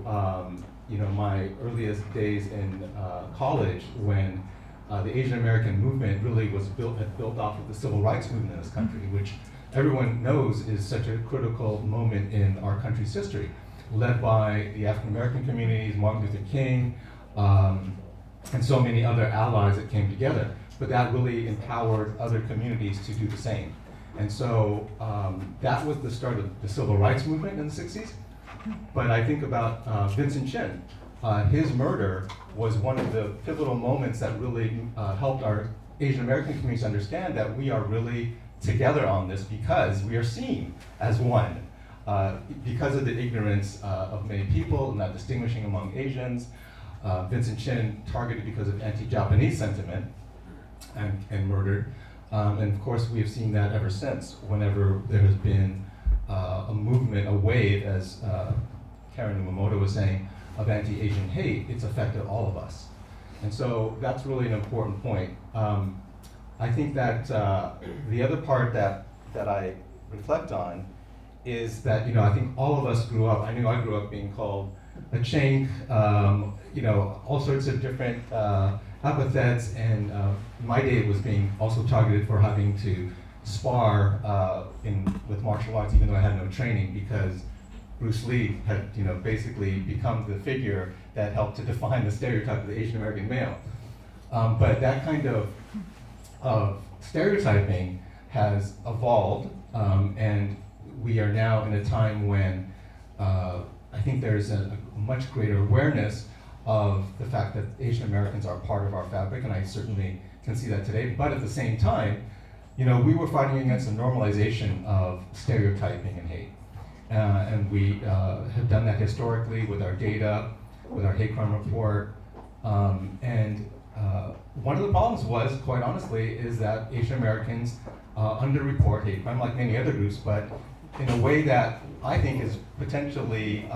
my earliest days in college when the Asian American movement really had built off of the civil rights movement in this country, which everyone knows is such a critical moment in our country's history, led by the African American communities, Martin Luther King, and so many other allies that came together. But that really empowered other communities to do the same. And so that was the start of the civil rights movement in the 60s. But I think about Vincent Chin. His murder was one of the pivotal moments that really helped our Asian American communities understand that we are really together on this because we are seen as one. Because of the ignorance of many people, not distinguishing among Asians, Vincent Chin targeted because of anti-Japanese sentiment and murdered. And of course, we have seen that ever since. Whenever there has been a movement, a wave, as Karen Umamoto was saying, of anti-Asian hate, it's affected all of us. And so that's really an important point. I think that the other part that I reflect on is that, I think all of us grew up, I knew I grew up being called a chink, all sorts of different epithets, and my day was being also targeted for having to spar with martial arts, even though I had no training, because Bruce Lee had basically become the figure that helped to define the stereotype of the Asian American male. But that kind of stereotyping has evolved, and we are now in a time when I think there's a much greater awareness of the fact that Asian Americans are part of our fabric, and I certainly can see that today. But at the same time, we were fighting against the normalization of stereotyping and hate. And we have done that historically with our data, with our hate crime report. And one of the problems was, quite honestly, is that Asian Americans underreport hate crime like many other groups, but in a way that I think is potentially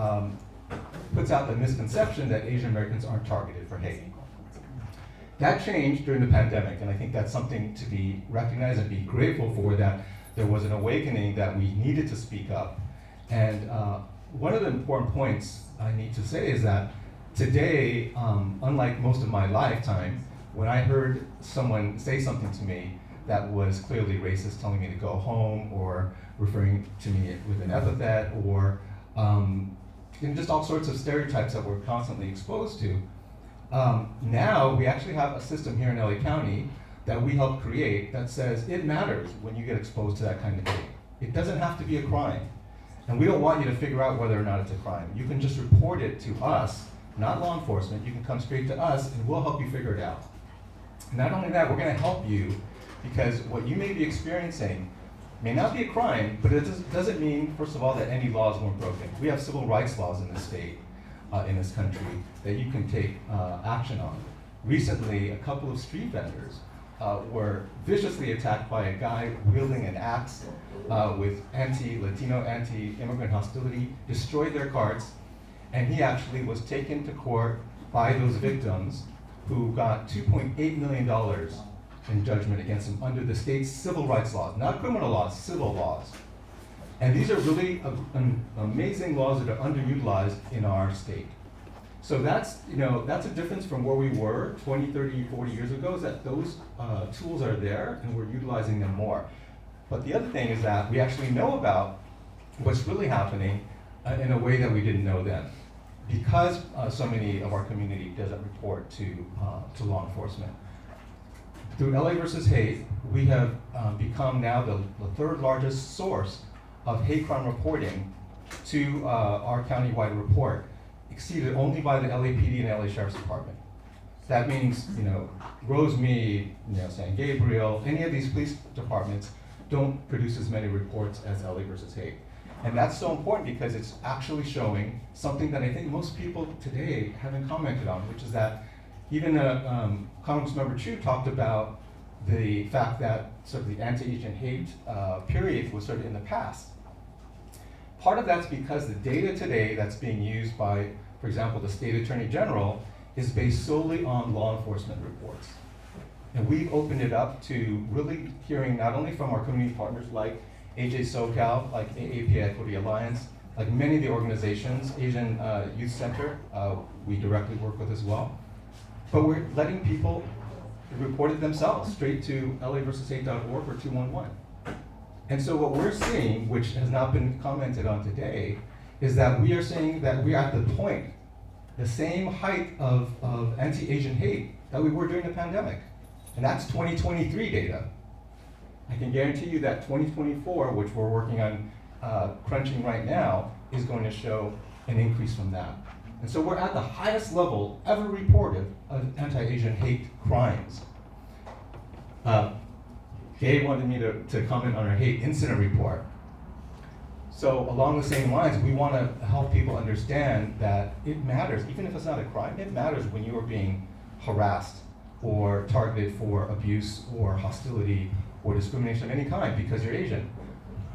puts out the misconception that Asian Americans aren't targeted for hate. That changed during the pandemic, and I think that's something to be recognized and be grateful for, that there was an awakening that we needed to speak up. And one of the important points I need to say is that today, unlike most of my lifetime, when I heard someone say something to me that was clearly racist, telling me to go home, or referring to me with an epithet, or just all sorts of stereotypes that we're constantly exposed to, now we actually have a system here in LA County that we helped create that says it matters when you get exposed to that kind of hate. It doesn't have to be a crime. And we don't want you to figure out whether or not it's a crime. You can just report it to us, not law enforcement. You can come straight to us and we'll help you figure it out. Not only that, we're going to help you because what you may be experiencing may not be a crime, but it doesn't mean, first of all, that any laws weren't broken. We have civil rights laws in this state, in this country, that you can take action on. Recently, a couple of street vendors were viciously attacked by a guy wielding an axe with anti-Latino, anti-immigrant hostility, destroyed their carts, and he actually was taken to court by those victims who got $2.8 million in judgment against him under the state's civil rights laws, not criminal laws, civil laws. And these are really amazing laws that are underutilized in our state. So that's a difference from where we were 20, 30, 40 years ago, is that those tools are there and we're utilizing them more. But the other thing is that we actually know about what's really happening in a way that we didn't know then. Because so many of our community doesn't report to law enforcement. Through LA versus Hate, we have become now the third largest source of hate crime reporting to our countywide report, exceeded only by the LAPD and LA Sheriff's Department. That means, Rosemead, San Gabriel, any of these police departments don't produce as many reports as LA versus Hate. And that's so important because it's actually showing something that I think most people today haven't commented on, which is that even Congressmember Chu talked about the fact that sort of the anti-Asian hate period was sort of in the past. Part of that's because the data today that's being used by, for example, the State Attorney General is based solely on law enforcement reports. And we've opened it up to really hearing not only from our community partners like AJ SoCal, like AAPI Equity Alliance, like many of the organizations, Asian Youth Center, we directly work with as well. But we're letting people report it themselves straight to laversushate.org or 211. And so what we're seeing, which has not been commented on today, is that we are seeing that we're at the point, the same height of anti-Asian hate that we were during the pandemic. And that's 2023 data. I can guarantee you that 2024, which we're working on crunching right now, is going to show an increase from that. And so we're at the highest level ever reported of anti-Asian hate crimes. Gay wanted me to comment on our hate incident report. So along the same lines, we want to help people understand that it matters, even if it's not a crime, it matters when you are being harassed or targeted for abuse or hostility or discrimination of any kind because you're Asian.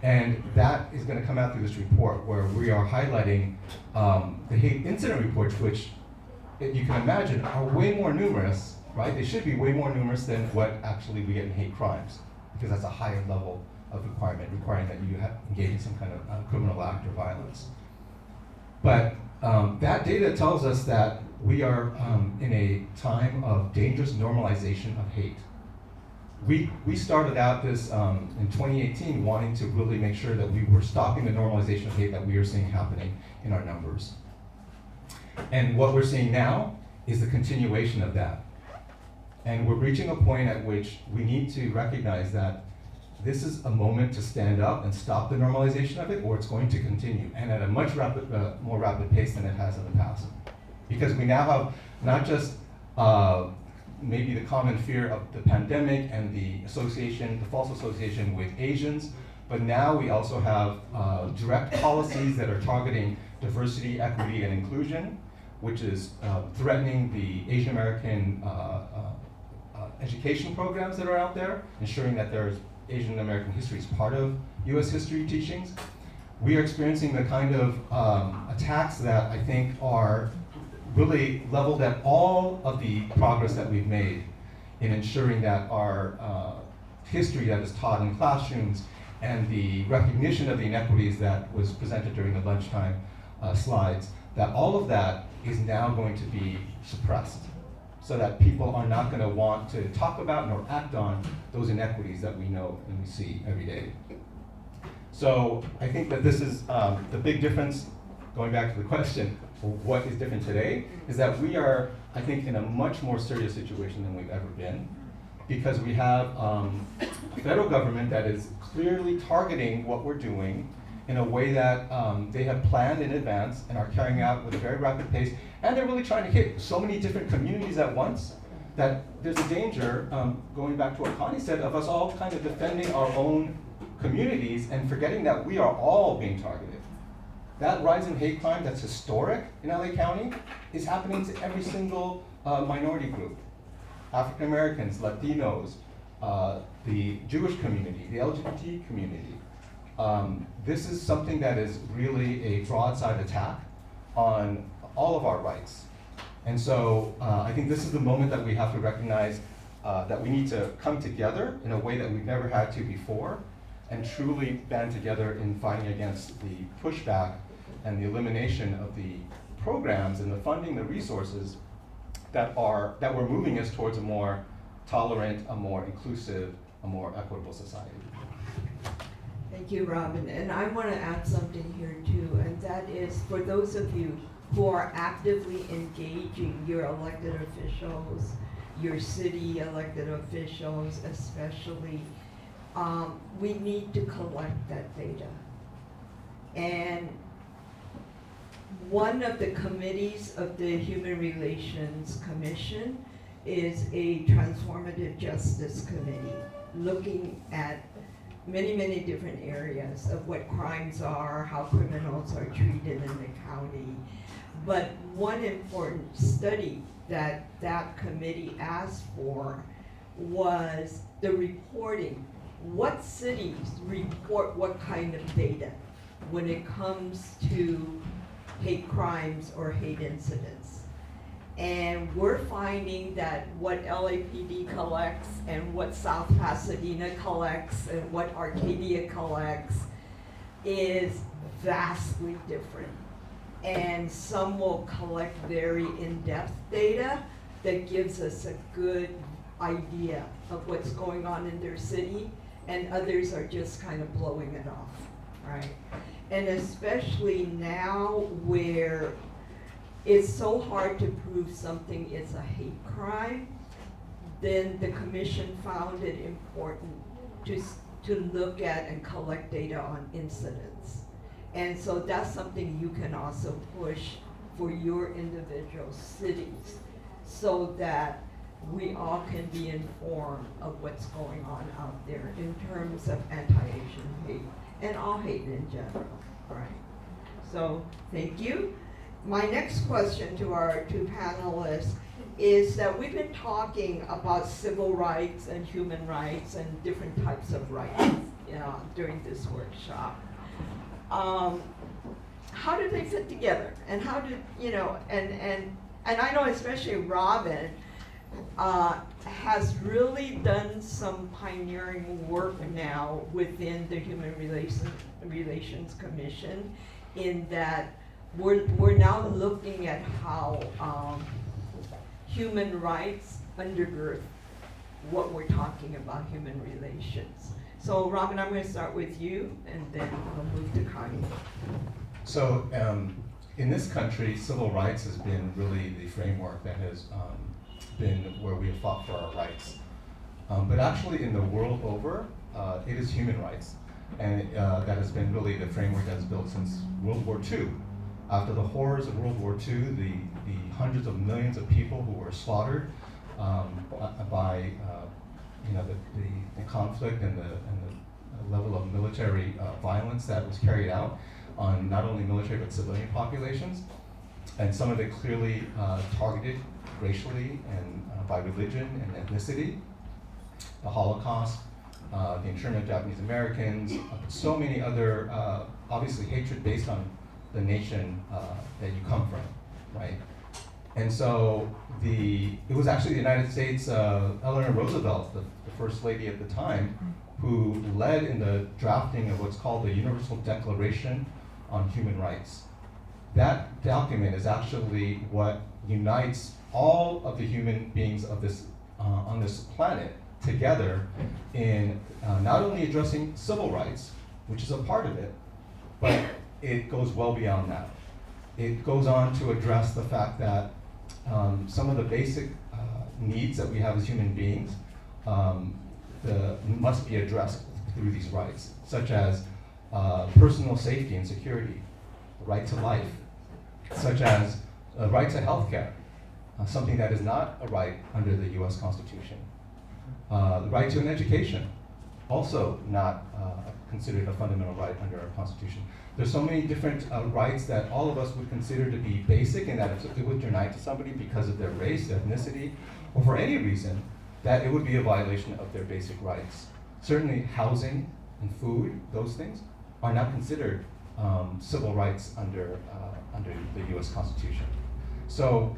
And that is going to come out through this report where we are highlighting the hate incident reports, which you can imagine are way more numerous, right? They should be way more numerous than what actually we get in hate crimes, because that's a higher level of requirement, requiring that you have engaged in some kind of criminal act or violence. But that data tells us that we are in a time of dangerous normalization of hate. We started out this in 2018 wanting to really make sure that we were stopping the normalization of hate that we are seeing happening in our numbers. And what we're seeing now is the continuation of that. And we're reaching a point at which we need to recognize that this is a moment to stand up and stop the normalization of it, or it's going to continue, and at a much more rapid pace than it has in the past. Because we now have not just maybe the common fear of the pandemic and the association, the false association with Asians, but now we also have direct policies that are targeting diversity, equity, and inclusion, which is threatening the Asian American education programs that are out there, ensuring that there's Asian American history is part of US history teachings. We are experiencing the kind of attacks that I think are really leveled at all of the progress that we've made in ensuring that our history that is taught in classrooms and the recognition of the inequities that was presented during the lunchtime slides, that all of that is now going to be suppressed, so that people are not going to want to talk about nor act on those inequities that we know and we see every day. So I think that this is the big difference, going back to the question, what is different today, is that we are, I think, in a much more serious situation than we've ever been, because we have a federal government that is clearly targeting what we're doing in a way that they have planned in advance and are carrying out with a very rapid pace. And they're really trying to hit so many different communities at once that there's a danger, going back to what Connie said, of us all kind of defending our own communities and forgetting that we are all being targeted. That rise in hate crime that's historic in LA County is happening to every single minority group. African Americans, Latinos, the Jewish community, the LGBT community. This is something that is really a broadside attack on all of our rights. And so I think this is the moment that we have to recognize that we need to come together in a way that we've never had to before, and truly band together in fighting against the pushback and the elimination of the programs and the funding, the resources that we're moving us towards a more tolerant, a more inclusive, a more equitable society. Thank you, Robin. And I want to add something here too, and that is for those of you who are actively engaging your elected officials, your city elected officials especially, we need to collect that data. And one of the committees of the Human Relations Commission is a transformative justice committee looking at many, many different areas of what crimes are, how criminals are treated in the county. But one important study that that committee asked for was the reporting. What cities report what kind of data when it comes to hate crimes or hate incidents? And we're finding that what LAPD collects and what South Pasadena collects and what Arcadia collects is vastly different. And some will collect very in-depth data that gives us a good idea of what's going on in their city, and others are just kind of blowing it off, right? And especially now where it's so hard to prove something is a hate crime, then the commission found it important to look at and collect data on incidents. And so that's something you can also push for your individual cities so that we all can be informed of what's going on out there in terms of anti-Asian hate and all hate in general, right? So, thank you. My next question to our two panelists is that we've been talking about civil rights and human rights and different types of rights, you know, during this workshop. How do they fit together? And how do, you know, and I know especially Robin has really done some pioneering work now within the Human Relations Commission in that we're now looking at how human rights undergird what we're talking about human relations. So Robin, I'm going to start with you and then we'll move to Connie. So in this country, civil rights has been really the framework that has been where we have fought for our rights. But actually in the world over, it is human rights. And that has been really the framework that's built since World War II. After the horrors of World War II, the hundreds of millions of people who were slaughtered by you know, the conflict and the level of military violence that was carried out on not only military but civilian populations, and some of it clearly targeted racially and by religion and ethnicity. The Holocaust, the internment of Japanese Americans, so many other, obviously hatred based on the nation that you come from, right? And so it was actually the United States, Eleanor Roosevelt, the first lady at the time, who led in the drafting of what's called the Universal Declaration on Human Rights. That document is actually what unites all of the human beings of this on this planet together in not only addressing civil rights, which is a part of it, but it goes well beyond that. It goes on to address the fact that some of the basic needs that we have as human beings must be addressed through these rights, such as personal safety and security, the right to life, such as a right to health care, something that is not a right under the US Constitution. The right to an education, also not considered a fundamental right under our Constitution. There's so many different rights that all of us would consider to be basic, and that if it was denied to somebody because of their race, ethnicity, or for any reason, that it would be a violation of their basic rights. Certainly housing and food, those things, are not considered civil rights under the US Constitution. So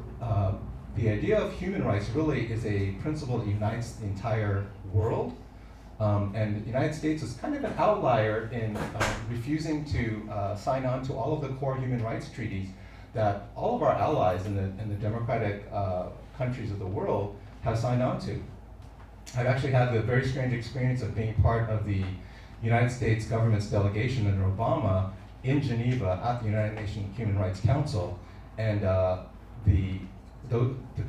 the idea of human rights really is a principle that unites the entire world. And the United States is kind of an outlier in refusing to sign on to all of the core human rights treaties that all of our allies in the democratic countries of the world have signed on to. I've actually had the very strange experience of being part of the United States government's delegation under Obama in Geneva at the United Nations Human Rights Council, and the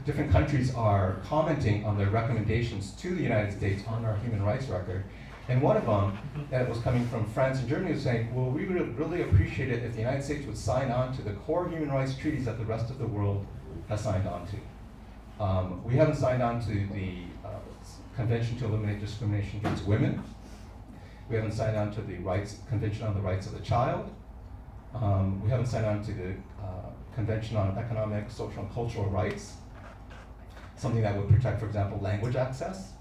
different countries are commenting on their recommendations to the United States on our human rights record. And one of them, that was coming from France and Germany, was saying, well, we would really appreciate it if the United States would sign on to the core human rights treaties that the rest of the world has signed on to. We haven't signed on to the Convention to Eliminate Discrimination Against Women. We haven't signed on to the Convention on the Rights of the Child. We haven't signed on to the Convention on Economic, Social, and Cultural Rights, something that would protect, for example, language access.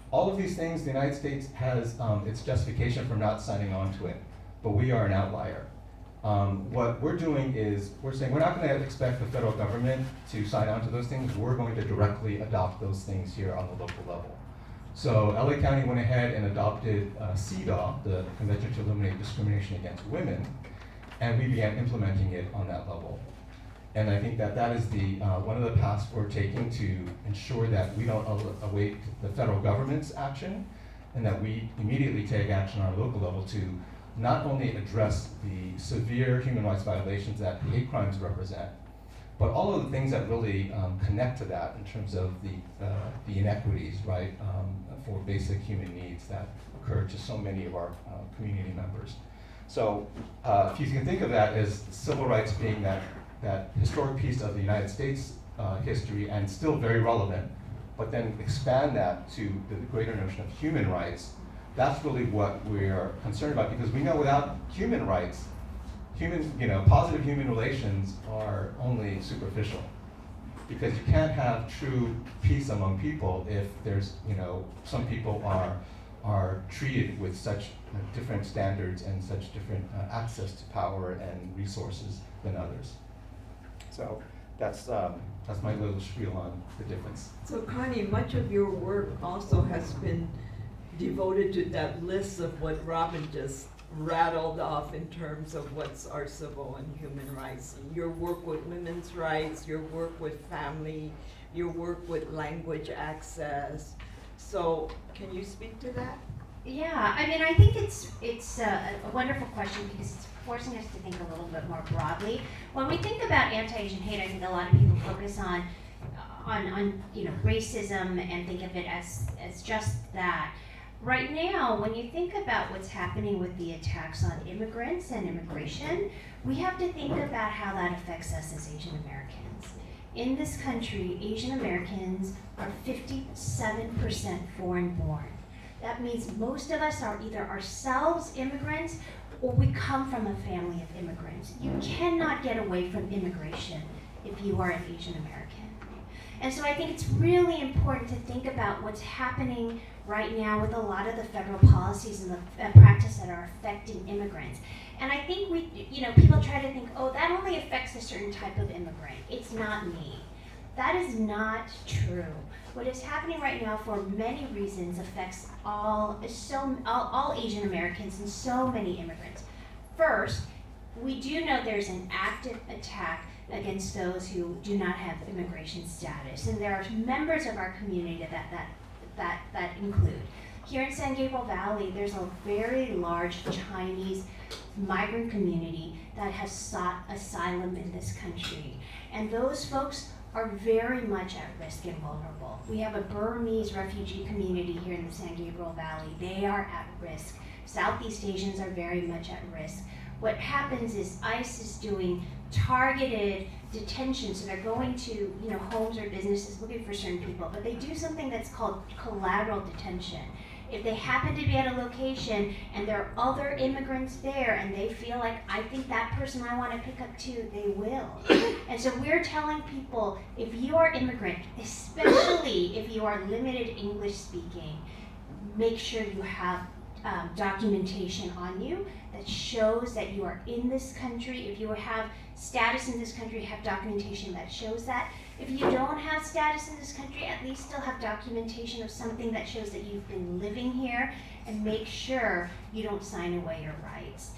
All of these things, the United States has its justification for not signing on to it, but we are an outlier. What we're doing is, we're saying we're not going to expect the federal government to sign on to those things. We're going to directly adopt those things here on the local level. So LA County went ahead and adopted CEDAW, the Convention to Eliminate Discrimination Against Women, and we began implementing it on that level. And I think that is the one of the paths we're taking to ensure that we don't await the federal government's action, and that we immediately take action on a local level to not only address the severe human rights violations that hate crimes represent, but all of the things that really connect to that in terms of the inequities, right, for basic human needs that occur to so many of our community members. So if you can think of that as civil rights being that historic piece of the United States history and still very relevant, but then expand that to the greater notion of human rights, that's really what we're concerned about, because we know without human rights, positive human relations are only superficial. Because you can't have true peace among people if there's, some people are treated with such different standards and such different access to power and resources than others. So that's my little spiel on the difference. So Connie, much of your work also has been devoted to that list of what Robin just rattled off in terms of what's our civil and human rights. Your work with women's rights, your work with family, your work with language access. So can you speak to that? Yeah, I mean, I think it's a wonderful question because it's forcing us to think a little bit more broadly. When we think about anti-Asian hate, I think a lot of people focus on racism and think of it as just that. Right now, when you think about what's happening with the attacks on immigrants and immigration, we have to think about how that affects us as Asian Americans. In this country, Asian Americans are 57% foreign born. That means most of us are either ourselves immigrants or we come from a family of immigrants. You cannot get away from immigration if you are an Asian American. And so I think it's really important to think about what's happening right now with a lot of the federal policies and the practice that are affecting immigrants. And I think people try to think, oh, that only affects a certain type of immigrant. It's not me. That is not true. What is happening right now for many reasons affects all Asian Americans and so many immigrants. First, we do know there's an active attack against those who do not have immigration status. And there are members of our community that include. Here in San Gabriel Valley, there's a very large Chinese migrant community that has sought asylum in this country. And those folks are very much at risk and vulnerable. We have a Burmese refugee community here in the San Gabriel Valley. They are at risk. Southeast Asians are very much at risk. What happens is ICE is doing targeted detention, so they're going to homes or businesses looking for certain people, but they do something that's called collateral detention. If they happen to be at a location and there are other immigrants there and they feel like, I think that person I want to pick up too, they will. And so we're telling people, if you are immigrant, especially if you are limited English speaking, make sure you have documentation on you that shows that you are in this country. If you have status in this country, have documentation that shows that. If you don't have status in this country, at least still have documentation of something that shows that you've been living here, and make sure you don't sign away your rights.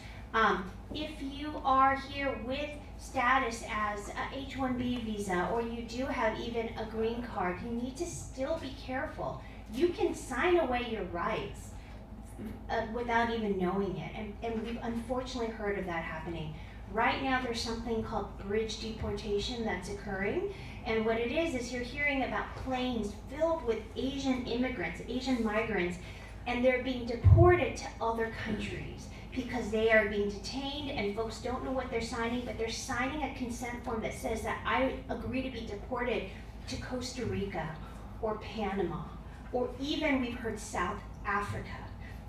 If you are here with status as a H-1B visa, or you do have even a green card, you need to still be careful. You can sign away your rights without even knowing it, and we've unfortunately heard of that happening. Right now there's something called bridge deportation that's occurring, and what it is you're hearing about planes filled with Asian immigrants, Asian migrants, and they're being deported to other countries because they are being detained and folks don't know what they're signing, but they're signing a consent form that says that I agree to be deported to Costa Rica or Panama, or even we've heard South Africa.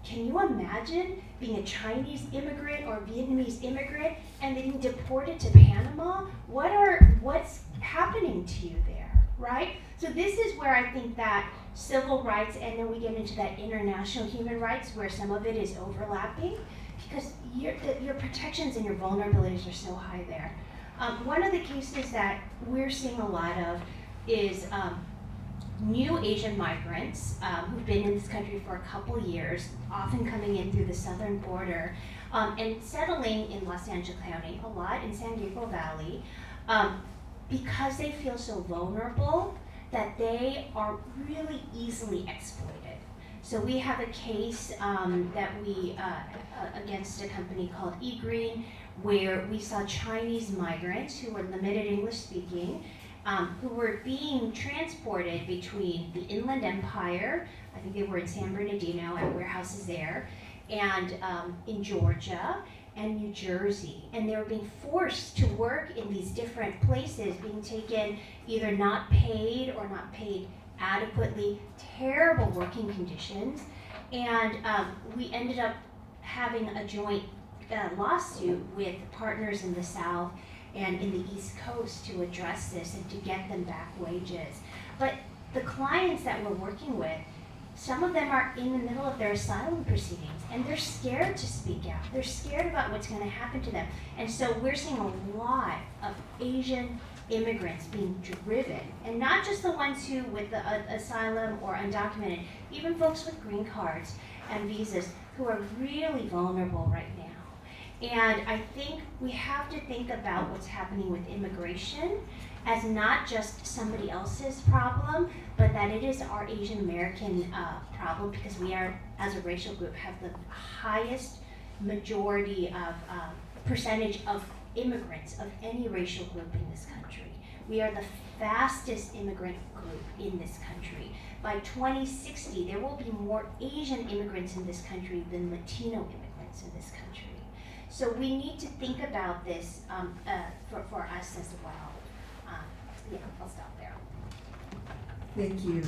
Can you imagine being a Chinese immigrant or Vietnamese immigrant and being deported to Panama? What's happening to you there, right? So this is where I think that civil rights, and then we get into that international human rights where some of it is overlapping, because your protections and your vulnerabilities are so high there. One of the cases that we're seeing a lot of is new Asian migrants who've been in this country for a couple years, often coming in through the southern border, and settling in Los Angeles County, a lot in San Gabriel Valley, because they feel so vulnerable that they are really easily exploited. So we have a case that we, against a company called eGreen, where we saw Chinese migrants who were limited English speaking, who were being transported between the Inland Empire, I think they were in San Bernardino at warehouses there, and in Georgia, and New Jersey, and they were being forced to work in these different places, being taken either not paid or not paid adequately, terrible working conditions, and we ended up having a joint lawsuit with partners in the South and in the East Coast to address this and to get them back wages. But the clients that we're working with, some of them are in the middle of their asylum proceedings and they're scared to speak out. They're scared about what's going to happen to them. And so we're seeing a lot of Asian immigrants being driven, and not just the ones who with the asylum or undocumented, even folks with green cards and visas who are really vulnerable right now. And I think we have to think about what's happening with immigration as not just somebody else's problem, but that it is our Asian American problem, because we are, as a racial group, have the highest majority of percentage of immigrants of any racial group in this country. We are the fastest immigrant group in this country. By 2060, there will be more Asian immigrants in this country than Latino immigrants in this country. So we need to think about this for us as well. Yeah, I'll stop there. Thank you.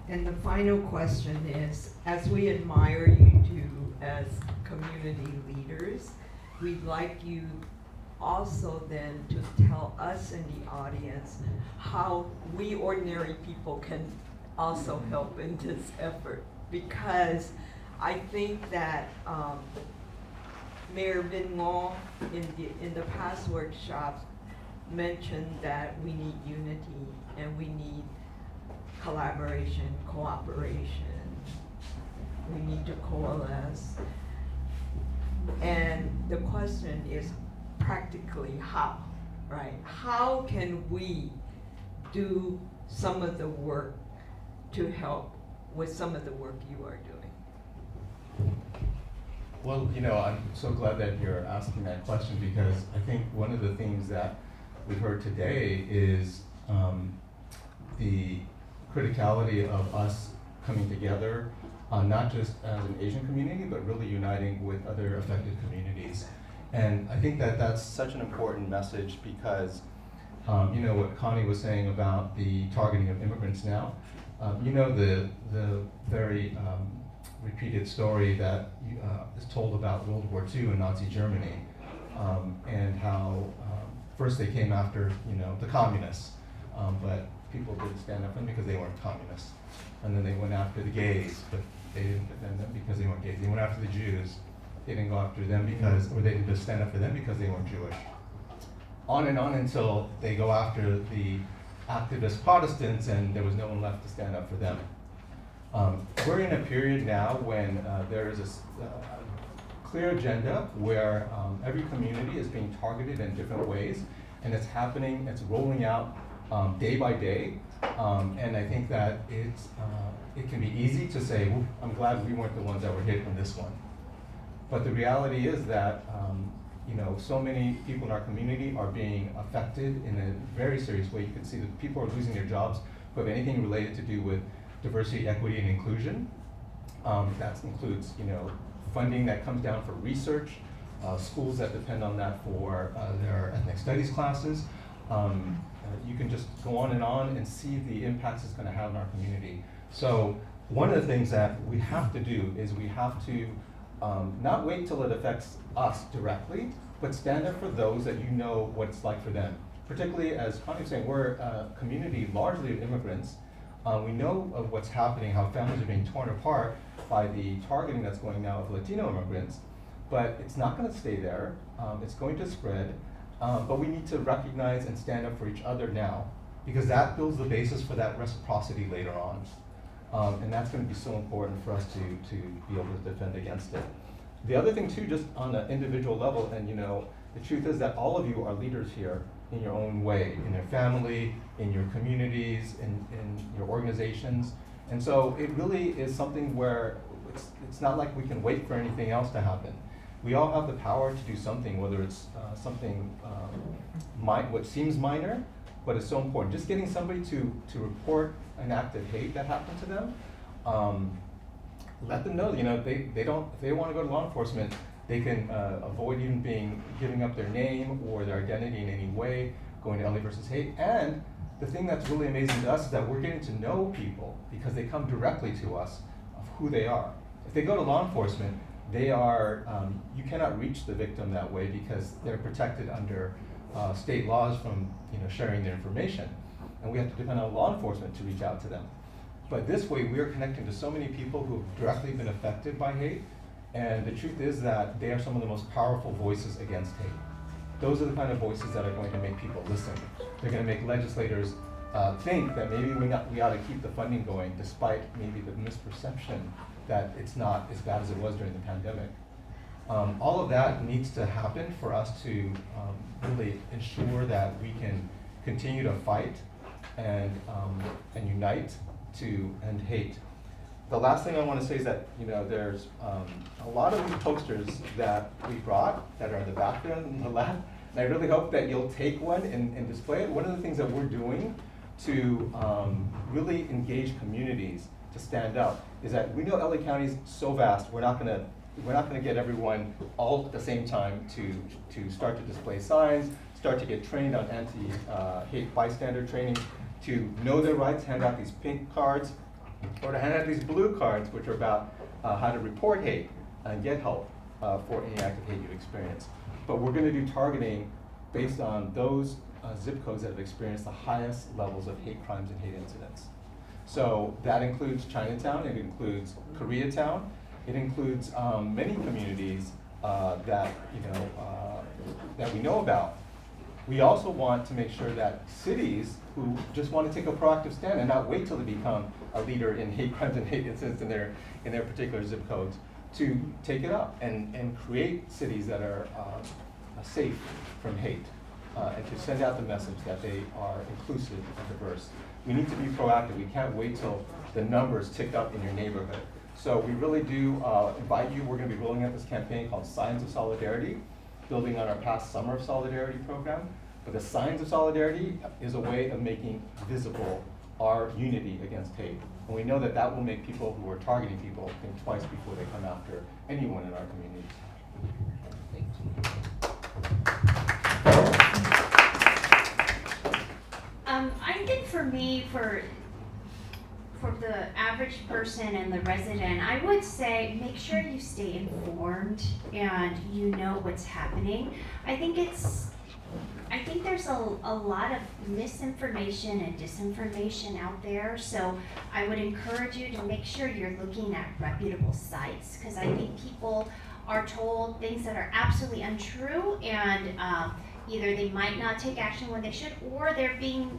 And the final question is, as we admire you two as community leaders, we'd like you also then to tell us in the audience how we ordinary people can also help in this effort. Because I think that Mayor Vinh Ngo in the past workshop mentioned that we need unity and we need collaboration, cooperation. We need to coalesce. And the question is practically how, right? How can we do some of the work to help with some of the work you are doing? Well, I'm so glad that you're asking that question, because I think one of the things that we've heard today is the criticality of us coming together, not just as an Asian community, but really uniting with other affected communities. And I think that that's such an important message, because what Connie was saying about the targeting of immigrants now, the very repeated story that is told about World War II in Nazi Germany, and how first they came after the communists, but people didn't stand up for them because they weren't communists. And then they went after the gays, but they didn't defend them because they weren't gays. They went after the Jews. They didn't go after them or they didn't just stand up for them because they weren't Jewish. On and on until they go after the activist Protestants, and there was no one left to stand up for them. We're in a period now when there is a clear agenda where every community is being targeted in different ways, and it's happening, it's rolling out day by day, and I think that it can be easy to say, well, I'm glad we weren't the ones that were hit in this one. But the reality is that so many people in our community are being affected in a very serious way. You can see that people are losing their jobs who have anything related to do with diversity, equity, and inclusion. That includes, funding that comes down for research, schools that depend on that for their ethnic studies classes. You can just go on and see the impacts it's going to have in our community. So one of the things that we have to do is we have to not wait till it affects us directly, but stand up for those that what it's like for them. Particularly, as Connie was saying, we're a community largely of immigrants. We know of what's happening, how families are being torn apart by the targeting that's going now of Latino immigrants, but it's not going to stay there. It's going to spread, but we need to recognize and stand up for each other now, because that builds the basis for that reciprocity later on. And that's going to be so important for us to be able to defend against it. The other thing too, just on an individual level, and the truth is that all of you are leaders here in your own way, in your family, in your communities, in your organizations. And so it really is something where it's not like we can wait for anything else to happen. We all have the power to do something, whether it's something what seems minor, but it's so important. Just getting somebody to report an act of hate that happened to them, let them know, if they want to go to law enforcement, They can avoid even giving up their name or their identity in any way, going to LA versus Hate. And the thing that's really amazing to us is that we're getting to know people because they come directly to us of who they are. If they go to law enforcement, they are, you cannot reach the victim that way because they're protected under state laws from sharing their information. And we have to depend on law enforcement to reach out to them. But this way, we are connecting to so many people who have directly been affected by hate. And the truth is that they are some of the most powerful voices against hate. Those are the kind of voices that are going to make people listen. They're going to make legislators think that maybe we ought to keep the funding going despite maybe the misperception that it's not as bad as it was during the pandemic. All of that needs to happen for us to really ensure that we can continue to fight and unite to end hate. The last thing I want to say is that there's a lot of these posters that we brought that are in the back there in the lab, and I really hope that you'll take one and display it. One of the things that we're doing to really engage communities to stand up is that we know LA County is so vast. We're not going to get everyone all at the same time to start to display signs, start to get trained on anti-hate bystander training, to know their rights, hand out these pink cards, or to hand out these blue cards, which are about how to report hate and get help for any act of hate you experience. But we're going to do targeting based on those zip codes that have experienced the highest levels of hate crimes and hate incidents. So that includes Chinatown, it includes Koreatown, it includes many communities that we know about. We also want to make sure that cities who just want to take a proactive stand and not wait till they become a leader in hate crimes and hate incidents in their particular zip codes to take it up and create cities that are safe from hate and to send out the message that they are inclusive and diverse. We need to be proactive. We can't wait till the numbers tick up in your neighborhood. So we really do invite you. We're going to be rolling out this campaign called Signs of Solidarity, building on our past Summer of Solidarity program. But the Signs of Solidarity is a way of making visible our unity against hate. And we know that that will make people who are targeting people think twice before they come after anyone in our community. Thank you. I think for me, for the average person and the resident, I would say make sure you stay informed and you know what's happening. I think there's a lot of misinformation and disinformation out there, so I would encourage you to make sure you're looking at reputable sites, because I think people are told things that are absolutely untrue, and either they might not take action when they should, or they're being,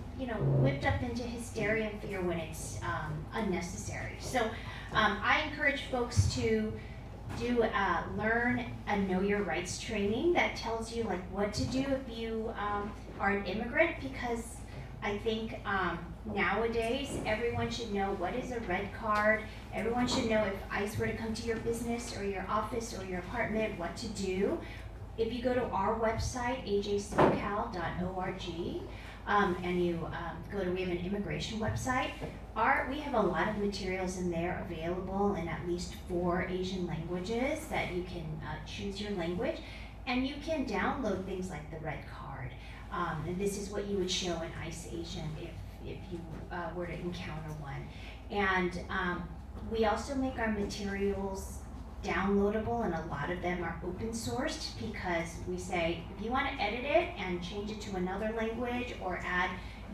whipped up into hysteria and fear when it's unnecessary. So I encourage folks to do learn a Know Your Rights training that tells you what to do if you are an immigrant, because I think nowadays everyone should know what is a red card. Everyone should know if ICE were to come to your business or your office or your apartment, what to do. If you go to our website, ajsocal.org, and you we have an immigration website, we have a lot of materials in there available in at least 4 Asian languages that you can choose your language, and you can download things like the red card. And this is what you would show an ICE agent if you were to encounter one. And we also make our materials downloadable, and a lot of them are open sourced, because we say if you want to edit it and change it to another language or add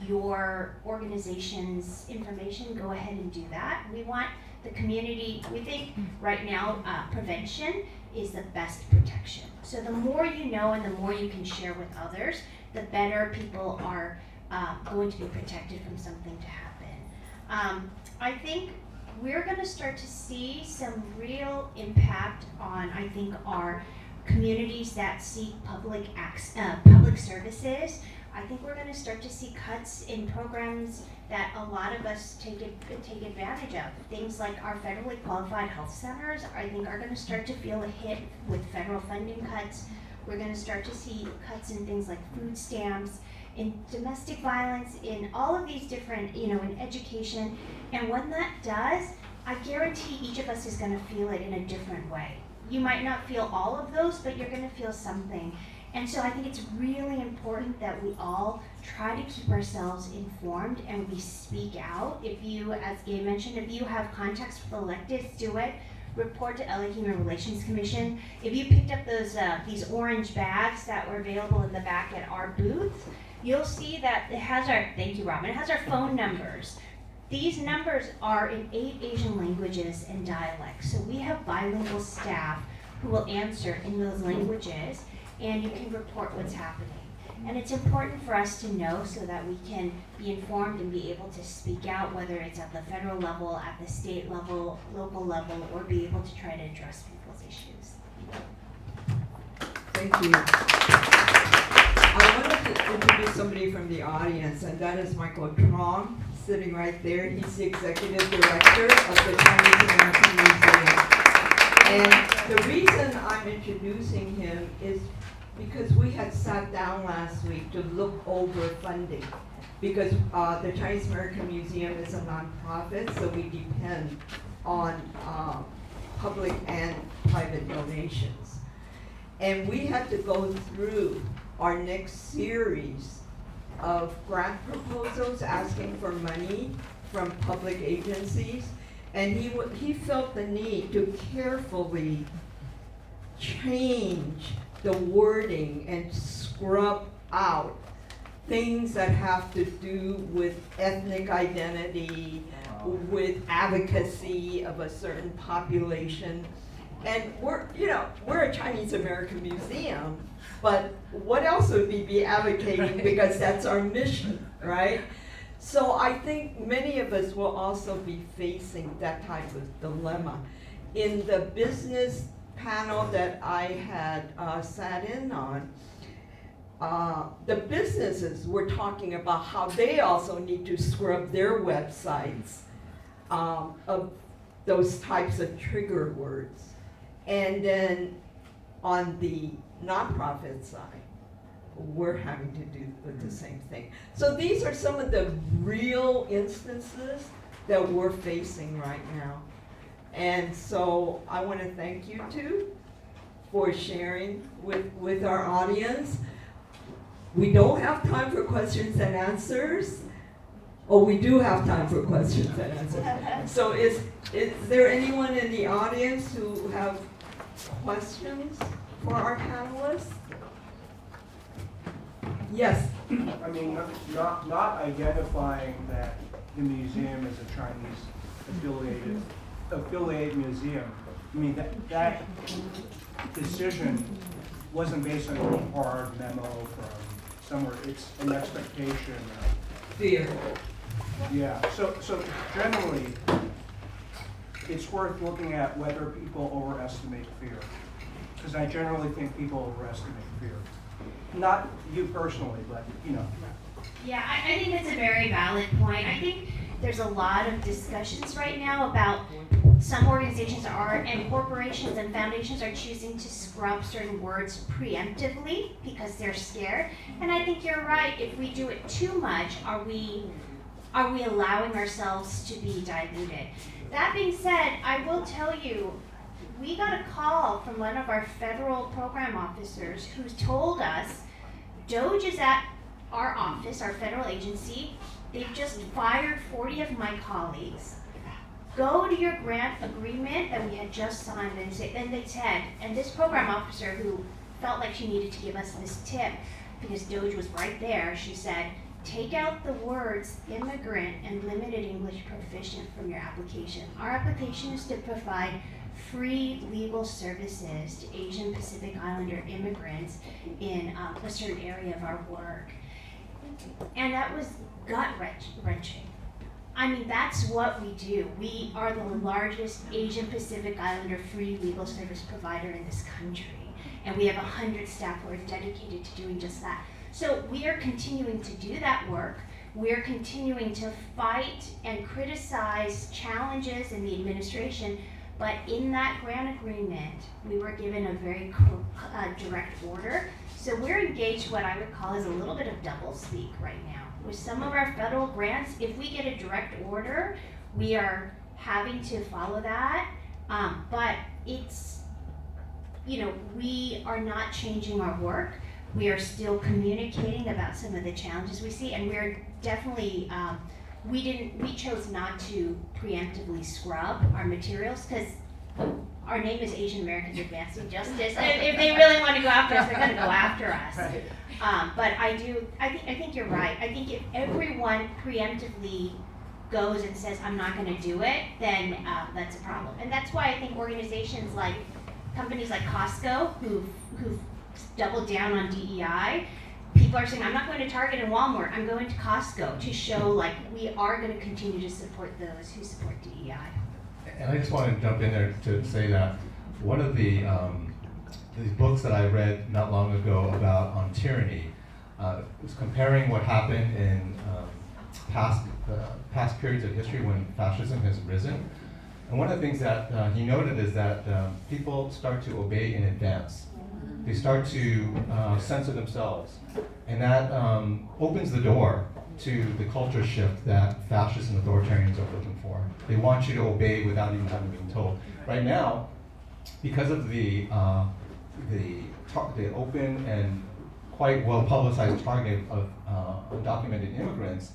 your organization's information, go ahead and do that. We want the community, we think right now prevention is the best protection. So the more you know and the more you can share with others, the better people are going to be protected from something to happen. I think we're going to start to see some real impact on, I think, our communities that seek public services. I think we're going to start to see cuts in programs that a lot of us take advantage of. Things like our federally qualified health centers, I think, are going to start to feel a hit with federal funding cuts. We're going to start to see cuts in things like food stamps, in domestic violence, in all of these different, in education. And when that does, I guarantee each of us is going to feel it in a different way. you might not feel all of those, but you're gonna feel something. And so I think it's really important that we all try to keep ourselves informed and we speak out. If you, as Gabe mentioned, if you have contacts with electeds, do it. Report to LA Human Relations Commission. If you picked up those these orange bags that were available in the back at our booth, you'll see that it has our, thank you Robin, it has our phone numbers. These numbers are in 8 Asian languages and dialects. So we have bilingual staff who will answer in those languages, and you can report what's happening. And it's important for us to know so that we can be informed and be able to speak out, whether it's at the federal level, at the state level, local level, or be able to try to address people's issues. Thank you. I wanted to introduce somebody from the audience, and that is Michael Trong, sitting right there. He's the executive director of the Chinese American Museum. And the reason I'm introducing him is because we had sat down last week to look over funding, because the Chinese American Museum is a nonprofit, so we depend on public and private donations. And we had to go through our next series of grant proposals asking for money from public agencies, and he felt the need to carefully change the wording and scrub out things that have to do with ethnic identity, with advocacy of a certain population. And we're a Chinese American museum, but what else would we be advocating, because that's our mission, right? So I think many of us will also be facing that type of dilemma. In the business panel that I had sat in on, the businesses were talking about how they also need to scrub their websites of those types of trigger words. And then on the nonprofit side, we're having to do the same thing. So these are some of the real instances that we're facing right now. And so I want to thank you two for sharing with our audience. We don't have time for questions and answers. Oh, we do have time for questions and answers. So is there anyone in the audience who have questions for our panelists? Yes. I mean, not identifying that the museum is a Chinese affiliated museum. I mean, that decision wasn't based on a hard memo from somewhere. It's an expectation of fear. Yeah. So generally, it's worth looking at whether people overestimate fear, because I generally think people overestimate fear. Not you personally, but Yeah, I think that's a very valid point. I think there's a lot of discussions right now about some organizations and corporations and foundations are choosing to scrub certain words preemptively because they're scared. And I think you're right. If we do it too much, are we allowing ourselves to be diluted? That being said, I will tell you, we got a call from one of our federal program officers who told us DOGE is at our office, our federal agency. They've just fired 40 of my colleagues. Go to your grant agreement that we had just signed, and they said, and this program officer who felt like she needed to give us this tip because DOGE was right there, she said, take out the words immigrant and limited English proficient from your application. Our application is to provide free legal services to Asian Pacific Islander immigrants in a certain area of our work. And that was gut-wrenching. I mean, that's what we do. We are the largest Asian Pacific Islander free legal service provider in this country. And we have 100 staff who are dedicated to doing just that. So we are continuing to do that work. We're continuing to fight and criticize challenges in the administration. But in that grant agreement, we were given a very direct order. So we're engaged what I would call as a little bit of doublespeak right now. With some of our federal grants, if we get a direct order, we are having to follow that. But we are not changing our work. We are still communicating about some of the challenges we see, and we're definitely, we chose not to preemptively scrub our materials because our name is Asian Americans Advancing Justice. And if they really want to go after us, they're going to go after us. But I think you're right. I think if everyone preemptively goes and says, I'm not going to do it, then that's a problem. And that's why I think organizations like, companies like Costco, who've doubled down on DEI, people are saying, I'm not going to Target and Walmart, I'm going to Costco to show like we are going to continue to support those who support DEI. And I just want to jump in there to say that one of the these books that I read not long ago about on tyranny was comparing what happened in past periods of history when fascism has risen. And one of the things that he noted is that people start to obey in advance. They start to censor themselves. And that opens the door to the culture shift that fascists and authoritarians are looking for. They want you to obey without even having been told. Right now, because of the open and quite well publicized target of undocumented immigrants,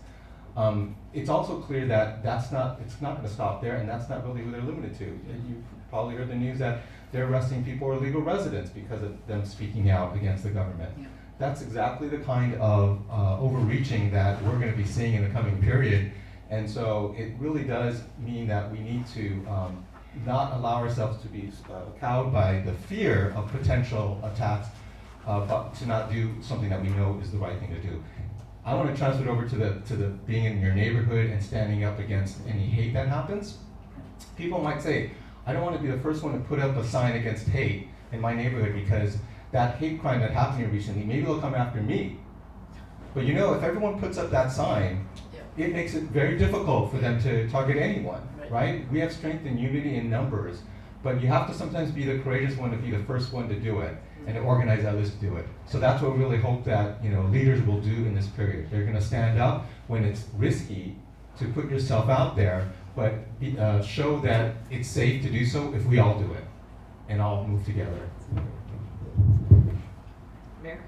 it's also clear that it's not going to stop there, and that's not really who they're limited to. You've probably heard the news that they're arresting people who are legal residents because of them speaking out against the government. Yeah. That's exactly the kind of overreaching that we're going to be seeing in the coming period. And so it really does mean that we need to not allow ourselves to be cowed by the fear of potential attacks, but to not do something that we know is the right thing to do. I want to transfer it over to the being in your neighborhood and standing up against any hate that happens. People might say, I don't want to be the first one to put up a sign against hate in my neighborhood because that hate crime that happened here recently, maybe they'll come after me. But you know, if everyone puts up that sign, it makes it very difficult for them to target anyone, right? We have strength and unity in numbers, but you have to sometimes be the courageous one to be the first one to do it and to organize others to do it. So that's what we really hope that leaders will do in this period. They're going to stand up when it's risky to put yourself out there, but show that it's safe to do so if we all do it and all move together. Mayor?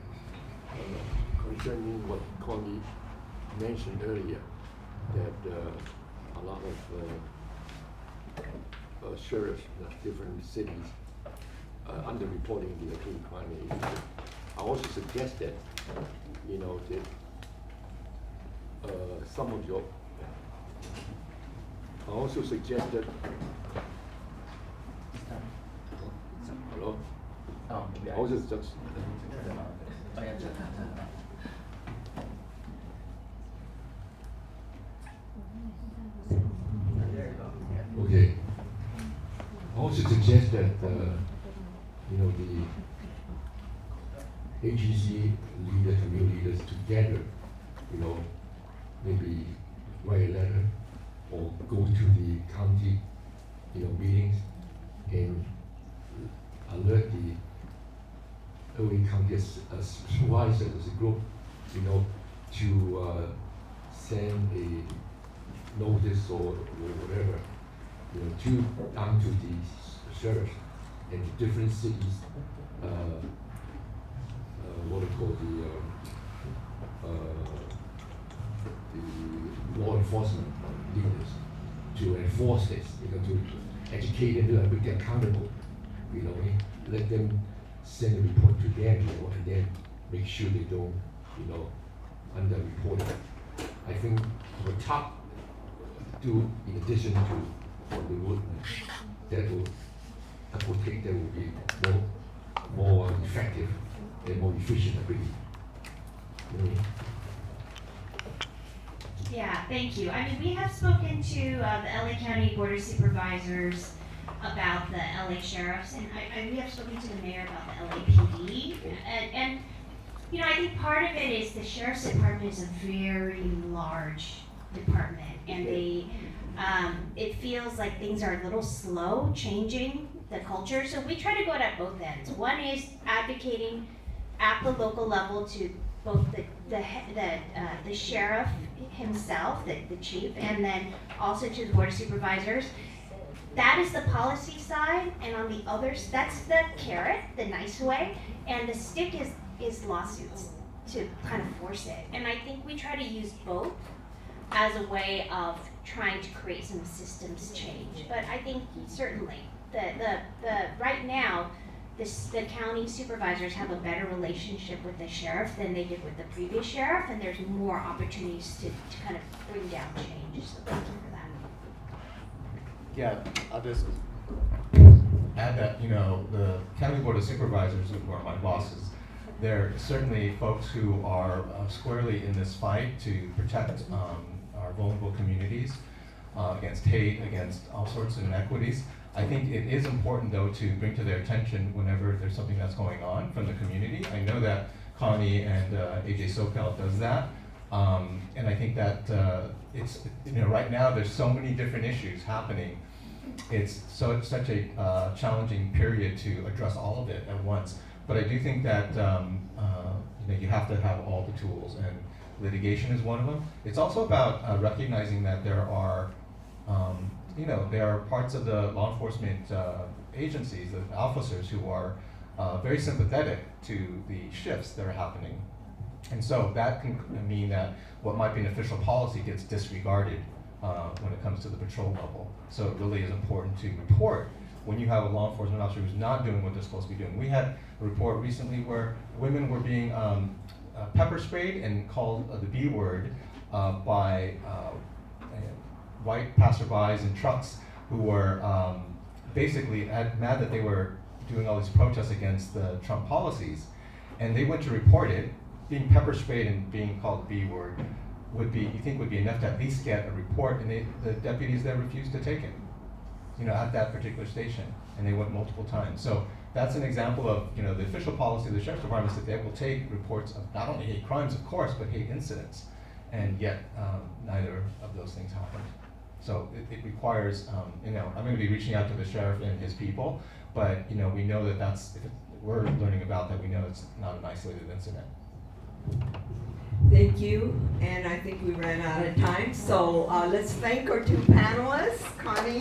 Concerning what Connie mentioned earlier, that a lot of sheriffs in different cities underreporting the hate crime issue. I also suggest that, some of your, I also suggest that, hello? I also just, okay. I also suggest that, the AGC leader, community leaders together, maybe write a letter or go to the county, meetings and alert the LA County supervisors as a group, to send a notice or whatever, down to the sheriff and the different cities, what they call the law enforcement leaders to enforce this, to educate them and make them accountable, let them send a report to them, and then make sure they don't, underreport it. I think the top do, in addition to what they would, that will take that will be more effective and more efficient, I believe. Yeah, thank you. I mean, we have spoken to the LA County Board of Supervisors about the LA sheriffs, and we have spoken to the mayor about the LAPD, and I think part of it is the sheriff's department is a very large department, and they, it feels like things are a little slow changing the culture. So we try to go at both ends. One is advocating at the local level to both the sheriff himself, the chief, and then also to the board of supervisors. that is the policy side, and on the others, that's the carrot, the nice way, and the stick is lawsuits to kind of force it. And I think we try to use both as a way of trying to create some systems change. But I think certainly the right now, the county supervisors have a better relationship with the sheriff than they did with the previous sheriff, and there's more opportunities to kind of bring down change. So thank you for that. Yeah, I'll just add that, you know, the County Board of Supervisors, who are my bosses, they're certainly folks who are squarely in this fight to protect our vulnerable communities against hate, against all sorts of inequities. I think it is important, though, to bring to their attention whenever there's something that's going on from the community. I know that Connie and AJ SoCal does that. And I think that it's, you know, right now there's so many different issues happening. It's such a challenging period to address all of it at once. But I do think that you know, you have to have all the tools, and litigation is one of them. It's also about recognizing that there are, you know, there are parts of the law enforcement agencies, the officers, who are very sympathetic to the shifts that are happening. And so that can mean that what might be an official policy gets disregarded when it comes to the patrol level. So it really is important to report when you have a law enforcement officer who's not doing what they're supposed to be doing. We had a report recently where women were being pepper sprayed and called the B word by white passerbys in trucks who were basically mad that they were doing all these protests against the Trump policies. And they went to report it. Being pepper sprayed and being called the B word would be enough to at least get a report, and the deputies there refused to take it, you know, at that particular station, and they went multiple times. So that's an example of, you know, the official policy of the Sheriff's Department is that they will take reports of not only hate crimes, of course, but hate incidents, and yet neither of those things happened. So it requires, you know, I'm going to be reaching out to the sheriff and his people, but, you know, we know that we're learning about that, we know it's not an isolated incident. Thank you, and I think we ran out of time, so let's thank our two panelists, Connie